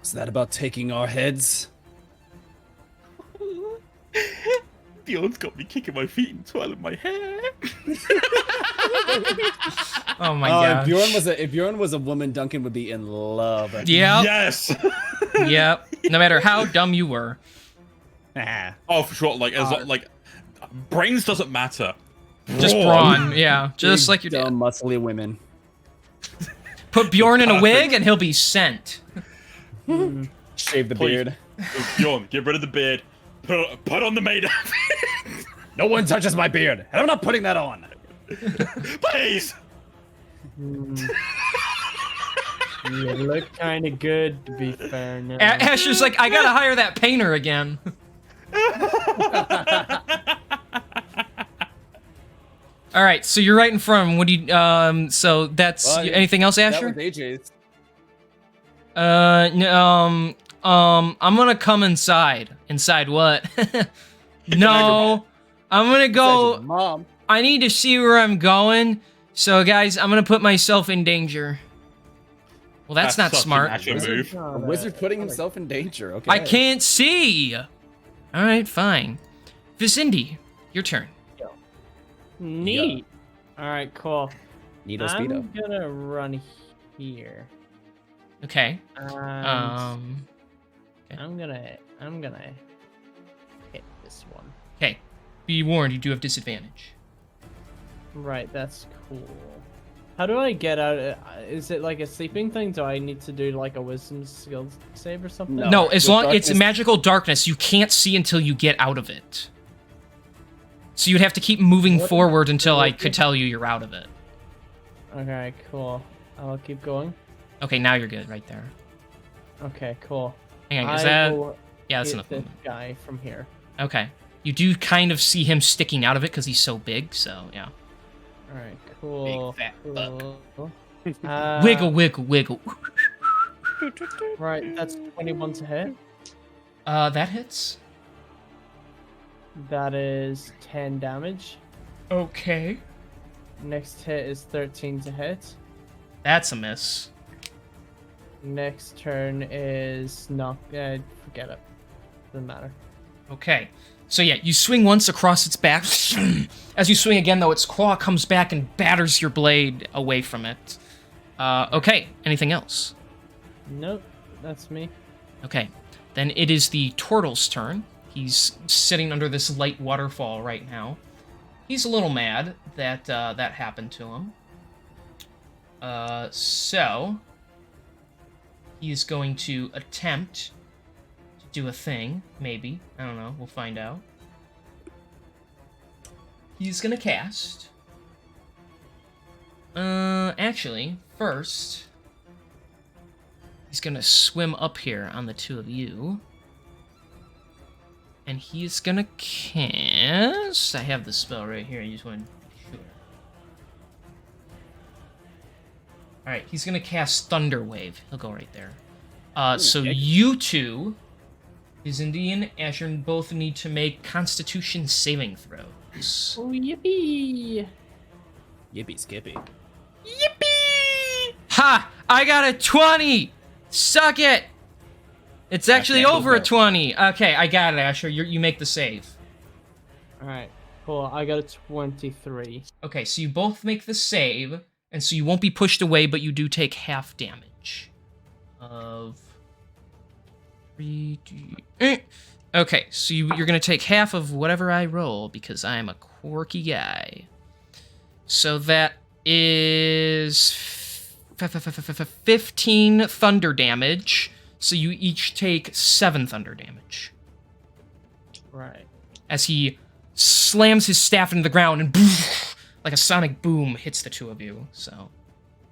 Is that about taking our heads? Bjorn's got me kicking my feet and twirling my hair. Oh my god. If Bjorn was a woman, Duncan would be in love. Yep. Yes. Yep. No matter how dumb you were. Oh, for sure. Like, brains doesn't matter. Just brawn, yeah. Just like your dad. dumb, muscly women. Put Bjorn in a wig and he'll be sent. Shave the Please. beard. Bjorn, get rid of the beard. Put on the maid outfit. No one touches my beard, and I'm not putting that on. Please. You look kind of good, to be fair. Now. Asher's like, I gotta hire that painter again. All right, so you're right in front of him. What do you? So that's anything else, Asher? That was AJ's. I'm gonna come inside. Inside what? No, I'm gonna go. Mom. I need to see where I'm going. So, guys, I'm gonna put myself in danger. Well, that's not such an smart. Asher move. A wizard putting himself in danger. Okay. I can't see. All right, fine. Vicindy, your turn. Neat. All right, cool. Neato speedo. I'm gonna run here. Okay. And I'm gonna hit this one. Okay. Be warned, you do have disadvantage. Right, that's cool. How do I get out? Is it like a sleeping thing? Do I need to do like a wisdom skill save or something? No, as long it's darkness- magical darkness, you can't see until you get out of it. So you'd have to keep moving forward until I could tell you you're out of it. Okay, cool. I'll keep going. Okay, now you're good right there. Okay, cool. Hang on, is I that? will Yeah, that's hit enough this movement. guy from here. Okay. You do kind of see him sticking out of it because he's so big, so yeah. All right, cool. Big fat cool. Wiggle, wiggle, wiggle. Right, that's 21 to hit. That hits. That is 10 damage. Okay. Next hit is 13 to hit. That's a miss. Next turn is not. Forget it. Doesn't matter. Okay. So yeah, you swing once across its back. As you swing again, though, its claw comes back and batters your blade away from it. Okay. Anything else? Nope, that's me. Okay. Then it is the turtle's turn. He's sitting under this light waterfall right now. He's a little mad that that happened to him. So he's going to attempt to do a thing, maybe. I don't know. We'll find out. He's gonna cast. Actually, first, he's gonna swim up here on the two of you. And he's gonna cast. I have the spell right here. I just want to be sure. Alright, he's gonna cast Thunder Wave. He'll go right there. So you two, Vizindy and Asher, both need to make Constitution saving throws. Oh, yippee! Yippee skippy. Yippee! Ha! I got a 20! Suck it! It's actually Okay, over a cool. 20. Okay, I got it, Asher. You make the save. Alright, cool. I got a 23. Okay, so you both make the save, and so you won't be pushed away, but you do take half damage. Of 3d. Okay, so you're gonna take half of whatever I roll, because I am a quirky guy. So that is 15 thunder damage. So you each take 7 thunder damage. Right. As he slams his staff into the ground and like a sonic boom hits the two of you. So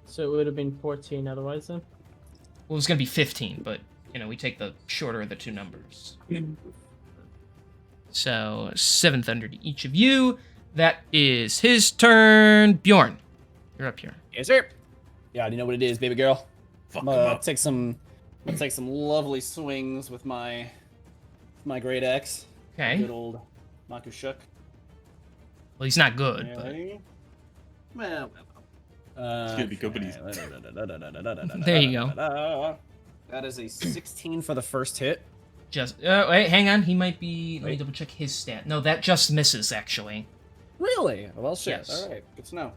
So it would have been 14 otherwise then. well, it was gonna be 15, but we take the shorter of the two numbers. So 7 thunder to each of you. That is his turn. Bjorn, you're up here. Yes, sir. Yeah, I already know what it is, baby girl. Fuck I'm 'em gonna up. take some lovely swings with my great axe. Okay. Good old Makushuk. Well, he's not good, but Well. It's gonna be good, but he's- There you go. That is a 16 for the first hit. just wait, hang on. He might be. Let me Wait. double check his stat. No, that just misses actually. Really? Well, shit. Yes. All right. Good to know.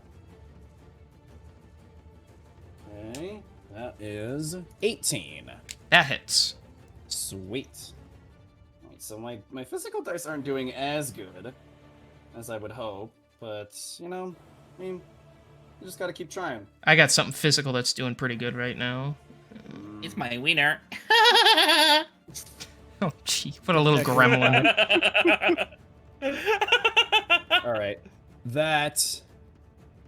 Okay. That is 18. That hits. Sweet. Alright, so my physical dice aren't doing as good as I would hope, but, I mean, you just gotta keep trying. I got something physical that's doing pretty good right now. It's my wiener. Oh, gee, put a little gremlin. Alright. That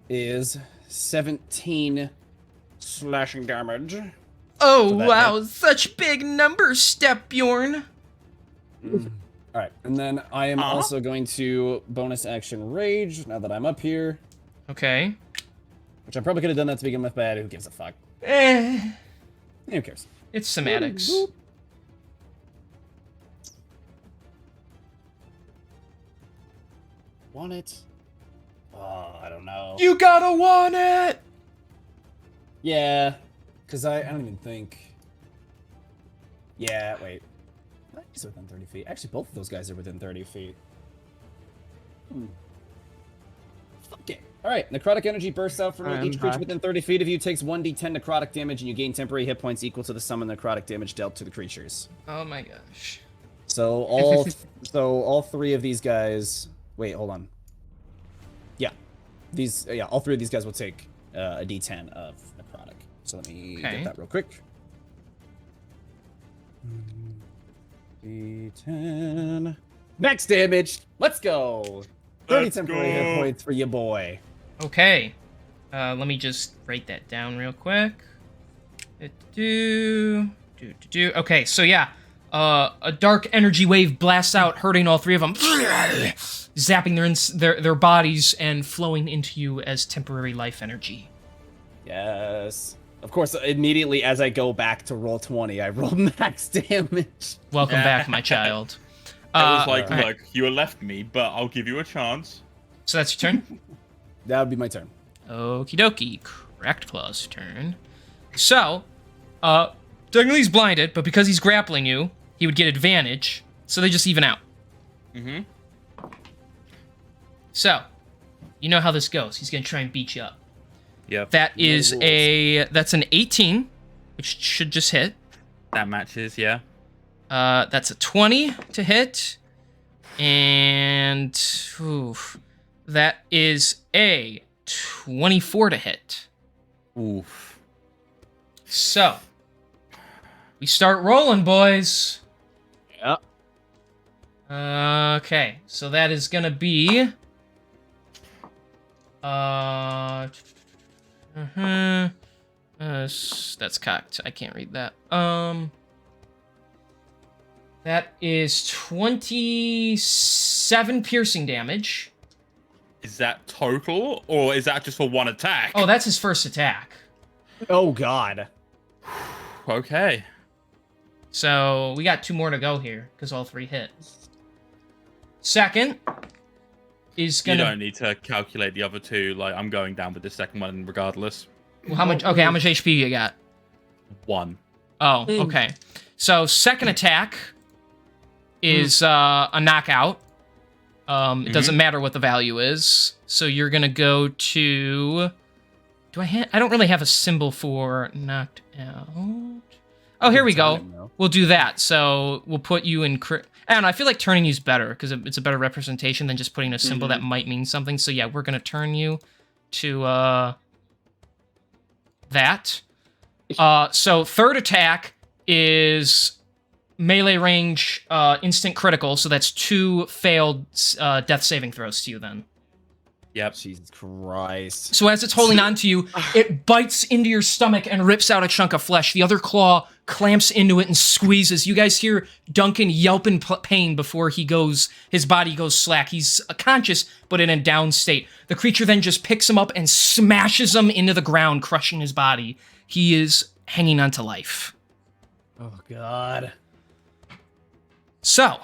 is 17 slashing damage. Oh, So that wow, such big numbers, Step Bjorn. Alright, and then I am also going to bonus action rage now that I'm up here, Okay. which I probably could have done that to begin with, but who gives a fuck? Who cares? It's semantics. Want it? Oh, I don't know. You gotta want it! Yeah, because I don't even think. Yeah, wait. He's within 30 feet. Actually, both of those guys are within 30 feet. Fuck it. Alright, necrotic energy bursts out from you. Each creature within 30 feet of you takes 1d10 necrotic damage, and you gain temporary hit points equal to the sum of necrotic damage dealt to the creatures. Oh my gosh. So all three of these guys. Wait, hold on. Yeah, all three of these guys will take a d10 of necrotic. So let me Okay. get that real quick. D10. Max damage. Let's go. 30 Let's temporary go. hit points for your boy. Okay. Let me just write that down real quick. Okay, so yeah. A dark energy wave blasts out, hurting all three of them, zapping their bodies and flowing into you as temporary life energy. Yes. Of course, immediately as I go back to roll 20, I roll max damage. Welcome back, my child. It was like, all right. look, you left me, but I'll give you a chance. So that's your turn? That would be my turn. Okie dokie. Cracked Claw's turn. So, technically he's blinded, but because he's grappling you, he would get advantage, so they just even out. Mm-hmm. So, you know how this goes. He's gonna try and beat you up. Yep. That's an 18, which should just hit. That matches, yeah. That's a 20 to hit. And that is a 24 to hit. Oof. So, we start rolling, boys. Yep. Okay, so that is gonna be that's cocked. I can't read that. That is 27 piercing damage. Is that total, or is that just for one attack? Oh, that's his first attack. Oh, God. Okay. So we got 2 more to go here because all 3 hit. Second is You gonna. don't need to calculate the other two. Like, I'm going down with the second one regardless. Well, how much? Okay, how much HP you got? 1. Oh, okay. So second attack is a knockout. It doesn't matter what the value is. So you're gonna go to. I don't really have a symbol for knocked out. Oh, here we go. We'll do that. So we'll put you in. I don't know. I feel like turning you's better because it's a better representation than just putting a symbol that might mean something. So yeah, we're gonna turn you to that. So third attack is melee range, instant critical. So that's 2 failed death saving throws to you then. Yep. Jesus Christ. So as it's holding on to you, it bites into your stomach and rips out a chunk of flesh. The other claw clamps into it and squeezes. You guys hear Duncan yelp in pain before his body goes slack. He's conscious, but in a down state. The creature then just picks him up and smashes him into the ground, crushing his body. He is hanging on to life. Oh, God. So,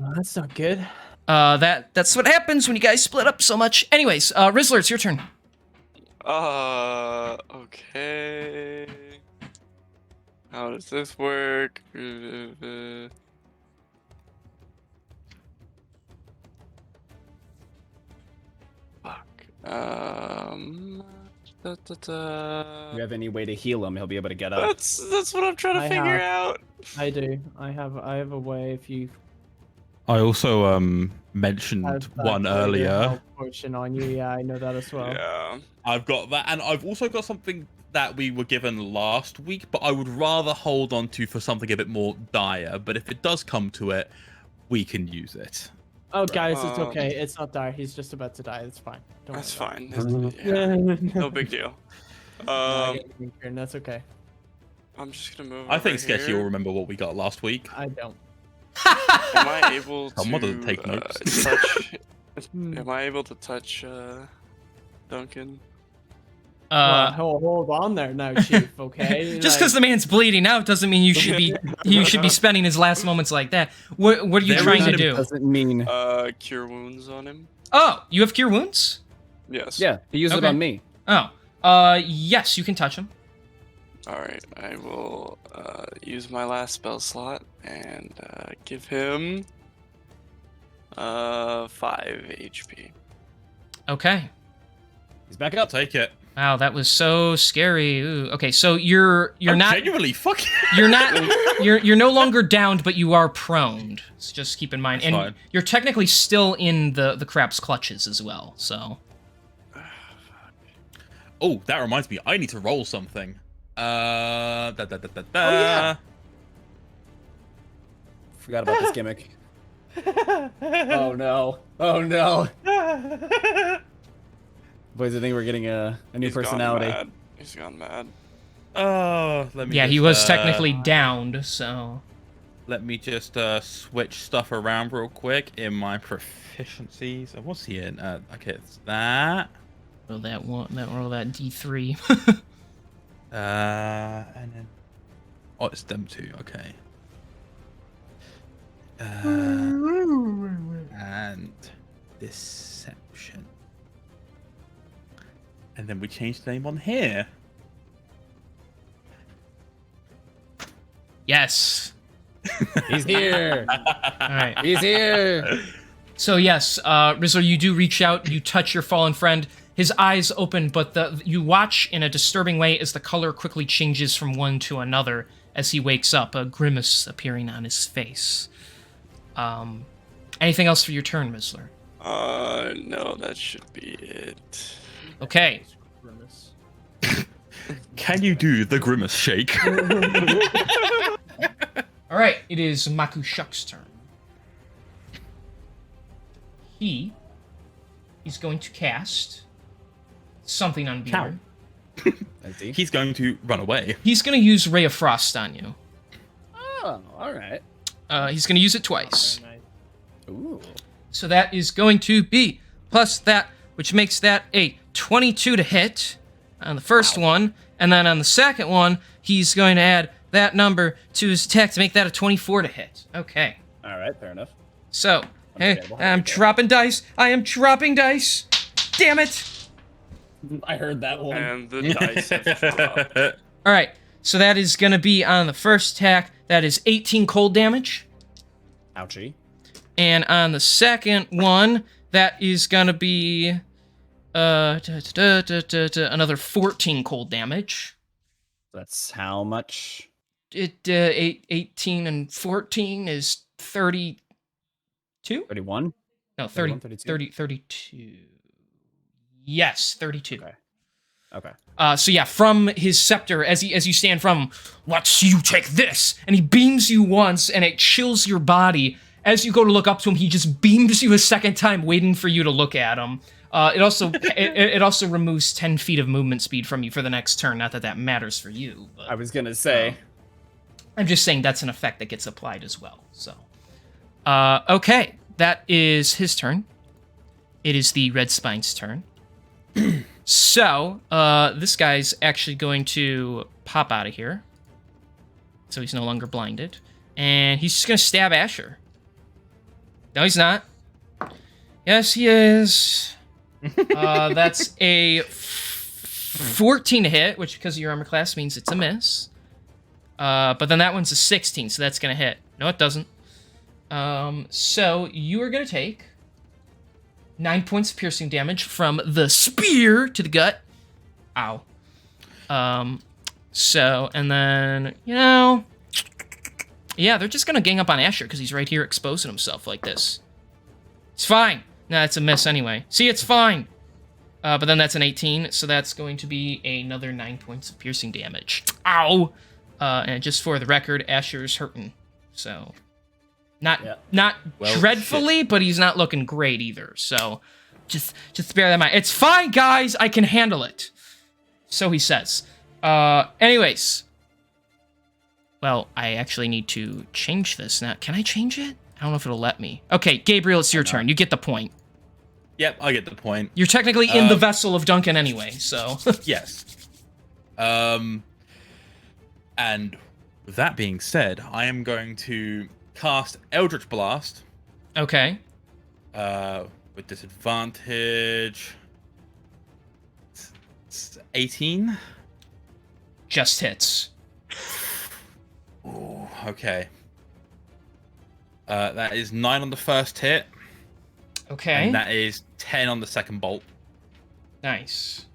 Oh, that's not good. that's what happens when you guys split up so much. Anyways, Rizzler, it's your turn. Okay. How does this work? Fuck. If you have any way to heal him, he'll be able to get up. That's what I'm trying to I figure have- out. I do. I have a way if you I also mentioned have that one greater earlier. health potion on you. Yeah, I know that as well. Yeah. I've got that, and I've also got something that we were given last week, but I would rather hold on to for something a bit more dire. But if it does come to it, we can use it. Oh, guys, it's Um, okay. It's not dire. He's just about to die. It's fine. Don't That's worry fine. about Yeah, it. no big deal. No, I get your turn, that's okay. I'm just gonna move. I think over Sketchy will here. remember what we got last week. I don't. Am I able to Someone doesn't take notes. touch? Hmm. Am I able to touch Duncan? Hold on there now, Chief. Okay. Just because the man's bleeding out doesn't mean you should be spending his last moments like that. What are you Very trying to kind of do? Doesn't mean. Cure wounds on him. Oh, you have cure wounds? Yes. Yeah, he used it Okay. on me. Oh, yes, you can touch him. All right. I will use my last spell slot and give him 5 HP. Okay. He's back I'll up. take it. Wow, that was so scary. Ooh. Okay, so you're I'm not genuinely fucking. you're no longer downed, but you are proned. So just keep in mind, That's and fine. you're technically still in the crap's clutches as well. So Oh, that reminds me. I need to roll something. Oh, yeah. Forgot about this gimmick. Oh no. Oh no. Boys, I think we're getting a new He's gone personality. mad. He's gone mad. Oh, let me. yeah, he just, was technically downed. So Let me just switch stuff around real quick in my proficiencies. What's he in? Okay, it's that. roll that D3. And then. Oh, it's them two. Okay. And deception. And then we change the name on here. Yes. He's here. All right. He's here. So yes, Rizzler, you do reach out, you touch your fallen friend. His eyes open, but you watch in a disturbing way as the color quickly changes from one to another as he wakes up, a grimace appearing on his face. Anything else for your turn, Rizzler? No, that should be it. Okay. Grimace. Can you do the grimace shake? All right, it is Makushuk's turn. He's going to cast something on Bjorn. I see. He's going to run away. He's going to use Ray of Frost on you. Oh, all right. He's going to use it twice. Very nice. Ooh. So that is going to be plus that, which makes that a 22 to hit on the first one. And then on the second one, he's going to add that number to his attack to make that a 24 to hit. Okay. All right, fair enough. So, hey, Understandable. I'm dropping dice. I am dropping dice. Damn it. I heard that one. And the dice have dropped. All right. So that is going to be on the first attack. That is 18 cold damage. Ouchie. And on the second one, that is going to be another 14 cold damage. That's how much? 18 and 14 is 32? 31? No, 30, 31, 32. Yes, 32. Okay. Okay. So yeah, from his scepter, as you stand from him, let's you take this, and he beams you once, and it chills your body. As you go to look up to him, he just beams you a second time, waiting for you to look at him. It also removes 10 feet of movement speed from you for the next turn. Not that that matters for you, but I was gonna say. I'm just saying that's an effect that gets applied as well. So, okay, that is his turn. It is the Red Spine's turn. So, this guy's actually going to pop out of here. So he's no longer blinded. And he's just going to stab Asher. No, he's not. Yes, he is. That's a 14 to hit, which because of your armor class means it's a miss. But then that one's a 16, so that's going to hit. No, it doesn't. So you are going to take 9 points of piercing damage from the spear to the gut. Ow. So, and then, yeah, they're just going to gang up on Asher because he's right here exposing himself like this. It's fine. Nah, it's a miss anyway. See, it's fine. But then that's an 18, so that's going to be another 9 points of piercing damage. Ow! And just for the record, Asher's hurting. So, not Well, dreadfully, but he's not looking great either. So, just bear that in mind. It's fine, guys. I can handle it. So he says. Anyways. Well, I actually need to change this now. Can I change it? I don't know if it'll let me. Okay, Gabriel, it's your turn. You get the point. Yep, I get the point. You're technically in the vessel of Duncan anyway, so. Yes. And with that being said, I am going to cast Eldritch Blast. Okay. With disadvantage. It's 18. Just hits. Ooh, okay. That is 9 on the first hit. Okay. And that is 10 on the second bolt. Nice.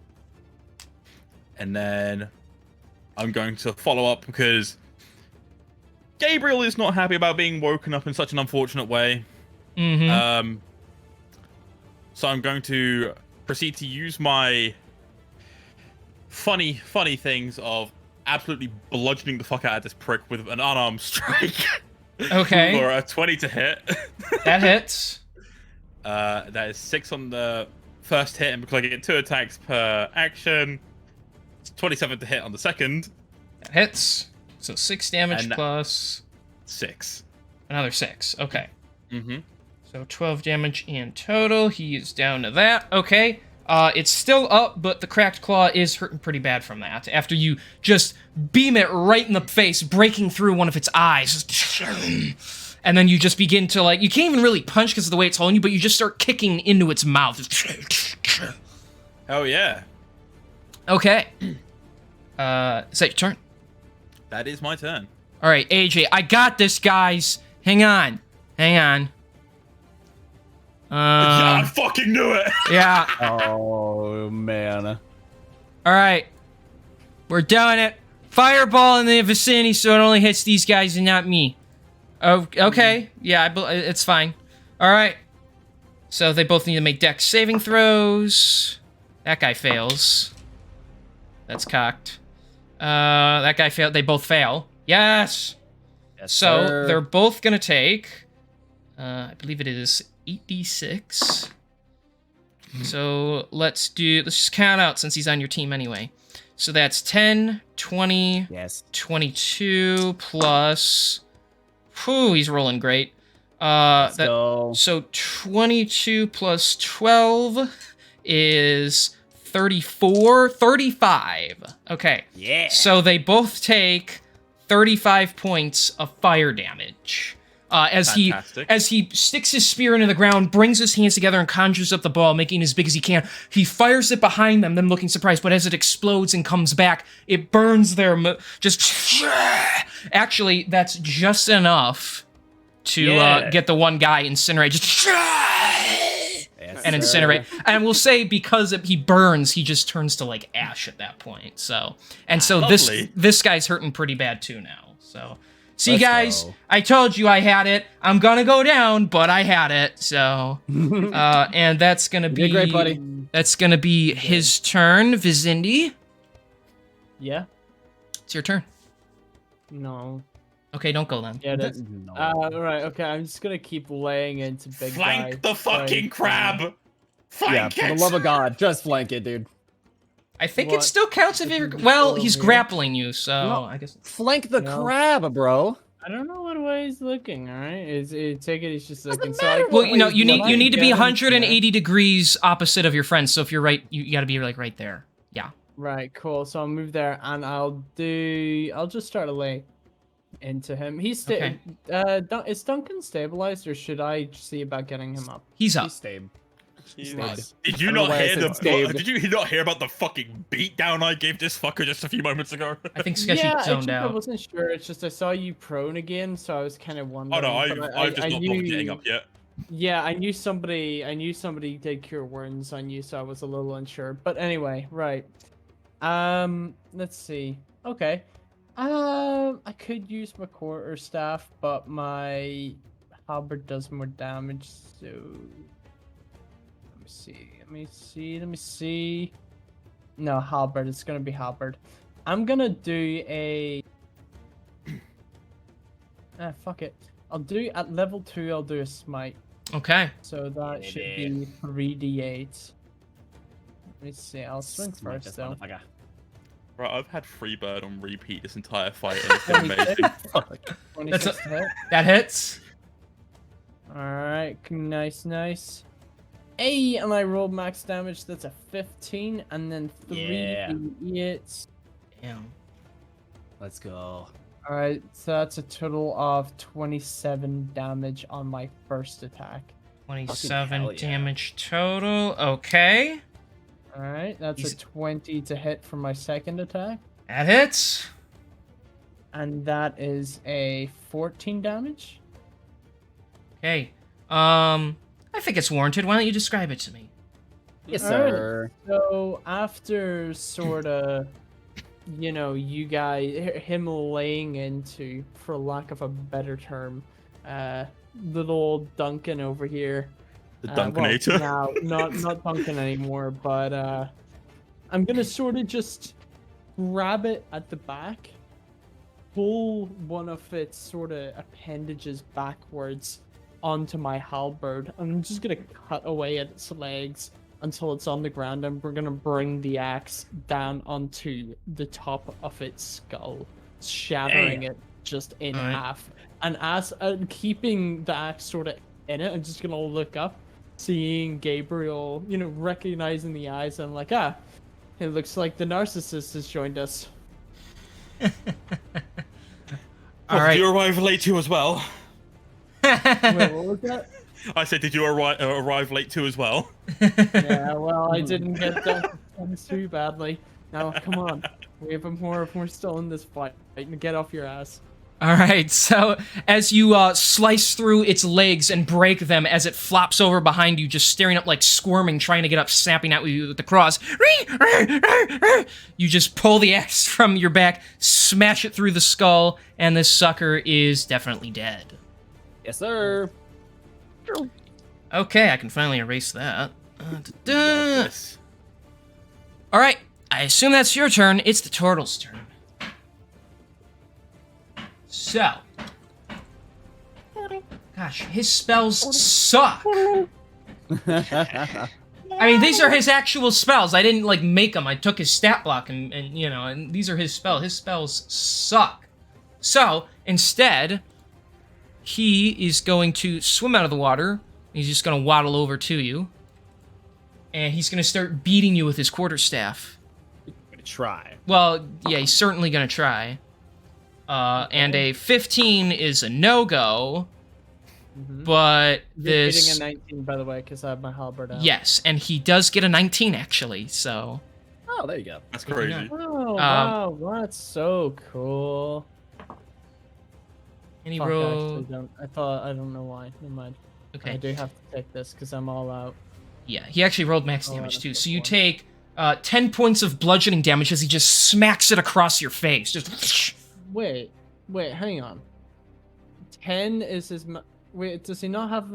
And then I'm going to follow up because Gabriel is not happy about being woken up in such an unfortunate way. Mm-hmm. So I'm going to proceed to use my funny things of absolutely bludgeoning the fuck out of this prick with an unarmed strike. Okay. For a 20 to hit. That hits. That is 6 on the first hit, and because I get 2 attacks per action, it's 27 to hit on the second. That hits. So 6 damage And plus 6. another 6. Okay. Mm-hmm. So 12 damage in total. He is down to that. Okay. It's still up, but the cracked claw is hurting pretty bad from that. After you just beam it right in the face, breaking through one of its eyes. And then you just begin to, like, you can't even really punch because of the way it's holding you, but you just start kicking into its mouth. Oh, yeah. Okay. Is that your turn? That is my turn. All right, AJ, I got this, guys. Hang on. Yeah, I fucking knew it! Yeah. Oh, man. All right. We're doing it. Fireball in the vicinity so it only hits these guys and not me. Oh, okay. Yeah, it's fine. All right. So they both need to make dex saving throws. That guy fails. That's cocked. That guy failed. They both fail. Yes. So sir. they're both gonna take. I believe it is 8d6. So let's just count out since he's on your team anyway. So that's 10, 20, Yes. 22 plus. Whew, he's rolling great. Let's go. So 22 plus 12 is 34, 35. Okay. Yeah. So they both take 35 points of fire damage. As Fantastic. he sticks his spear into the ground, brings his hands together and conjures up the ball, making it as big as he can. He fires it behind them looking surprised, but as it explodes and comes back, it burns their Actually, that's just enough to get the one guy incinerated. And incinerate. And we'll say because he burns, he just turns to like ash at that point. So Lovely. this guy's hurting pretty bad too now. So see, Let's guys, go. I told you I had it. I'm gonna go down, but I had it. So and that's gonna be You're great, buddy. That's gonna be his turn. Vizindi, Yeah. it's your turn. No. Okay, don't go then. Yeah, that's. No. Right. Okay. I'm just gonna keep laying into big guy. Flank the fucking crab! Yeah, for the love of God, just flank it, dude. I think it What? still counts if you're. Just Well, go he's over here. grappling you, so No. I guess. Flank the No. crab, bro. I don't know what way he's looking. All right, take it. He's just Doesn't looking. So matter I what Well, way you know, he's you need looking. to be Get him 180 degrees opposite of your friend. So if you're right, you got to be like right there. Yeah. Right, cool. So I'll move there, and I'll just start a lay into him. He's Okay. Is Duncan stabilized, or should I see about getting him up? He's up. He's stayed. He's- Did I you don't know not why I hear said the? staved. Did you not hear about the fucking beatdown I gave this fucker just a few moments ago? I think Sketchy Yeah, zoned I out. wasn't sure. It's just I saw you prone again, so I was kind of Oh wondering. no, but I've just I not bothered getting up yet. Yeah, I knew somebody did cure wounds on you, so I was a little unsure. But anyway, right. Let's see. Okay. I could use my quarterstaff, but my halberd does more damage, so let me see. No, halberd, it's gonna be halberd. I'm gonna do a fuck it. I'll do at level 2, I'll do a smite. Okay. So that should be 3d8. Let me see, I'll swing Smite first this though. motherfucker. Right, I've had Freebird on repeat this entire fight, and it's been amazing. 26 to hit. That hits. Alright, nice. Hey, and I rolled max damage, that's a 15, and then 3d8. Damn. Let's go. Alright, so that's a total of 27 damage on my first attack. 27 hell yeah. damage total. Okay. Alright, that's He's- a 20 to hit for my second attack. That hits. And that is a 14 damage. Okay. I think it's warranted. Why don't you describe it to me? Yes, Alright. sir. So after sort of, you guys, him laying into, for lack of a better term, little Duncan over here. The Duncanator. Well, now, not Duncan anymore, but I'm gonna sort of just grab it at the back, pull one of its sort of appendages backwards onto my halberd. I'm just gonna cut away at its legs until it's on the ground, and we're gonna bring the axe down onto the top of its skull, shattering it just in Alright. half. And as keeping the axe sort of in it, I'm just gonna look up, seeing Gabriel, recognizing the eyes, and I'm like, it looks like the narcissist has joined us. All right. Did you arrive late too as well? Wait, what was that? I said, did you arrive late too as well? Yeah, well, I didn't get done too badly. Now, come on. We have more if we're still in this fight. Get off your ass. All right, so as you slice through its legs and break them as it flops over behind you, just staring up like squirming, trying to get up, snapping at you with the claws, you just pull the axe from your back, smash it through the skull, and this sucker is definitely dead. Yes, sir. Okay, I can finally erase that. Yes. All right, I assume that's your turn. It's the turtle's turn. So, gosh, his spells suck. I mean, these are his actual spells. I didn't like make them. I took his stat block and these are his spells. His spells suck. So, instead, he is going to swim out of the water. He's just going to waddle over to you. And he's going to start beating you with his quarterstaff. Try. Well, yeah, he's certainly going to try. And a 15 is a no-go, but You're this... getting a 19, by the way, because I have my halberd out. Yes, and he does get a 19, actually, so... Oh, there you go. That's Good to know. crazy. Oh, wow, that's so cool. And he Fuck, I roll... actually don't. I don't know why. Never mind. I Okay, do have to take this because I'm all out. yeah, he actually rolled max Oh, damage, that's too. a So good you one. take 10 points of bludgeoning damage as he just smacks it across your face. Just... Wait, hang on. 10 is his. Wait, does he not have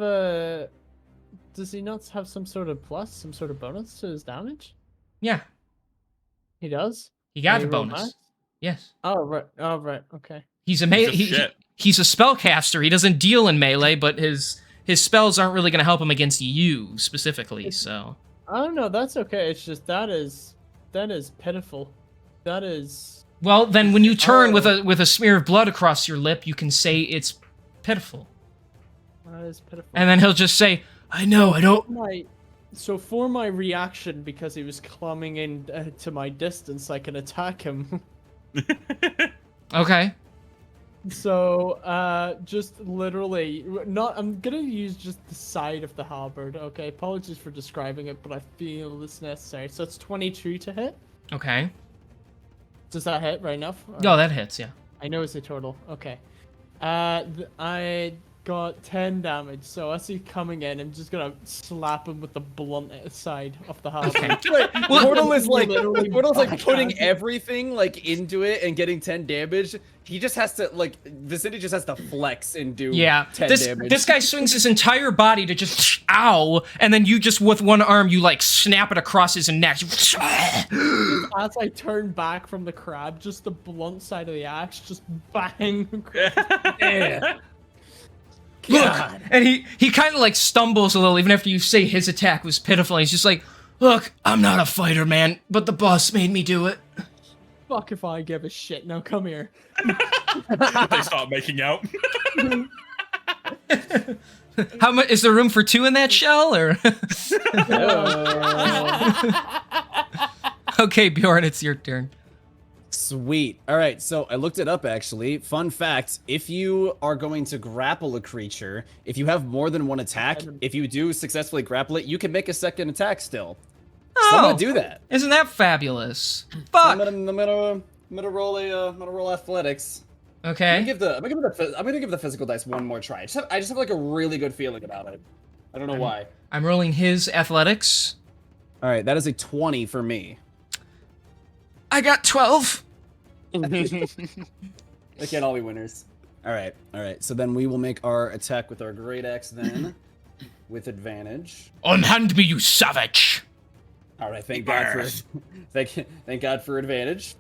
some sort of plus, some sort of bonus to his damage? Yeah, He does. he got Can the he roll bonus. max? Yes. Oh right. Okay. He's a melee. He's a shit. He's a spellcaster. He doesn't deal in melee, but his spells aren't really going to help him against you specifically. So I don't know. That's okay. It's just that is pitiful. That is. Well, then when you turn Oh. with a smear of blood across your lip, you can say it's pitiful. That is pitiful. And then he'll just say, I know, I don't... So for my reaction, because he was coming in to my distance, I can attack him. Okay. So, just literally, I'm gonna use just the side of the halberd, okay? Apologies for describing it, but I feel it's necessary. So it's 22 to hit? Okay. Does that hit right enough? Or- Oh, that hits, yeah. I know it's a total. Okay. I got 10 damage, so as he's coming in, I'm just gonna slap him with the blunt side of the halberd. Okay. Well, Portal is like Literally putting backhand. everything like into it and getting 10 damage. He just has to like Vicinity just has to flex and do Yeah. 10 This damage. this guy swings his entire body to just ow, and then you just with one arm you like snap it across his neck. As I turn back from the crab, just the blunt side of the axe, just bang across. Look, and he kind of like stumbles a little even after you say his attack was pitiful. He's just like, look, I'm not a fighter, man, but the boss made me do it. Fuck if I give a shit. Now come here. They start making out. How much is there room for two in that shell, or? Okay, Bjorn, it's your turn. Sweet. All right, so I looked it up actually. Fun fact, if you are going to grapple a creature, if you have more than one attack, if you do successfully grapple it, you can make a second attack still. So I'm gonna do that. Isn't that fabulous? I'm Fuck. gonna roll athletics. Okay. I'm gonna give the physical dice one more try. I just have like a really good feeling about it. I don't know why. I'm rolling his athletics. All right, that is a 20 for me. I got 12. They can't all be winners. All right. So then we will make our attack with our great axe then, with advantage. Unhand me, you savage. All right. Thank God for thank God for advantage.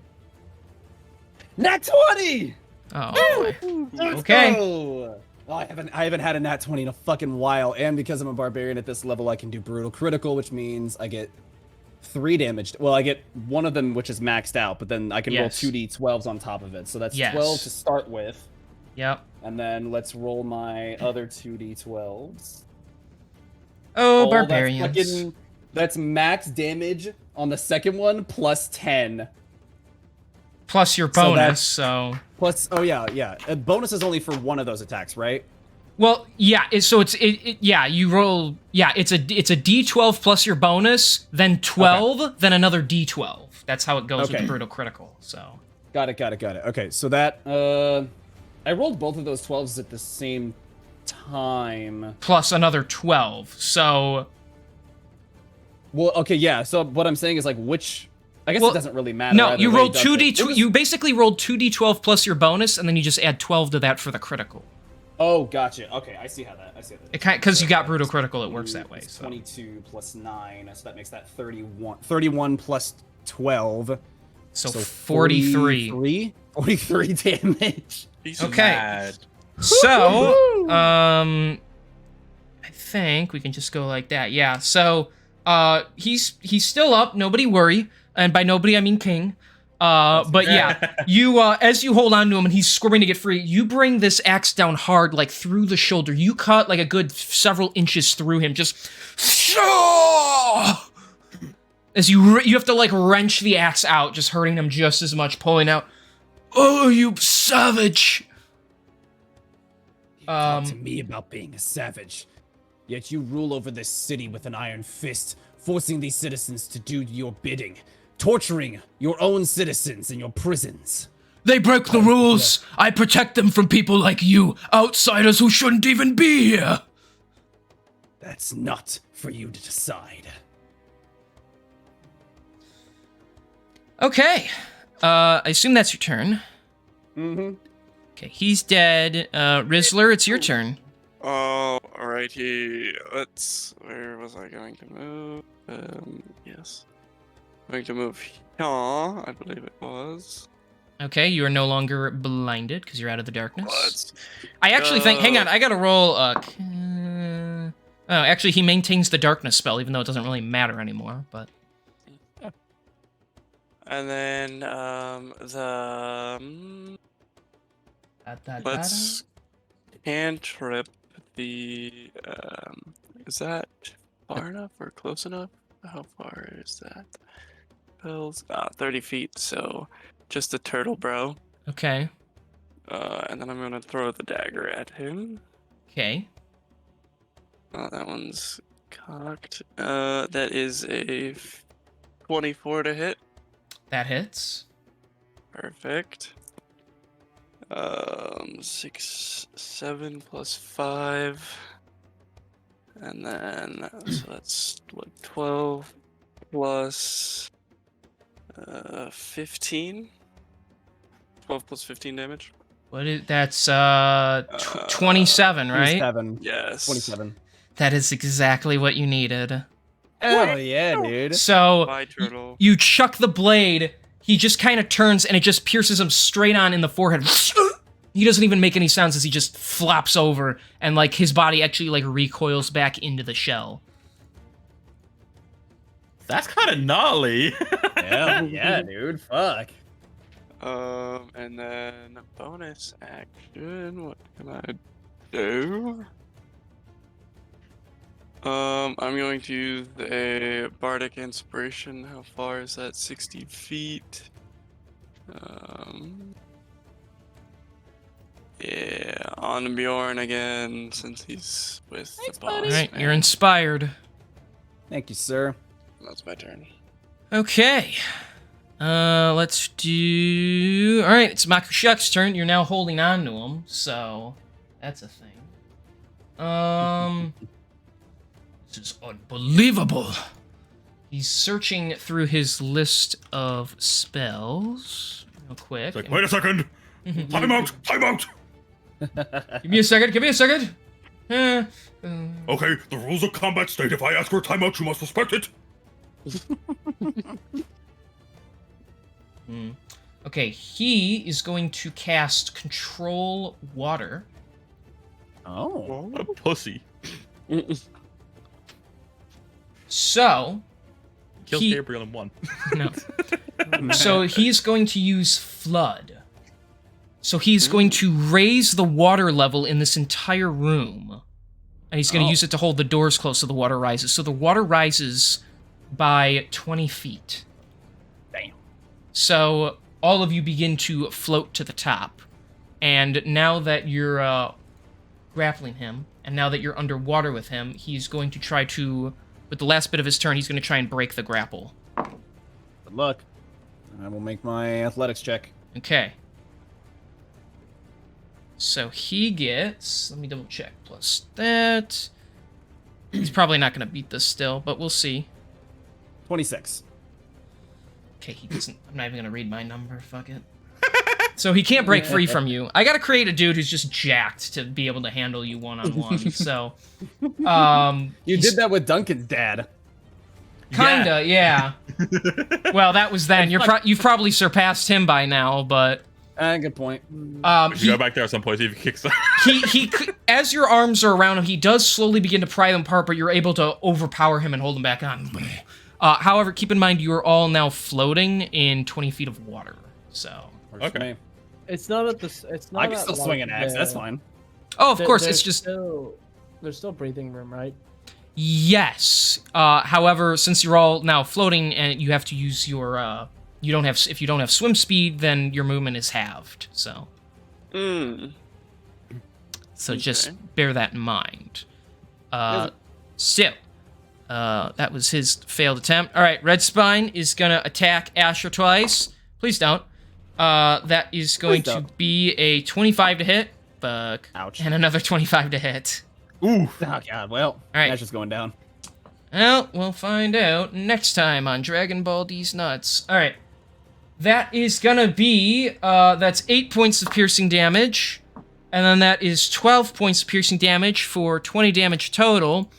Nat 20. Oh. Okay. Oh, I haven't had a nat 20 in a fucking while, and because I'm a barbarian at this level, I can do brutal critical, which means I get 3 damage. Well, I get one of them, which is maxed out, but then I can Yes. roll 2d12s on top of it. So that's Yes. 12 to start with. Yep. And then let's roll my other 2d12s. Oh, That's barbarians. that's max damage on the second one plus 10. Plus your So bonus, that's- so... Plus, oh yeah. Bonus is only for one of those attacks, right? Well, yeah, you roll... Yeah, it's a D12 plus your bonus, then 12, then another D12. That's how it goes Okay. with Brutal Critical, so... Got it. Okay, so that, I rolled both of those 12s at the same time. Plus another 12, so... Well, okay, yeah, so what I'm saying is, like, which... I guess Well, it doesn't really matter. No, either you way, rolled does it? 2d2... You basically rolled 2d12 plus your bonus, and then you just add 12 to that for the critical. Oh, gotcha. Okay, I see how that. It kind because you got Brutal Critical, it works that way, so... 22 plus 9, so that makes that 31. 31 plus 12. So 43. 43 damage. He's Okay. mad. So, I think we can just go like that. Yeah. So, he's still up. Nobody worry, and by nobody I mean King. But yeah, you as you hold on to him and he's squirming to get free, you bring this axe down hard, like through the shoulder. You cut like a good several inches through him, just as you have to like wrench the axe out, just hurting him just as much, pulling out. Oh, you savage! Talk to me about being a savage. Yet you rule over this city with an iron fist, forcing these citizens to do your bidding, torturing your own citizens in your prisons. They break the rules. I protect them from people like you, outsiders who shouldn't even be here. That's not for you to decide. Okay. I assume that's your turn. Mm-hmm. Okay, he's dead. Rizzler, it's your turn. Oh, alrighty. Where was I going to move? Yes. Going to move here, I believe it was. Okay, you are no longer blinded because you're out of the darkness. Let's I actually think. Hang go. on, I gotta roll. Oh, actually, he maintains the darkness spell, even though it doesn't really matter anymore. But And then let's cantrip the is that far enough or close enough? How far is that? Spells 30 feet, so just a turtle bro. Okay. And then I'm gonna throw the dagger at him. Okay. That one's cocked. That is a 24 to hit. That hits. Perfect. 6, 7 plus 5. And then, so that's what, 12 plus 15? 12 plus 15 damage? That's 27, right? 27. Yes. 27. That is exactly what you needed. Oh yeah, dude. So Bye, turtle. you chuck the blade, he just kind of turns and it just pierces him straight on in the forehead. He doesn't even make any sounds as he just flops over and like his body actually like recoils back into the shell. That's kind of gnarly. Yeah, dude. Fuck. And then bonus action. What can I do? I'm going to use a bardic inspiration. How far is that? 60 feet. Yeah, on Bjorn again since he's with the boss. All right, man. you're inspired. Thank you, sir. That's my turn. Okay. Let's do... All right, it's Makushuk's turn. You're now holding on to him, so that's a thing. This is unbelievable. He's searching through his list of spells real quick. It's like, wait a second. Time out. Time out. Give me a second. Give me a second. Okay, the rules of combat state if I ask for a timeout, you must respect it. Okay, he is going to cast Control Water. Oh. What a pussy. So, Kills he- Gabriel in one. no. So he's going to use Flood. So he's going to raise the water level in this entire room. And he's going to use it to hold the doors closed so the water rises. So the water rises by 20 feet. Damn. So all of you begin to float to the top. And now that you're grappling him, and now that you're underwater with him, he's going to try to, with the last bit of his turn, he's going to try and break the grapple. Good luck. I will make my athletics check. Okay. So he gets, let me double check, plus that. He's probably not going to beat this still, but we'll see. 26. Okay, he doesn't, I'm not even going to read my number, fuck it. So he can't break free from you. I got to create a dude who's just jacked to be able to handle you one-on-one, so. You did that with Duncan's dad. Kinda, yeah. Well, that was then. You've probably surpassed him by now, but Good point. We should he, go back there at some point, see if he kicks out. he as your arms are around him, he does slowly begin to pry them apart, but you're able to overpower him and hold him back on. However, keep in mind you are all now floating in 20 feet of water. So. Works for Okay. me. It's not at the. It's not. I can at, still like, swing an axe. the- That's fine. Oh, of course, there's it's just there's still breathing room, right? yes. However, since you're all now floating and you have to use your if you don't have swim speed, then your movement is halved. So. So just bear that in mind. So, that was his failed attempt. All right, Red Spine is gonna attack Asher twice. Please don't. That is going to be a 25 to hit. Fuck. Ouch. And another 25 to hit. Ooh. Oh god. Well, All right. Ash is going down. Well, we'll find out next time on Dragon Ball D's Nuts. All right. That is gonna be, that's 8 points of piercing damage. And then that is 12 points of piercing damage for 20 damage total.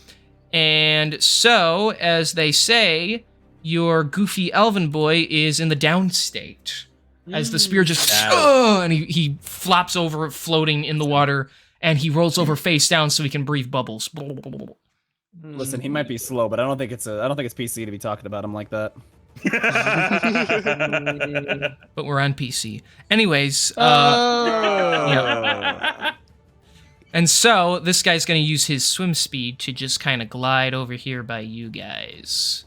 And so, as they say, your goofy elven boy is in the down state. As the spear just, and he flops over, floating in the water, and he rolls over face down so he can breathe bubbles. Listen, he might be slow, but I don't think it's PC to be talking about him like that. But we're on PC. Anyways, Oh. and so this guy's gonna use his swim speed to just kind of glide over here by you guys.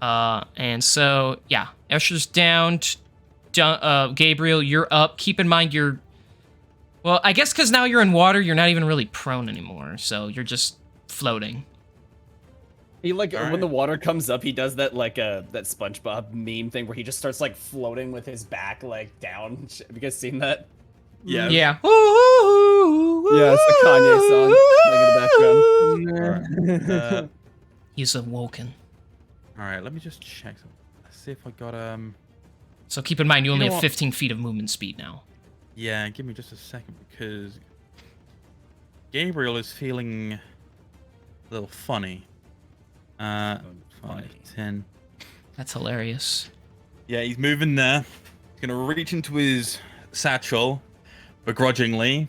And so yeah, Escher's down. Gabriel, you're up. Keep in mind well, I guess because now you're in water, you're not even really prone anymore, so you're just floating. He when Alright. the water comes up, he does that that SpongeBob meme thing where he just starts like floating with his back like down. Have you guys seen that? Yeah. Yeah. Yeah, it's the Kanye song playing in the background. He's awoken. All right, let me just check something. Let's see if I got So keep in mind, you only know have what? 15 feet of movement speed now. Yeah, give me just a second because Gabriel is feeling a little funny. 5, 10. That's hilarious. Yeah, he's moving there. He's gonna reach into his satchel, begrudgingly.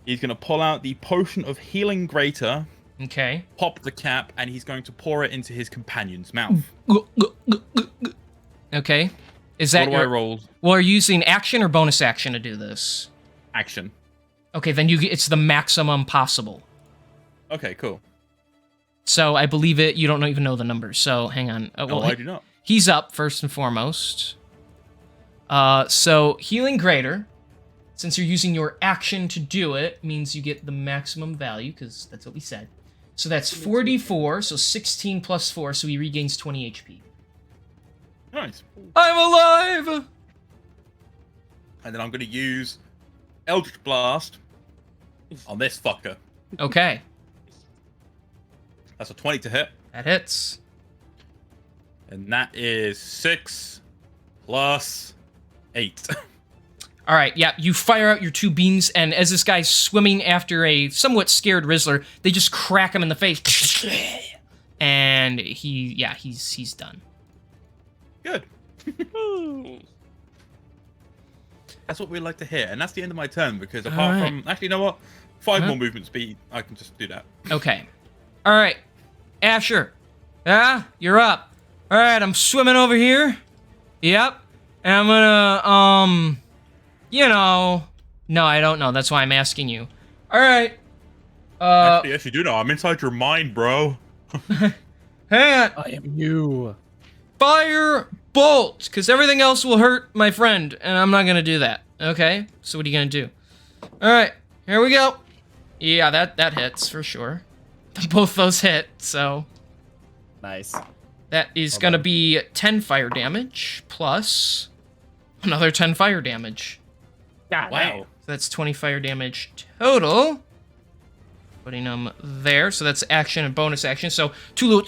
He's gonna pull out the potion of healing greater, Okay. pop the cap, and he's going to pour it into his companion's mouth. Okay. Is that What do I your... roll? Well, are you using action or bonus action to do this? Action. Okay, then it's the maximum possible. Okay, cool. So I believe it. You don't even know the numbers. So hang on. No, I do not. He's up first and foremost. So healing greater, since you're using your action to do it, means you get the maximum value because that's what we said. So that's 44. So 16 plus 4. So he regains 20 HP. Nice. I'm alive. And then I'm gonna use Eldritch Blast on this fucker. Okay, That's a 20 to hit. that hits. And that is 6 plus 8. All right, yeah, you fire out your two beams, and as this guy's swimming after a somewhat scared Rizzler, they just crack him in the face, and he's done. Good. That's what we like to hear, and that's the end of my turn because apart Alright. from actually, you know what? 5 Huh? more movement speed. I can just do that. Okay, all right, Asher, you're up. All right, I'm swimming over here. Yep, and I'm gonna no, I don't know. That's why I'm asking you. All right, Actually, yes, you do know. I'm inside your mind, bro. hang on. I am you. Fire bolt, because everything else will hurt my friend, and I'm not gonna do that. Okay, so what are you gonna do? All right, here we go. Yeah, that hits for sure. Both those hit, so Nice. that is gonna be 10 fire damage plus another 10 fire damage. Wow. So that's 20 fire damage total. Putting them there, so that's action and bonus action. So two little.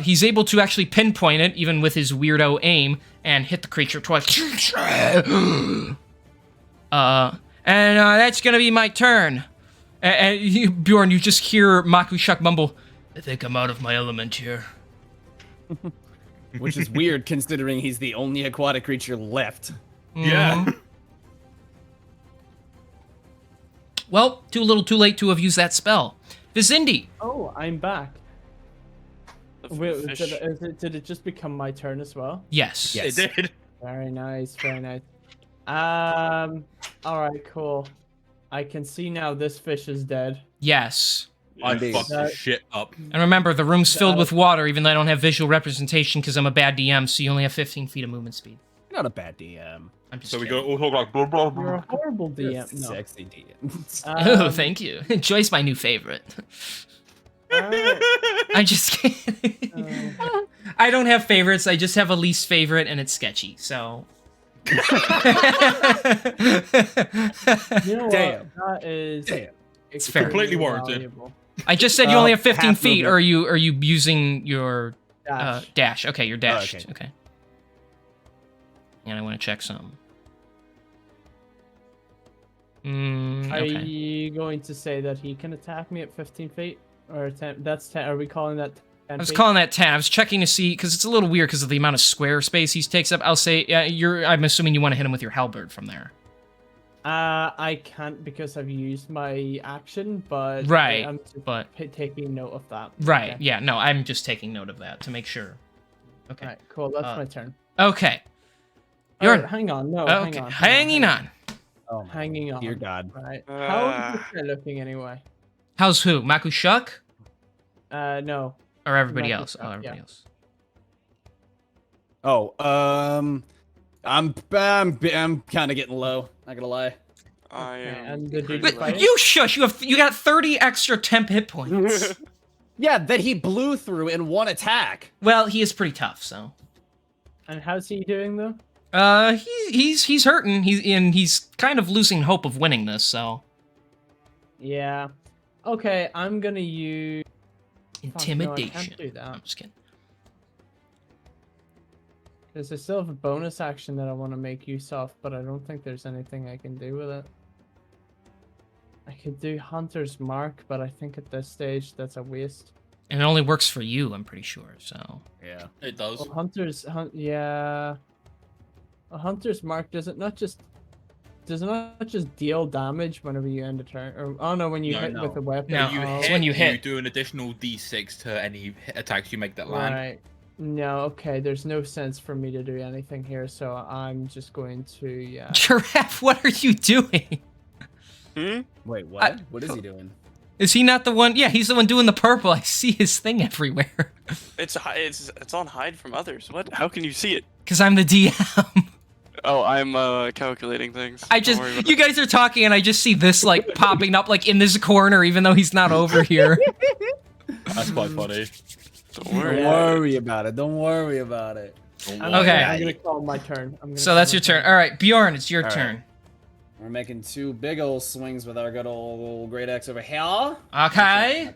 He's able to actually pinpoint it, even with his weirdo aim, and hit the creature twice. And that's gonna be my turn. And Bjorn, you just hear Makushak mumble, "I think I'm out of my element here." Which is weird considering he's the only aquatic creature left. Yeah. Well, too little, too late to have used that spell. Vizindi. Oh, I'm back. The Wait, fish. did it just become my turn as well? Yes. Yes. It did. Very nice, very nice. All right, cool. I can see now this fish is dead. Yes. I Indeed. fucked this shit up. And remember, the room's filled with water, even though I don't have visual representation because I'm a bad DM, so you only have 15 feet of movement speed. You're not a bad DM. I'm just So we kidding. go all like blah blah You're a blah. horrible You're a DM. No. sexy DM. Oh, thank you. Joy's my new favorite. Alright. I'm just kidding. I don't have favorites. I just have a least favorite, and it's sketchy. So. You know Damn. what? That is Damn. fair. Completely warranted. valuable. I just said you only have 15 half feet, movement. or are you using your Dash. dash? Okay, you're dashed. okay. Okay. And I want to check some. Are Okay. you going to say that he can attack me at 15 feet? Or 10? That's 10. Are we calling that 10 I was feet? calling that 10. I was checking to see because it's a little weird because of the amount of square space he takes up. I'll say I'm assuming you want to hit him with your halberd from there. I can't because I've used my action, but Right, I'm just but taking note of that. right, Okay. yeah, no, I'm just taking note of that to make sure. Okay. Alright, cool. That's my turn. Okay. Alright, You're hang on. No, okay. Hanging on. Oh, my Hanging on. dear God. Right. How is this guy looking anyway? How's who? Makushuk No. or everybody Makushuk, else? Oh, everybody yeah. else. Oh, I'm kind of getting low. Not gonna lie. I Okay, am. and the dude But fighting? you shush. You got 30 extra temp hit points. Yeah, that he blew through in one attack. Well, he is pretty tough, so. And how's he doing though? He's hurting. He's kind of losing hope of winning this, so. Yeah. Okay, I'm gonna use Intimidation. I can't do that. I'm just kidding. Because I still have a bonus action that I want to make use of, but I don't think there's anything I can do with it. I could do Hunter's Mark, but I think at this stage that's a waste. And it only works for you, I'm pretty sure, so. Yeah. It does. Well, yeah. A Hunter's Mark does it not just deal damage whenever you end a turn? Or, oh no, when you No, hit no. with a weapon. No, You oh, it's hit, when you hit. you do an additional d6 to any attacks you make that land. Right. No, okay, there's no sense for me to do anything here, so I'm just going to, yeah. Giraffe, what are you doing? Wait, what? What is he doing? Is he not the one? Yeah, he's the one doing the purple. I see his thing everywhere. It's on hide from others. What? How can you see it? Because I'm the DM. Oh, I'm calculating things. I Don't just, worry about you guys are talking and I just see this like popping up like in this corner even though he's not over here. That's quite funny. Don't worry. Don't worry about it. Don't worry about it. Okay. I'm gonna call my turn. So that's your turn. All right, Bjorn, it's your All right. turn. We're making two big old swings with our good old great axe over here. Okay.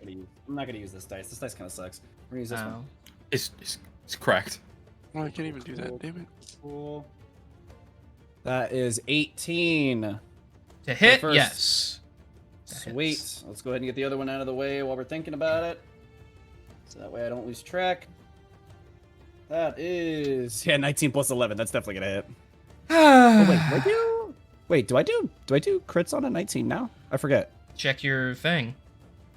I'm not gonna use this dice. This dice kind of sucks. We're gonna use this Oh. one. It's cracked. Oh, I can't even do that. Damn it. Cool. That is 18. To hit, first. yes. That Sweet. hits. Let's go ahead and get the other one out of the way while we're thinking about it. So that way I don't lose track. That is 19 plus 11. That's definitely gonna hit. Oh wait, do I do? Wait, do I do crits on a 19 now? I forget. Check your thing.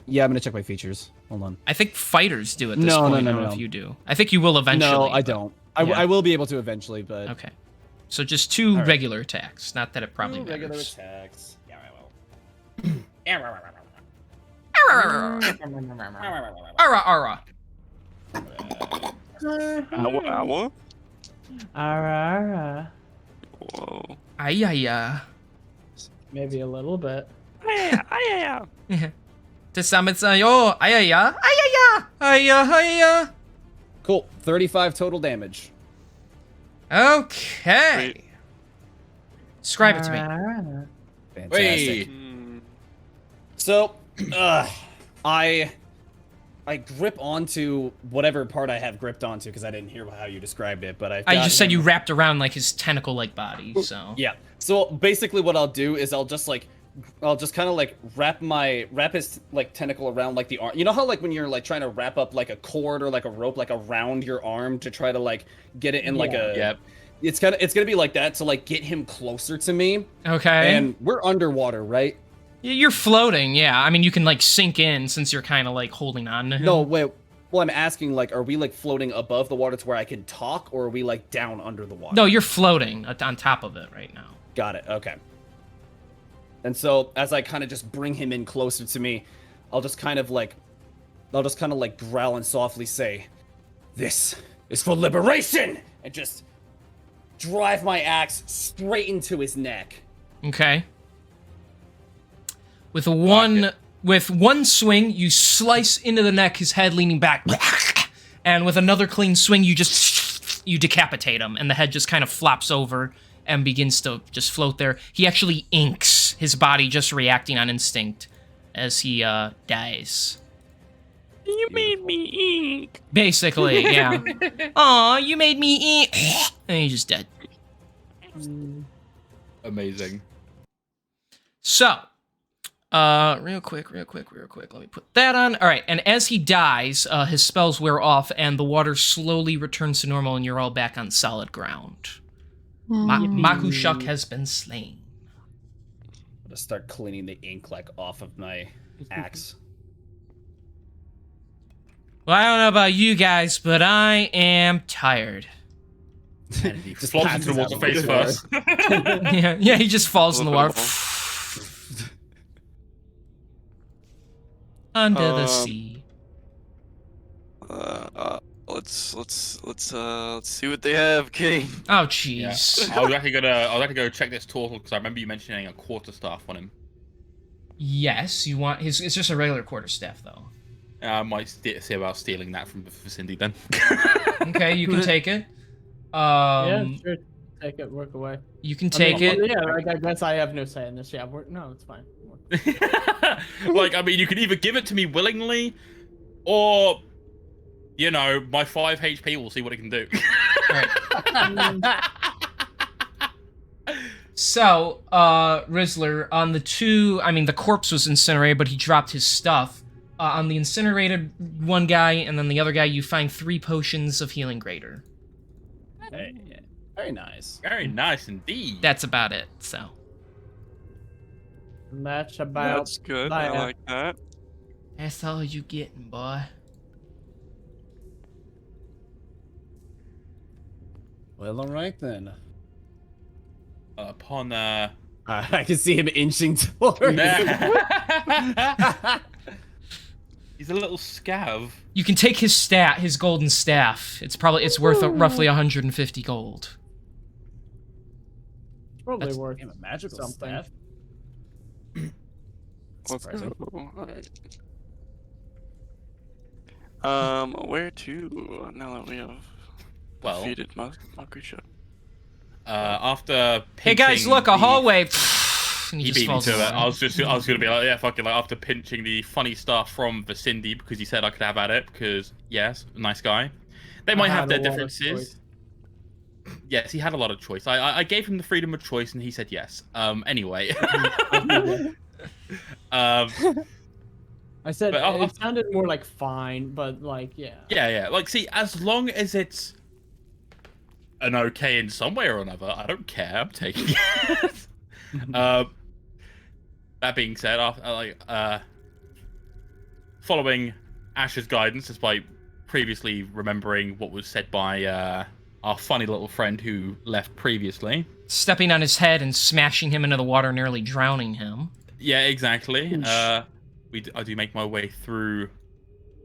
Yeah, I'm gonna check my features. Hold on. I think fighters do at this No, point. no, I no, don't know no. if you do. I think you will eventually. No, I but- don't. yeah. I will be able to eventually, but Okay. So just two All right. regular attacks. Not that it probably two regular matters. attacks. Yeah, I will. Ara, ara. Ow. Ara. Whoa. Ay, ay, ay. Maybe a little bit. Tesametsayo. Ay, ay, ay. Ay, ay, ay. Ay, ay, ay. Cool. 35 total damage. Okay. Wait. Describe it to me. Ara. Fantastic. Wait. So, I grip onto whatever part I have gripped onto because I didn't hear how you described it, but I just said you wrapped around like his tentacle-like body, so. Yeah. So basically, what I'll do is I'll just kind of like wrap his like tentacle around like the arm. You know how like when you're like trying to wrap up like a cord or like a rope like around your arm to try to like get it in like a. Yep. It's gonna be like that to like get him closer to me. Okay. And we're underwater, right? You're floating, yeah. I mean, you can like sink in since you're kind of like holding on to him. No, wait. Well, I'm asking, like, are we, like, floating above the water to where I can talk, or are we, like, down under the water? No, you're floating on top of it right now. Got it, okay. And so, as I kind of just bring him in closer to me, I'll just kind of, like, growl and softly say, "This is for liberation!" And just drive my axe straight into his neck. Okay. With one swing, you slice into the neck, his head leaning back. And with another clean swing, you decapitate him, and the head just kind of flops over and begins to just float there. He actually inks, his body just reacting on instinct as he dies. You made me ink. Basically, yeah. Aw, you made me eat. And he's just dead. Amazing. So, real quick. Let me put that on. All right, and as he dies, his spells wear off, and the water slowly returns to normal, and you're all back on solid ground. Makushuk has been slain. gonna start cleaning the ink like off of my axe. Well, I don't know about you guys, but I am tired. And he Just flops passes into the out water on the face floor. first. Yeah, he just falls in the Little water. bit of Under the Um, sea. Let's see what they have, King. Oh, Yeah. jeez. I was actually gonna go check this turtle because I remember you mentioning a quarterstaff on him. Yes, you want his. It's just a regular quarterstaff, though. I might see about stealing that from Cindy then. Okay, you can take it. Yeah, sure. Take it. Work away. You can I mean, take it. Yeah, like, I guess I have no say in this. Yeah, no, it's fine. Like, I mean, you can either give it to me willingly, or, you know, my 5 HP will see what it can do. So, Rizzler, on the two, I mean, the corpse was incinerated, but he dropped his stuff. On the incinerated one guy, and then the other guy, you find 3 potions of healing greater. Hey, very nice. Very nice indeed. That's about it, so. That's about. That's good. I I have- like that. That's all you getting, boy. Well, all right then. Upon, I can see him inching towards. He's a little scav. You can take his golden staff. It's worth roughly 150 gold. Probably That's worth a magical something. staff. Let's Surprising. go. Alright. Where to now that we have Well, defeated Makusha? after Hey guys, pinching look, a the- hallway. And He just beat me falls to in it. the I water. was gonna be like, yeah, fuck it. Like after pinching the funny stuff from Vicindi because he said I could have at it because yes, nice guy. They might have their differences. Yes, he had a lot of choice. I gave him the freedom of choice and he said yes. Anyway. I said But I'll- it sounded more like fine, but like yeah. Yeah. Like, see, as long as it's an okay in some way or another, I don't care. I'm taking it. That being said, following Ash's guidance, despite previously remembering what was said by our funny little friend who left previously. Stepping on his head and smashing him into the water, nearly drowning him. Yeah, exactly. I do make my way through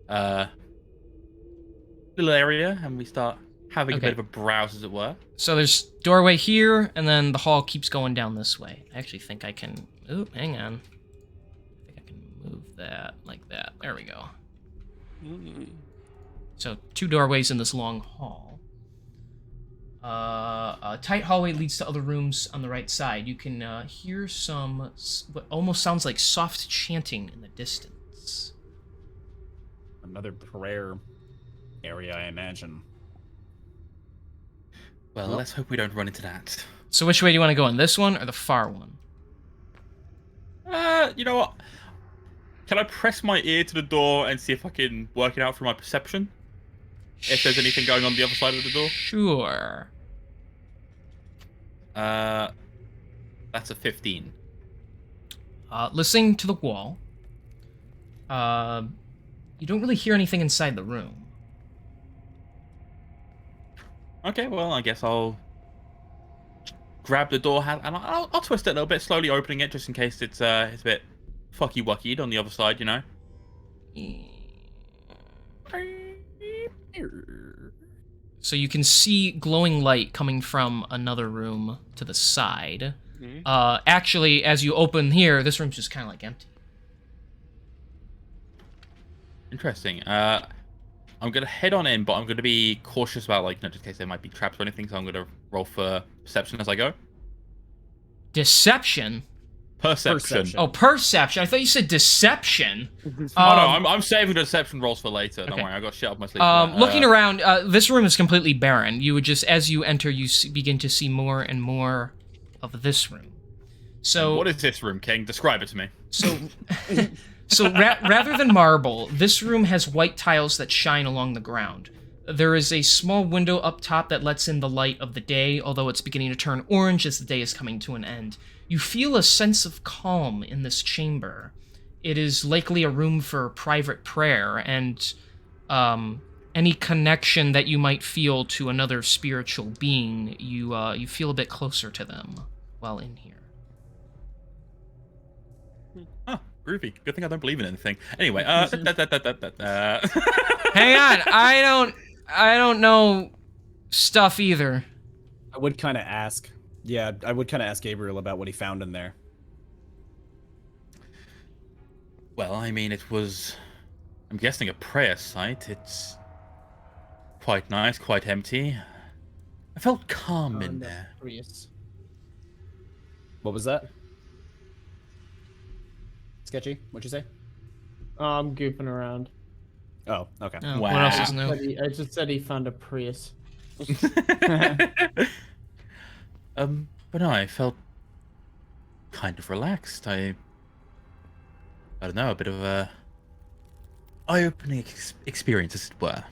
little area, and we start having a Okay. bit of a browse, as it were. So there's doorway here, and then the hall keeps going down this way. I actually think I can... Ooh, hang on. I think I can move that like that. There we go. So 2 doorways in this long hall. A tight hallway leads to other rooms on the right side. You can hear some what almost sounds like soft chanting in the distance. Another prayer area, I imagine. Well, let's hope we don't run into that. So which way do you want to go, in this one or the far one? You know what? Can I press my ear to the door and see if I can work it out through my perception? If there's anything going on the other side of the door? Sure. That's a 15. Listening to the wall. You don't really hear anything inside the room. Okay, well, I guess I'll grab the door handle and I'll twist it a little bit, slowly opening it just in case it's a bit fucky-wuckied on the other side, you know? So you can see glowing light coming from another room to the side. Actually, as you open here, this room's just kind of like empty. Interesting. I'm gonna head on in, but I'm gonna be cautious about, like, just in case there might be traps or anything, so I'm gonna roll for perception as I go. Deception? Perception. Oh, perception. I thought you said deception. Oh no, I'm saving the deception rolls for later. Don't okay. worry, I got shit up my sleeve. for that. Looking around, this room is completely barren. You would just, as you enter, you begin to see more and more of this room. So, what is this room, King? Describe it to me. So rather than marble, this room has white tiles that shine along the ground. There is a small window up top that lets in the light of the day, although it's beginning to turn orange as the day is coming to an end. You feel a sense of calm in this chamber. It is likely a room for private prayer, and any connection that you might feel to another spiritual being, you feel a bit closer to them while in here. Oh, groovy. Good thing I don't believe in anything. Anyway, Hang on, I don't know stuff either. I would kind of ask. Yeah, I would kind of ask Gabriel about what he found in there. Well, I mean, it was, I'm guessing, a prayer site. It's quite nice, quite empty. I felt calm in there. What was that? Sketchy? What'd you say? I'm goofing around. Oh, okay. Oh, Wow. What else is new? I just said he found a Prius. But no, I felt kind of relaxed. I don't know, a bit of a eye-opening experience, as it were.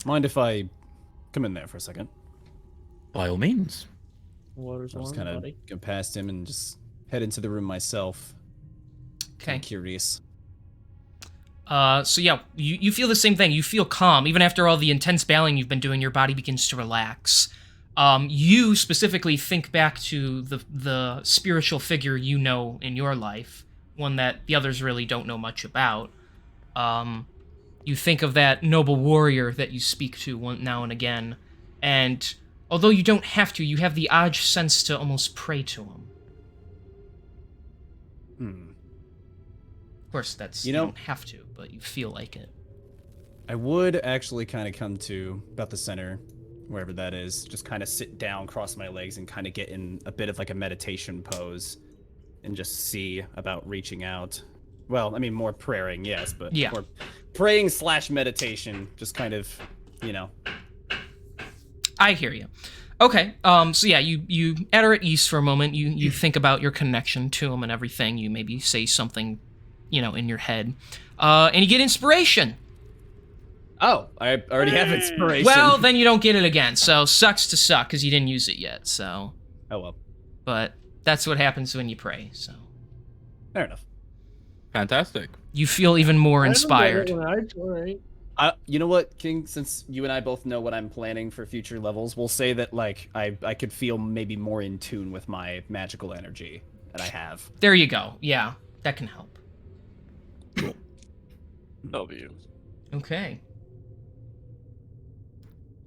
Mind if I come in there for a second? By all means. Water's I'll just warm, kind of buddy. go past him and just head into the room myself. Okay. I'm curious. So yeah, you feel the same thing. You feel calm. Even after all the intense battling you've been doing, your body begins to relax. You specifically think back to the spiritual figure you know in your life, one that the others really don't know much about. You think of that noble warrior that you speak to now and again, and although you don't have to, you have the odd sense to almost pray to him. Of course, you don't have to, but you feel like it. I would actually kind of come to about the center, wherever that is, just kind of sit down, cross my legs, and kind of get in a bit of like a meditation pose, and just see about reaching out. Well, I mean, more praying, yes, but yeah. more praying / meditation, just kind of, you know. I hear you. Okay, so yeah, you are at ease for a moment. You think about your connection to him and everything. You maybe say something, in your head, and you get inspiration. Oh, I already have inspiration. Well, then you don't get it again. So sucks to suck because you didn't use it yet. So. Oh well. But that's what happens when you pray. So. Fair enough. Fantastic. You feel even more inspired. You know what, King? Since you and I both know what I'm planning for future levels, we'll say that like I could feel maybe more in tune with my magical energy that I have. There you go. Yeah, that can help. W. Okay.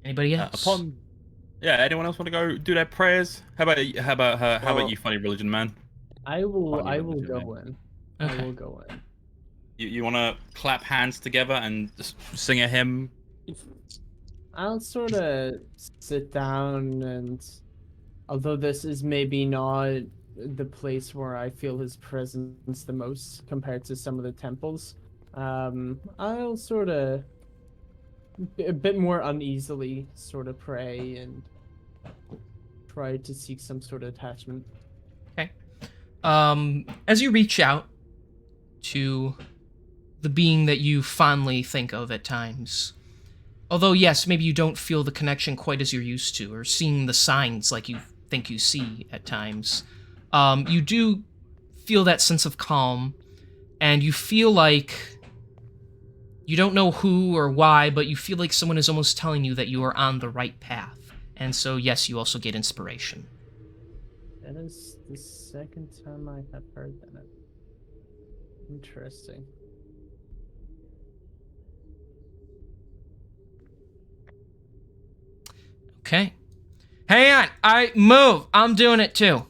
Anybody else? Anyone else want to go do their prayers? How about you, funny religion man? I will go Okay. in. I will go in. You want to clap hands together and just sing a hymn? I'll sort of sit down, and although this is maybe not the place where I feel his presence the most compared to some of the temples, I'll sort of a bit more uneasily sort of pray and try to seek some sort of attachment. Okay. As you reach out to the being that you fondly think of at times, although yes, maybe you don't feel the connection quite as you're used to, or seeing the signs like you think you see at times, you do feel that sense of calm, and you feel like you don't know who or why, but you feel like someone is almost telling you that you are on the right path. And so, yes, you also get inspiration. That is the second time I have heard that. Interesting. Okay. Hang on. Move. I'm doing it too.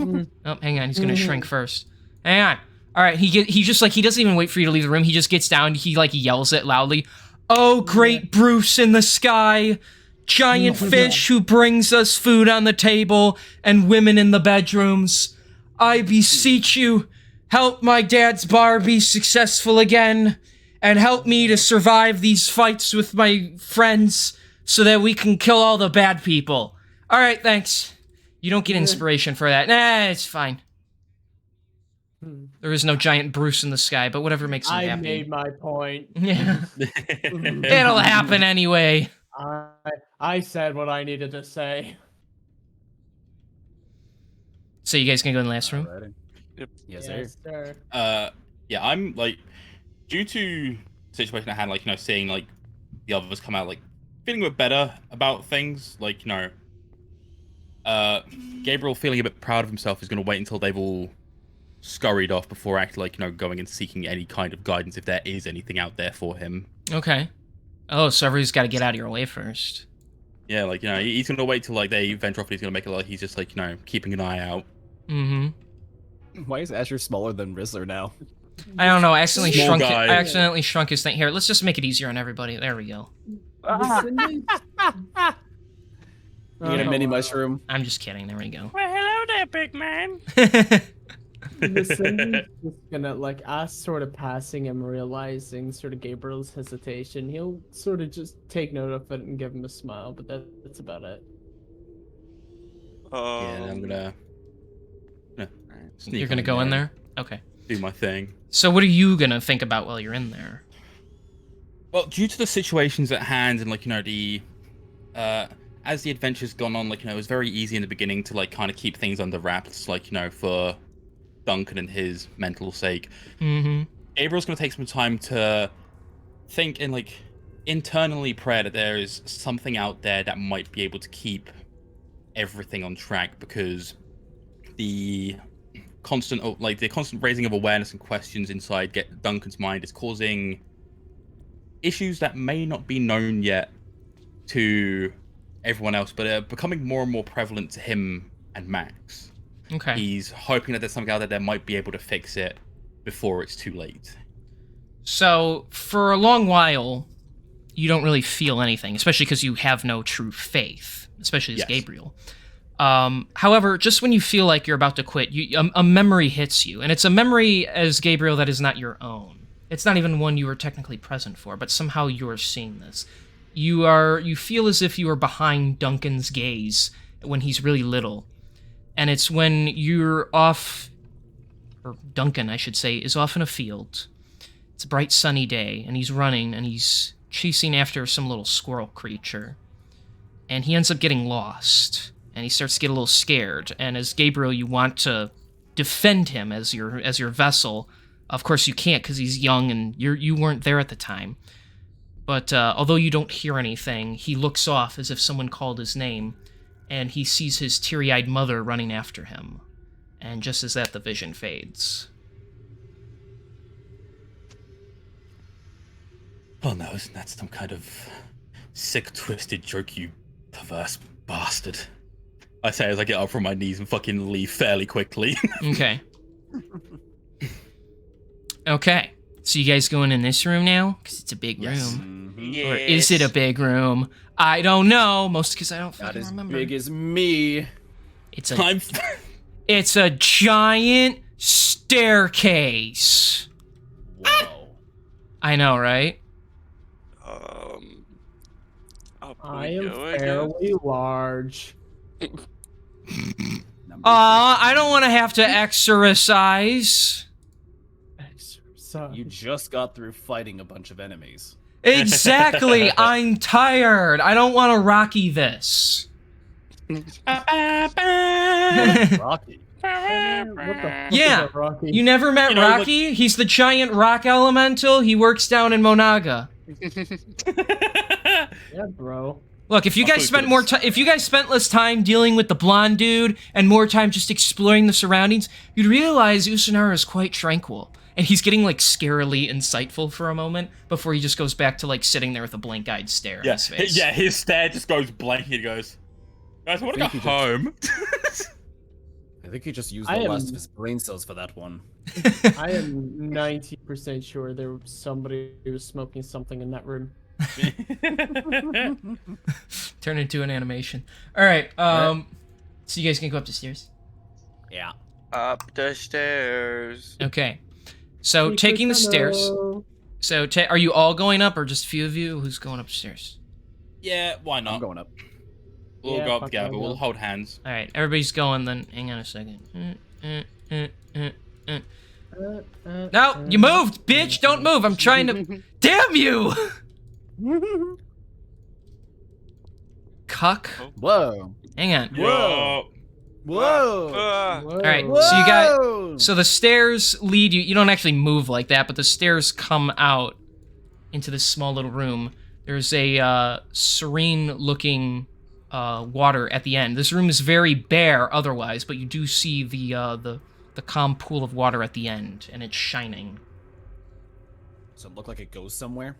Oh, hang on. He's gonna shrink first. Hang on. All right. He doesn't even wait for you to leave the room. He just gets down. He yells it loudly. Oh, great Bruce in the sky, giant fish who brings us food on the table and women in the bedrooms. I beseech you, help my dad's bar be successful again, and help me to survive these fights with my friends so that we can kill all the bad people. All right, thanks. You don't get inspiration for that. Nah, it's fine. There is no giant Bruce in the sky, but whatever makes him I happy. made my point. Yeah. It'll happen anyway. I said what I needed to say. So you guys can go in the last room? Alrighty. Yep. Yes, sir. sir. Yeah, I'm like, due to the situation I had, like, seeing like the others come out, like feeling a bit better about things, like, Gabriel feeling a bit proud of himself is going to wait until they've all scurried off before actually, like, going and seeking any kind of guidance if there is anything out there for him. Okay. Oh, so everybody's got to get out of your way first. Yeah, like, he's going to wait till, like, they venture off and he's going to make it like he's just, like, keeping an eye out. Mm-hmm. Why is Asher smaller than Rizzler now? I don't know. I accidentally Small shrunk. guy. I accidentally shrunk his thing. Here, let's just make it easier on everybody. There we go. You get a mini mushroom. I'm just kidding. There we go. Well, hello there, big man. Cindy's just gonna, like, as sort of passing him, realizing sort of Gabriel's hesitation, he'll sort of just take note of it and give him a smile, but that's about it. Yeah, I'm gonna sneak You're gonna on go in there? Okay. do my thing. So what are you gonna think about while you're in there? Well, due to the situations at hand and, like, the as the adventure's gone on, like, it was very easy in the beginning to, like, kind of keep things under wraps, like, for Duncan and his mental sake. Mm-hmm. Gabriel's going to take some time to think and, like, internally pray that there is something out there that might be able to keep everything on track, because the constant raising of awareness and questions inside Duncan's mind is causing issues that may not be known yet to everyone else, but are becoming more and more prevalent to him and Max. Okay. He's hoping that there's something out there that might be able to fix it before it's too late. So for a long while, you don't really feel anything, especially because you have no true faith, especially as Yes. Gabriel. However, just when you feel like you're about to quit, a memory hits you, and it's a memory as Gabriel that is not your own. It's not even one you were technically present for, but somehow you're seeing this. You feel as if you are behind Duncan's gaze when he's really little. And it's when you're off, or Duncan, I should say, is off in a field. It's a bright sunny day, and he's running, and he's chasing after some little squirrel creature. And he ends up getting lost, and he starts to get a little scared. And as Gabriel, you want to defend him as your vessel. Of course you can't, because he's young, and you weren't there at the time. But although you don't hear anything, he looks off as if someone called his name, and he sees his teary-eyed mother running after him. And just as that, the vision fades. Oh no, isn't that some kind of sick, twisted joke, you perverse bastard? I say as I get up from my knees and fucking leave fairly quickly. Okay. Okay. So you guys going in this room now? Because it's a big Yes. room. Mhm. Or is it a big room? I don't know. Mostly because I don't Not fucking as remember. big as me. It's a I'm it's a giant staircase. Whoa. I know, right? Up I we am go, I guess. fairly large. Number I don't want to have to exercise. Exercise. You just got through fighting a bunch of enemies. Exactly. I'm tired. I don't want to Rocky this. Rocky. What the fuck Yeah. is a Rocky? You never met Rocky? He's the giant rock elemental. He works down in Monaga. Yeah, bro. Look, if you guys spent more time, if you guys spent less time dealing with the blonde dude and more time just exploring the surroundings, you'd realize Usanara is quite tranquil. And he's getting, like, scarily insightful for a moment before he just goes back to, like, sitting there with a blank-eyed stare on his face. Yeah, his stare just goes blank. He goes, guys, I want to go Think he just- home. I think he just used I the am- last of his brain cells for that one. I am 90% sure there was somebody who was smoking something in that room. Turn into an animation. All right. So you guys can go up the stairs. Yeah. Up the stairs. Okay. So taking the stairs. Hello. So are you all going up, or just a few of you? Who's going upstairs? Yeah, why I'm not? going up. We'll Yeah, go up fuck together, it, but I'll we'll go. hold hands. All right. Everybody's going. Then hang on a second. No, you moved, bitch! Don't move. I'm trying to. Damn you! Cuck. Whoa. Hang on. Whoa. Whoa. All right. So you got. So the stairs lead you. You don't actually move like that, but the stairs come out into this small little room. There's a serene-looking water at the end. This room is very bare otherwise, but you do see the calm pool of water at the end, and it's shining. Does it look like it goes somewhere?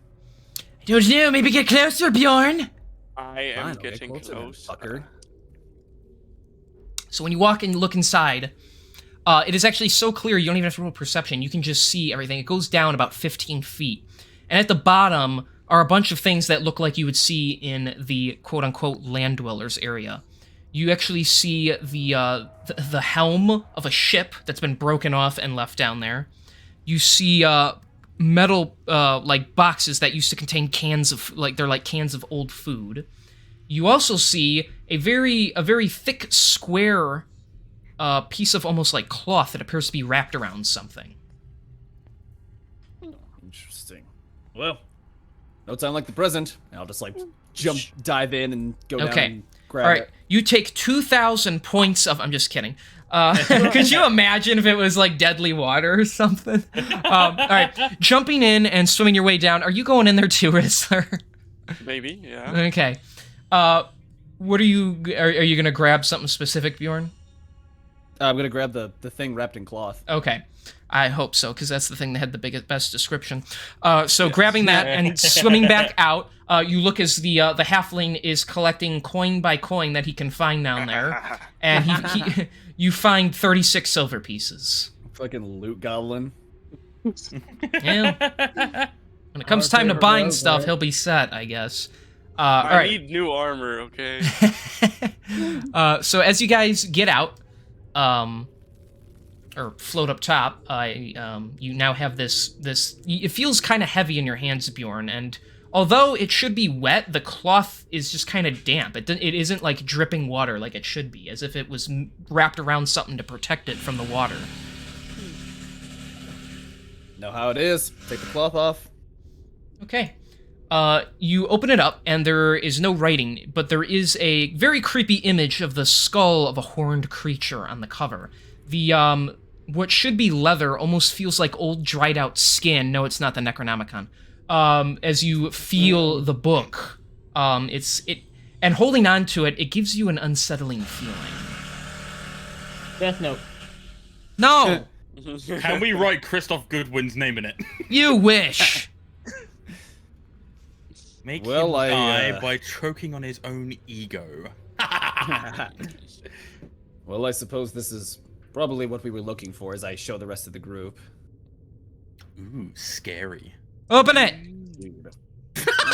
I don't know. Maybe get closer, Bjorn. I am Fine, I'll get getting closer then, close. fucker. So when you walk and look inside, it is actually so clear you don't even have to roll perception. You can just see everything. It goes down about 15 feet. And at the bottom are a bunch of things that look like you would see in the quote-unquote land dwellers area. You actually see the helm of a ship that's been broken off and left down there. You see metal like boxes that used to contain cans of they're like cans of old food. You also see a very thick square piece of almost like cloth that appears to be wrapped around something. Interesting. Well, no time like the present. I'll just like dive in and go down and grab All right. it. You take 2,000 points of. I'm just kidding. Could you imagine if it was like deadly water or something? All right. Jumping in and swimming your way down. Are you going in there too, Rizzler? Maybe, yeah. Okay. What are you gonna grab something specific, Bjorn? I'm gonna grab the thing wrapped in cloth. Okay. I hope so, because that's the thing that had the best description. So grabbing that and swimming back out, you look as the halfling is collecting coin by coin that he can find down there, and you find 36 silver pieces. Fucking loot goblin. Yeah. When it comes time to buying stuff, he'll be set, I guess. All I right. need new armor, okay? So as you guys get out, or float up top, you now have this. It feels kind of heavy in your hands, Bjorn, and although it should be wet, the cloth is just kind of damp. It isn't like dripping water like it should be, as if it was wrapped around something to protect it from the water. Know how it is. Take the cloth off. Okay. You open it up, and there is no writing, but there is a very creepy image of the skull of a horned creature on the cover. The, what should be leather almost feels like old dried out skin. No, it's not the Necronomicon. As you feel the book, and holding on to it, it gives you an unsettling feeling. Death Note. No! Can we write Christoph Goodwin's name in it? You wish! Make Well, him I, die by choking on his own ego. Well, I suppose this is probably what we were looking for as I show the rest of the group. Ooh, scary. Open it! Dude.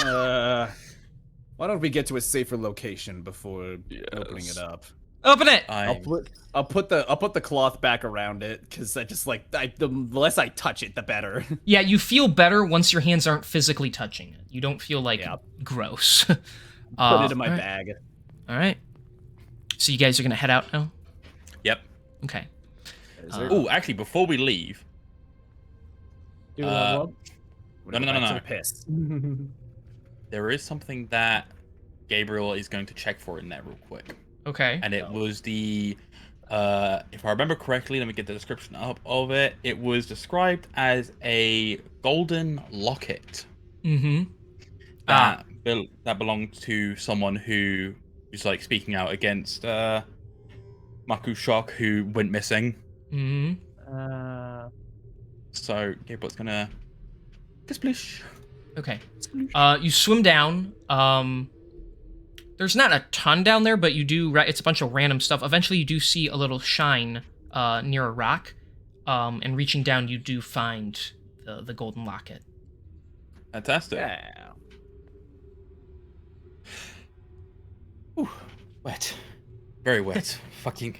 Why don't we get to a safer location before opening it up? Open it! I'll put the cloth back around it because I just like the less I touch it, the better. Yeah, you feel better once your hands aren't physically touching it. You don't feel like gross. Put it in my bag. All right. So you guys are gonna head out now? Yep. Okay. Oh, actually, before we leave, Do we level up? No. Piss. there is something that Gabriel is going to check for in there real quick. Okay. And it was the, if I remember correctly, let me get the description up of it. It was described as a golden locket. Mm-hmm. That belonged to someone who was like speaking out against Maku Shock, who went missing. Mm-hmm. So Gabriel's gonna splish. Okay. You swim down. There's not a ton down there, but you do. It's a bunch of random stuff. Eventually, you do see a little shine near a rock, and reaching down, you do find the golden locket. Fantastic. Yeah. Ooh, wet. Very wet. Fucking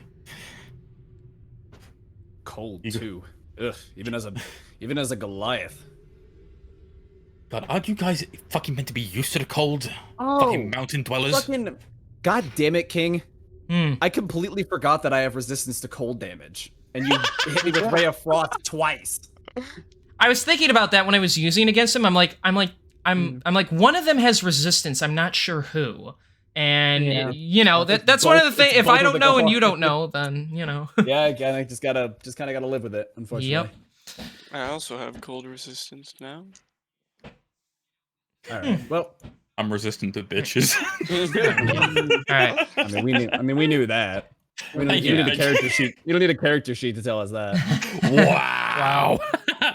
Cold too. Ugh. Even as a Goliath. God, aren't you guys fucking meant to be used to the cold? Oh, Fucking mountain dwellers. God damn it, King. Hmm. I completely forgot that I have resistance to cold damage. and you hit me with Ray of Frost twice. I was thinking about that when I was using against him. I'm like, one of them has resistance. I'm not sure who. And Yeah. you know, that's one of the things. If I don't know and you don't know, then you know. Yeah, again, I just kind of gotta live with it, unfortunately. Yep. I also have cold resistance now. All right. Well, I'm resistant to bitches. All right. I mean, we knew that. We don't Yeah. need a character sheet. You don't need a character sheet to tell us that. Wow.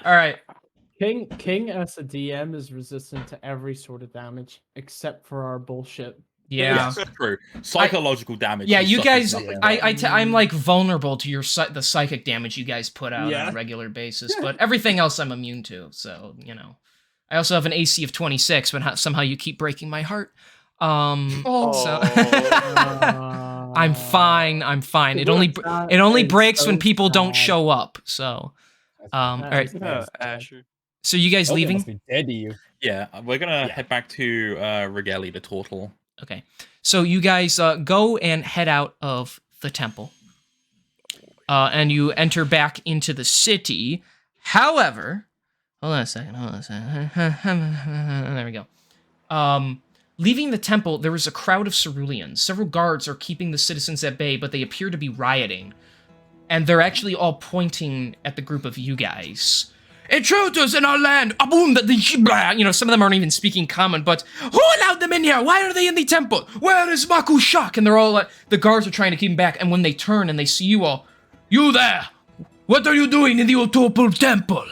All right. King as a DM is resistant to every sort of damage except for our bullshit. Yeah. Yes, true. Psychological damage. Yeah, is you something guys, nothing. I'm like vulnerable to the psychic damage you guys put out Yeah. on a regular basis, but everything else I'm immune to. So you know, I also have an AC of 26, but somehow you keep breaking my heart. So I'm fine. I'm fine. It only That is breaks so when people don't sad. show up. So, all That right. is so sad. Asher. So you guys Obi leaving? must be dead to you. Yeah, we're gonna head back to Regali the turtle. Okay. So you guys go and head out of the temple. And you enter back into the city. However, hold on a second. There we go. Leaving the temple, there is a crowd of Sorulians. Several guards are keeping the citizens at bay, but they appear to be rioting. And they're actually all pointing at the group of you guys. Intruders in our land! Aboom! You know, some of them aren't even speaking common, but who allowed them in here? Why are they in the temple? Where is Maku Shak? And they're all the guards are trying to keep them back, and when they turn and they see you all, you there! What are you doing in the Otopal temple?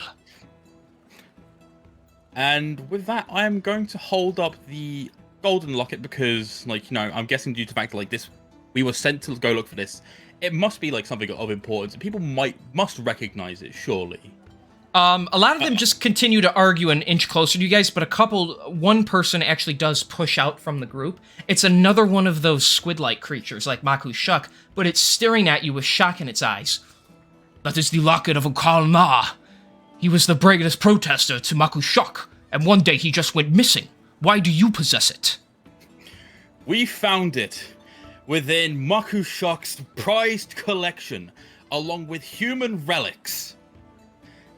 And with that, I am going to hold up the golden locket because, like, you know, I'm guessing due to the fact that, like, this, we were sent to go look for this. It must be, like, something of importance. People must recognize it, surely. A lot of them just continue to argue and inch closer to you guys, but one person actually does push out from the group. It's another one of those squid-like creatures, like Maku Shuk, but it's staring at you with shock in its eyes. That is the locket of Ukal Na. He was the bravest protester to Maku Shuk, and one day he just went missing. Why do you possess it? We found it within Maku Shuk's prized collection, along with human relics.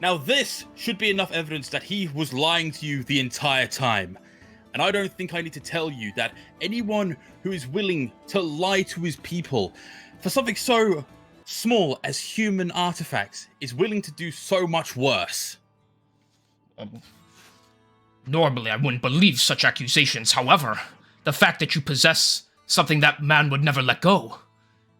Now this should be enough evidence that he was lying to you the entire time. And I don't think I need to tell you that anyone who is willing to lie to his people for something so small as human artifacts is willing to do so much worse. Normally I wouldn't believe such accusations, however, the fact that you possess something that man would never let go,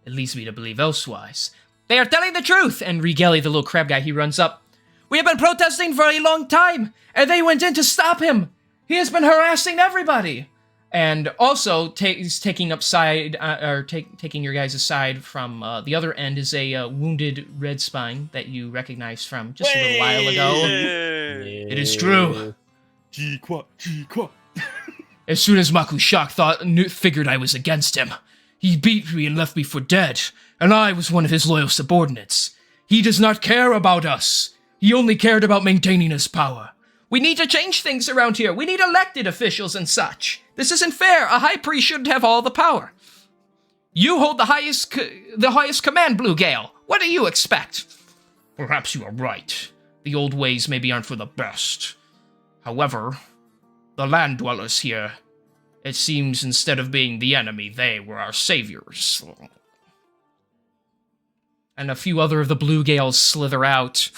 it leads me to believe elsewise. They are telling the truth! And Regali, the little crab guy, he runs up. We have been protesting for a long time, and they went in to stop him. He has been harassing everybody. And also, he's taking taking your guys aside from the other end is a wounded red spine that you recognize from just a little while ago. It is true. As soon as Maku Shak figured I was against him, he beat me and left me for dead, and I was one of his loyal subordinates. He does not care about us. He only cared about maintaining his power. We need to change things around here. We need elected officials and such. This isn't fair. A high priest shouldn't have all the power. You hold the highest command, Blue Gale. What do you expect? Perhaps you are right. The old ways maybe aren't for the best. However, the land dwellers here, it seems instead of being the enemy, they were our saviors. And a few other of the Blue Gales slither out.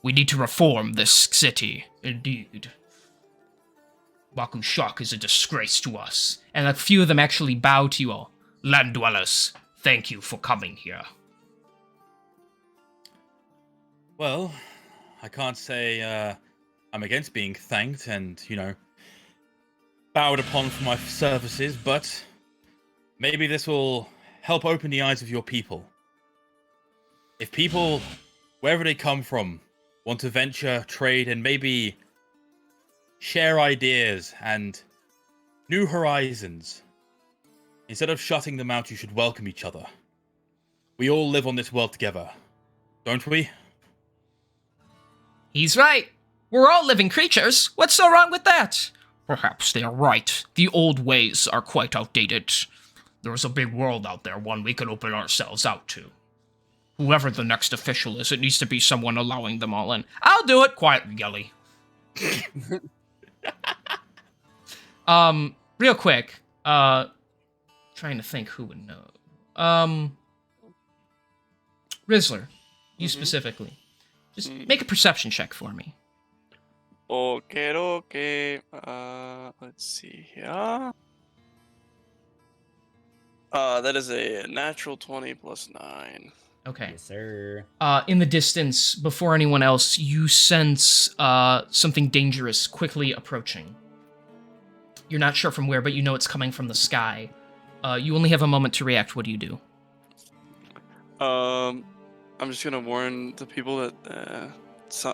We need to reform this city, indeed. Maku Shak is a disgrace to us, and a few of them actually bow to you all. Land dwellers, thank you for coming here. Well, I can't say I'm against being thanked and, you know, bowed upon for my services, but maybe this will help open the eyes of your people. If people, wherever they come from, want to venture, trade, and maybe share ideas and new horizons, instead of shutting them out, you should welcome each other. We all live on this world together, don't we? He's right. We're all living creatures. What's so wrong with that? Perhaps they are right. The old ways are quite outdated. There's a big world out there, one we could open ourselves out to. whoever the next official is, it needs to be someone allowing them all in. I'll do it quietly, Gully. Real quick, trying to think who would know. Rizzler, you specifically. Just make a perception check for me. Okay. Let's see here. That is a natural 20 plus 9. Okay. Yes, sir. In the distance, before anyone else, you sense something dangerous quickly approaching. You're not sure from where, but you know it's coming from the sky. You only have a moment to react. What do you do? I'm just gonna warn the people that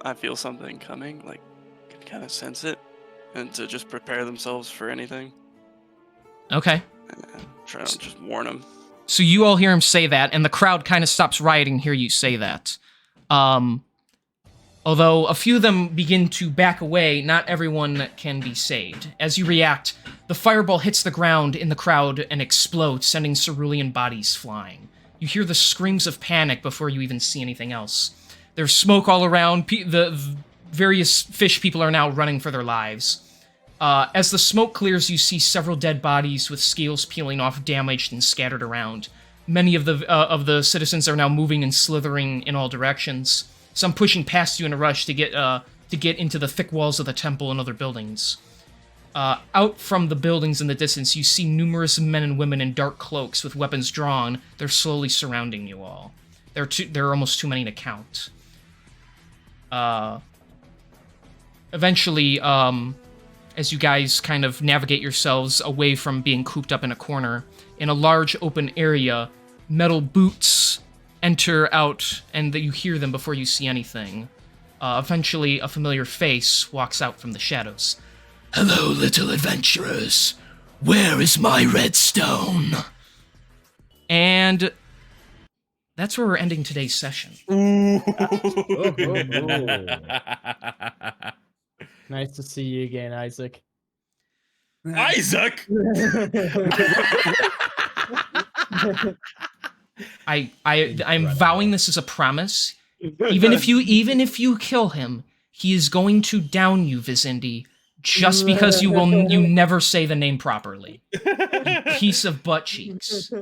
I feel something coming, like, can kind of sense it, and to just prepare themselves for anything. Okay. Try to just warn them. So you all hear him say that, and the crowd kind of stops rioting to hear you say that. Although a few of them begin to back away, not everyone can be saved. As you react, the fireball hits the ground in the crowd and explodes, sending cerulean bodies flying. You hear the screams of panic before you even see anything else. There's smoke all around. The various fish people are now running for their lives. As the smoke clears, you see several dead bodies with scales peeling off, damaged and scattered around. Many of the citizens are now moving and slithering in all directions. Some pushing past you in a rush to get into the thick walls of the temple and other buildings. Out from the buildings in the distance, you see numerous men and women in dark cloaks with weapons drawn. They're slowly surrounding you all. There are almost too many to count. Eventually, as you guys kind of navigate yourselves away from being cooped up in a corner, in a large open area, metal boots enter out, and you hear them before you see anything. Eventually, a familiar face walks out from the shadows. "Hello, little adventurers. Where is my redstone?" And that's where we're ending today's session. Nice to see you again, Isaac. Isaac! I'm vowing this as a promise. Even if you kill him, he is going to down you, Vizindi, just because you never say the name properly. You piece of butt cheeks.